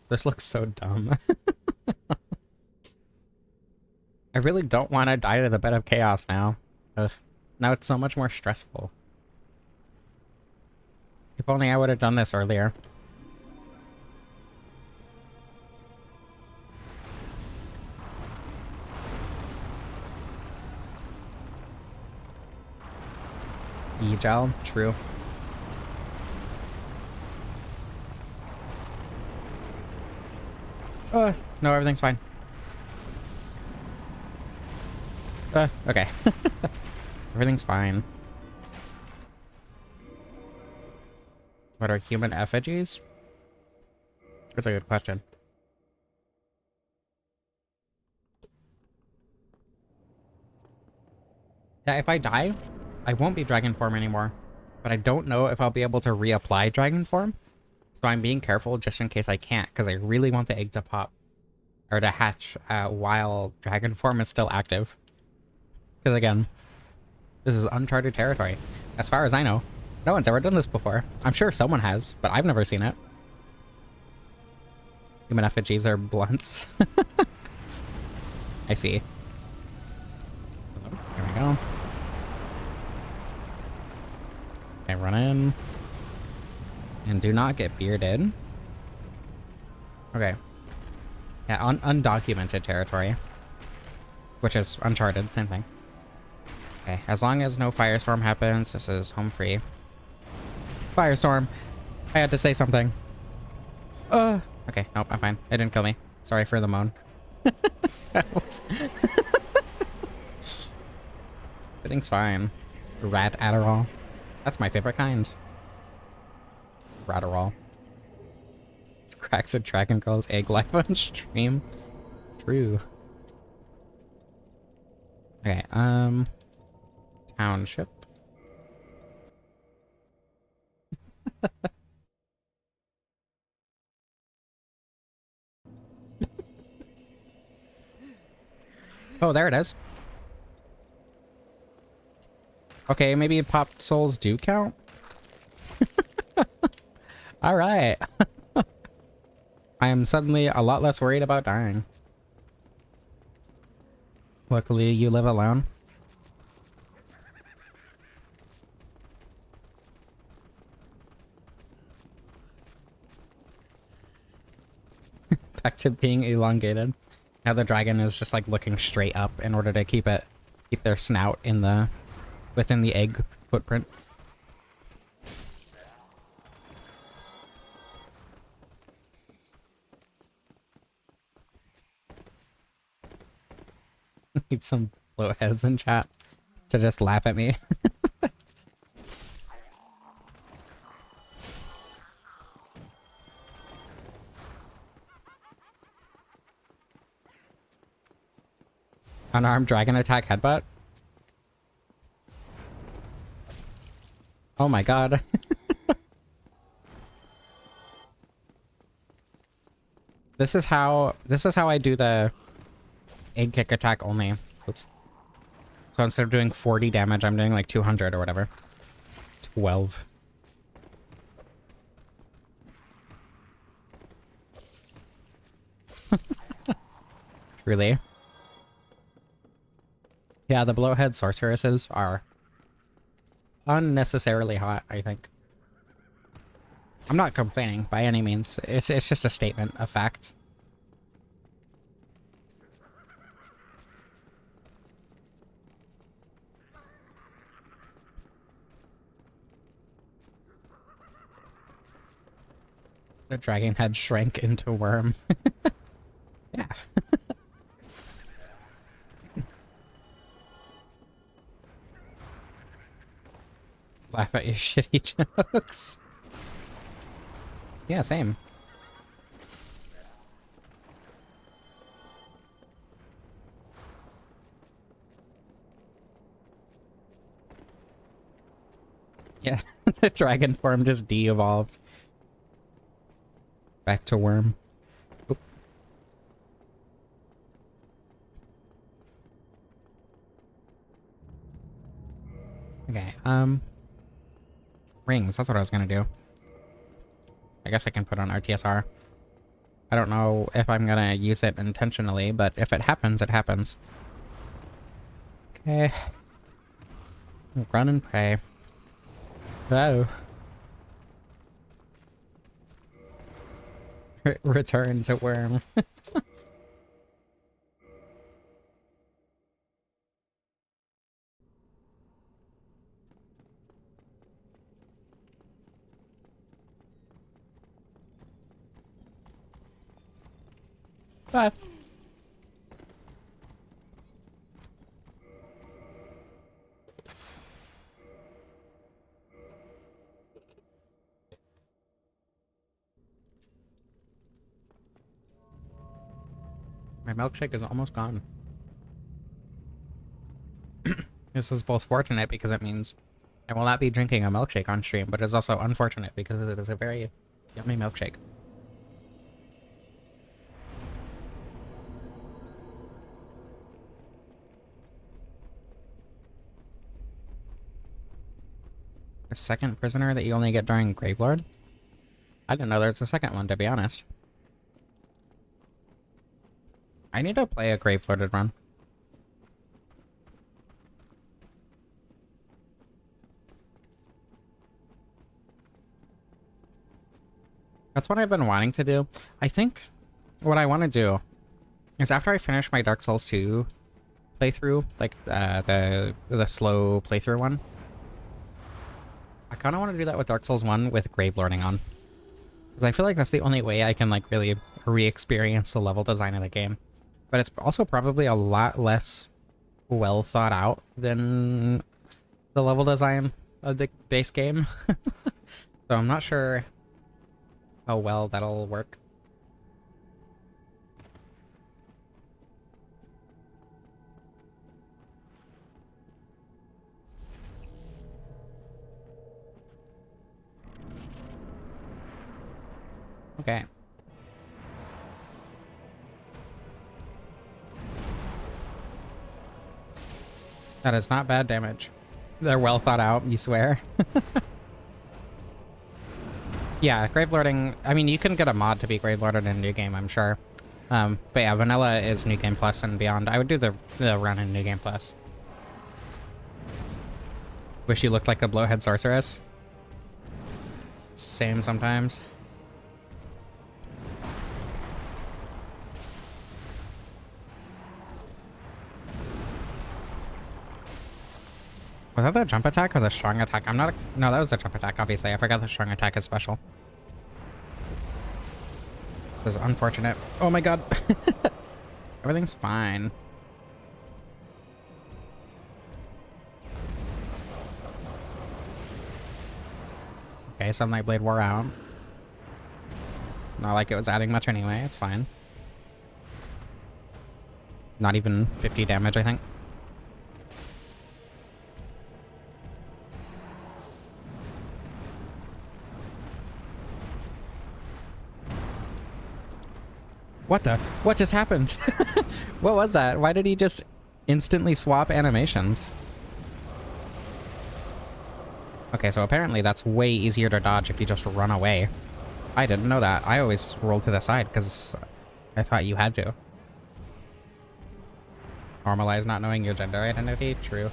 This looks so dumb. I really don't want to die to the Bed of Chaos now. Ugh. Now it's so much more stressful. If only I would have done this earlier. E-gel? True. No, everything's fine. Okay. Everything's fine. What are human effigies? That's a good question. Yeah, if I die, I won't be dragon form anymore. But I don't know if I'll be able to reapply dragon form. So I'm being careful just in case I can't, because I really want the egg to pop. Or to hatch while dragon form is still active. Because again, this is uncharted territory. As far as I know, no one's ever done this before. I'm sure someone has, but I've never seen it. Human effigies are blunts. I see. There we go. Okay, run in. And do not get bearded. Okay. Yeah, undocumented territory. Which is uncharted, same thing. Okay, as long as no firestorm happens, this is home free. Firestorm! I had to say something. Okay, nope, I'm fine. It didn't kill me. Sorry for the moan. Everything's fine. Rat Adderall. That's my favorite kind. Ratterall. Cracks a Dragon Girl's egg live on stream. True. Okay, township. Oh, there it is. Okay, maybe pop souls do count? Alright. I am suddenly a lot less worried about dying. Luckily, you live alone. Back to being elongated. Now the dragon is just like looking straight up in order to keep their snout in the within the egg footprint. Need some blowheads in chat to just laugh at me. Unarmed dragon attack headbutt. Oh my god. This is how I do the egg kick attack only. Oops. So instead of doing 40 damage, I'm doing like 200 or whatever. 12. Really? Yeah, the blowhead sorceresses are unnecessarily hot, I think. I'm not complaining by any means. It's just a statement, a fact. The dragon head shrank into worm. Yeah. Laugh at your shitty jokes. Yeah, same. Yeah, the dragon form just de-evolved. Back to worm. Oop. Okay, rings, that's what I was gonna do. I guess I can put on RTSR. I don't know if I'm gonna use it intentionally, but if it happens, it happens. Okay. Run and pray. Oh. Return to worm. Ah. My milkshake is almost gone. This is both fortunate because it means I will not be drinking a milkshake on stream, but it's also unfortunate because it is a very yummy milkshake. A second prisoner that you only get during Gravelord? I didn't know there's a second one, to be honest. I need to play a Gravelorded run. That's what I've been wanting to do. I think what I want to do is after I finish my Dark Souls 2 playthrough, like the slow playthrough one, I kind of want to do that with Dark Souls 1 with Gravelording on. Because I feel like that's the only way I can like really re-experience the level design of the game. But it's also probably a lot less well thought out than the level design of the base game. So I'm not sure how well that'll work. Okay. That is not bad damage. They're well thought out, you swear? Yeah, Gravelording... I mean, you can get a mod to be Gravelorded in New Game, I'm sure. But yeah, Vanilla is New Game Plus and beyond. I would do the run in New Game Plus. Wish you looked like a blowhead sorceress. Same sometimes. Was that the jump attack or the strong attack? I'm not... No, that was the jump attack, obviously. I forgot the strong attack is special. This is unfortunate. Oh my god. Everything's fine. Okay, Sunlight Blade wore out. Not like it was adding much anyway. It's fine. Not even 50 damage, I think. What the? What just happened? What was that? Why did he just instantly swap animations? Okay, so apparently that's way easier to dodge if you just run away. I didn't know that. I always rolled to the side because I thought you had to. Normalize not knowing your gender identity? True.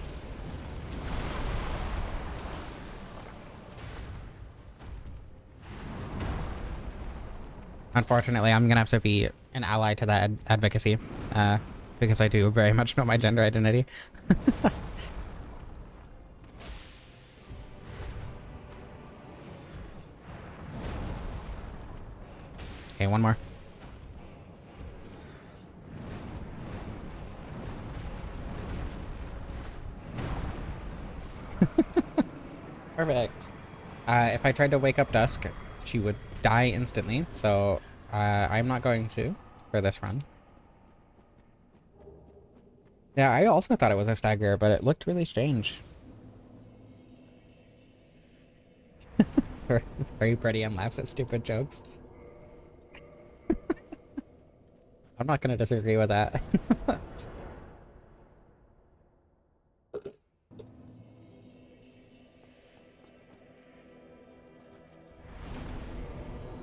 Unfortunately, I'm gonna have to be an ally to that advocacy, because I do very much know my gender identity. Okay, one more. Perfect. If I tried to wake up Dusk, she would die instantly, so I'm not going to for this run. Yeah, I also thought it was a stagger, but it looked really strange. Very pretty and laughs at stupid jokes. I'm not gonna disagree with that.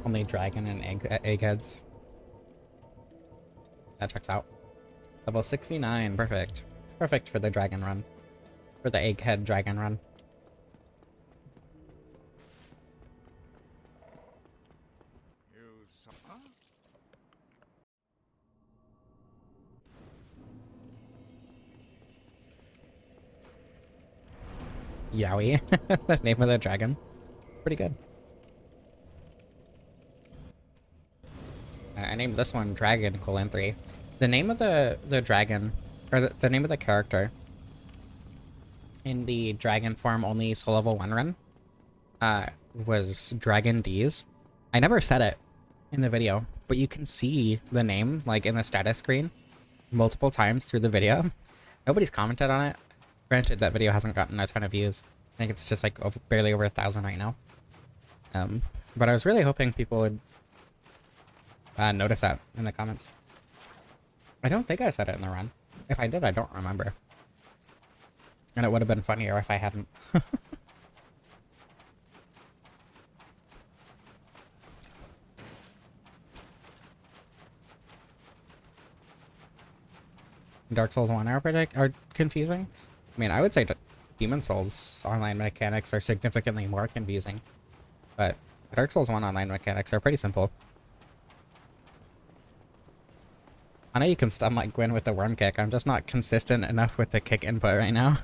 Only dragon and eggheads. That checks out. Level 69, perfect. Perfect for the dragon run. For the egghead dragon run. Yowie. The name of the dragon. Pretty good. I named this one Dragon: 3. The name of the dragon, or the name of the character in the dragon form only soul level 1 run, was Dragon D's. I never said it in the video, but you can see the name like in the status screen multiple times through the video. Nobody's commented on it. Granted, that video hasn't gotten a ton of views. I think it's just like barely over 1,000 right now. But I was really hoping people would notice that in the comments. I don't think I said it in the run. If I did, I don't remember. And it would have been funnier if I hadn't. Dark Souls 1 are confusing. I mean, I would say Demon Souls online mechanics are significantly more confusing. But Dark Souls 1 online mechanics are pretty simple. I know you can stun like Gwyn with the worm kick. I'm just not consistent enough with the kick input right now.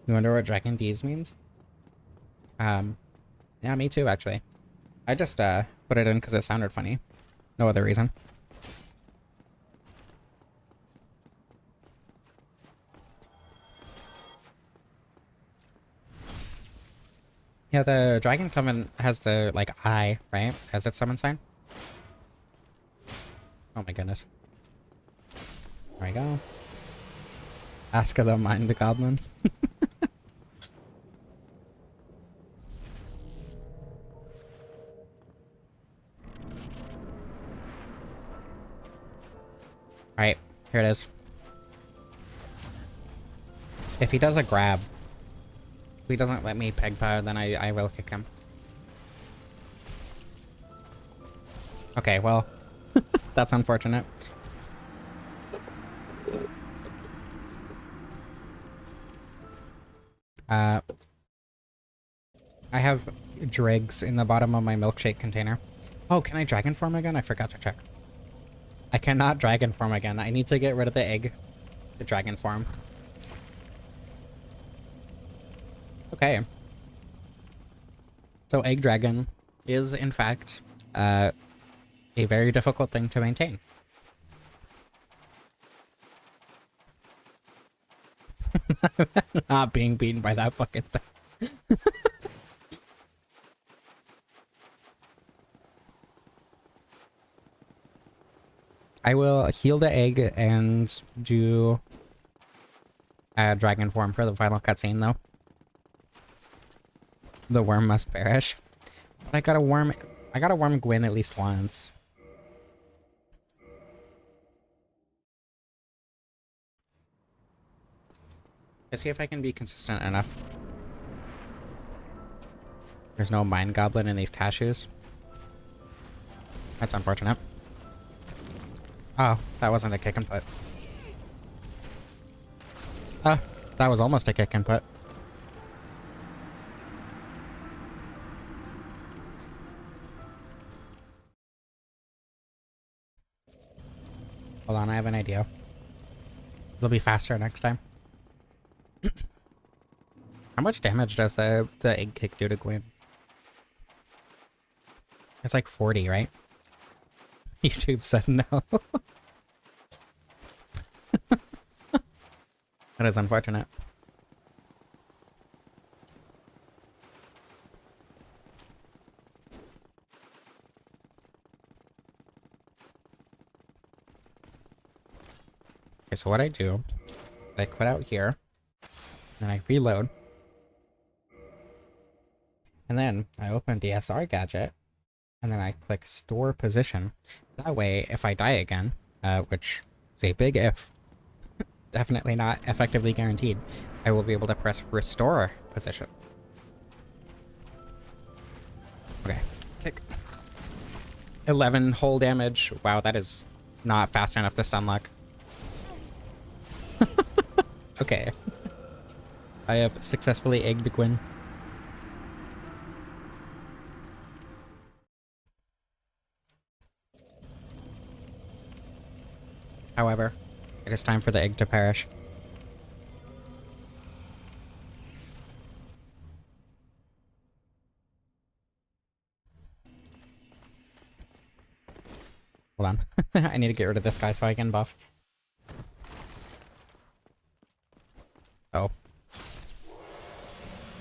You wonder what Dragon D's means? Yeah, me too, actually. I just, put it in because it sounded funny. No other reason. Yeah, the Dragon Coven has the, like, eye, right? As its summon sign. Oh my goodness. There we go. Ask of the Mind Goblin. Alright, here it is. If he does a grab, if he doesn't let me peg power, then I will kick him. Okay, well, that's unfortunate. I have dregs in the bottom of my milkshake container. Oh, can I dragon form again? I forgot to check. I cannot dragon form again. I need to get rid of the egg to dragon form. Okay. So egg dragon is, in fact, a very difficult thing to maintain. Not being beaten by that fucking thing. I will heal the egg and do dragon form for the final cutscene, though. The worm must perish. But I gotta worm Gwyn at least once. Let's see if I can be consistent enough. There's no Mind Goblin in these cashews. That's unfortunate. Oh, that wasn't a kick input. That was almost a kick input. Hold on, I have an idea. It'll be faster next time. How much damage does the egg kick do to Gwyn? It's like 40, right? YouTube said no. That is unfortunate. Okay, so what I do, I quit out here, then I reload, and then I open DSR gadget, and then I click store position. That way, if I die again, which is a big if, definitely not effectively guaranteed, I will be able to press restore position. Okay, kick. 11 whole damage. Wow, that is not fast enough to stun lock. Okay. I have successfully egged Gwyn. However, it is time for the egg to perish. Hold on. I need to get rid of this guy so I can buff. Oh.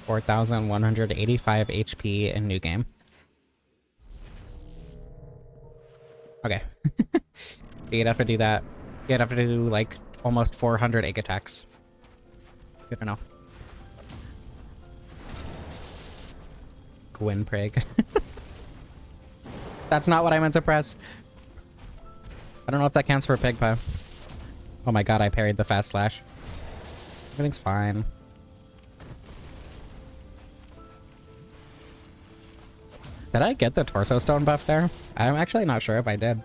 4,185 HP in new game. Okay. You'd have to do that. You'd have to do like almost 400 egg attacks. Good to know. Gwyn Prig. That's not what I meant to press. I don't know if that counts for a pig pie. Oh my god, I parried the fast slash. Everything's fine. Did I get the torso stone buff there? I'm actually not sure if I did.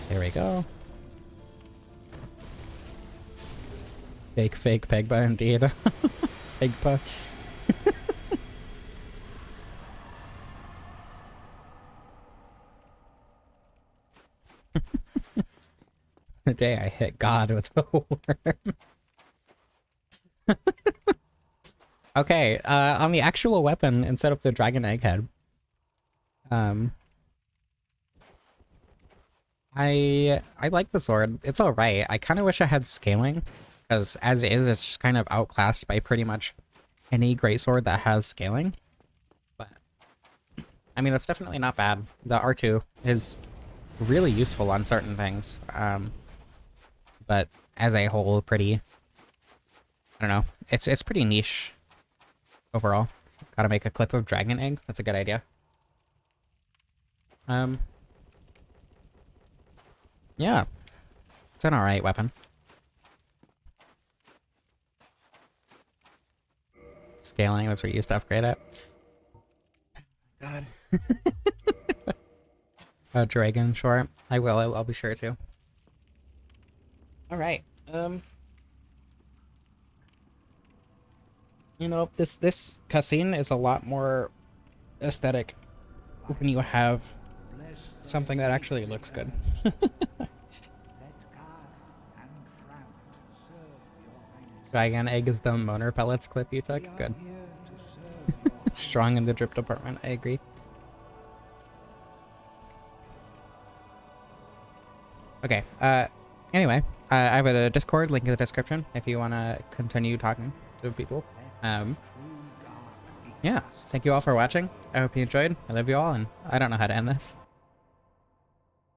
There we go. Fake Pegba indeed. Pegba. The day I hit God with the worm. Okay, on the actual weapon instead of the dragon egghead. I like the sword. It's alright. I kind of wish I had scaling, because as is, it's just kind of outclassed by pretty much any greatsword that has scaling. But, I mean, it's definitely not bad. The R2 is really useful on certain things. But as a whole, pretty... I don't know. It's pretty niche overall. Gotta make a clip of dragon egg. That's a good idea. Yeah. It's an alright weapon. Scaling, that's what you used to upgrade it. God. A dragon, sure. I will, I'll be sure to. Alright, you know, this cutscene is a lot more aesthetic when you have something that actually looks good. Dragon egg is the moaner pellets clip you took? Good. Strong in the drip department, I agree. Okay, anyway, I have a Discord link in the description if you want to continue talking to people. Yeah, thank you all for watching. I hope you enjoyed. I love you all, and I don't know how to end this.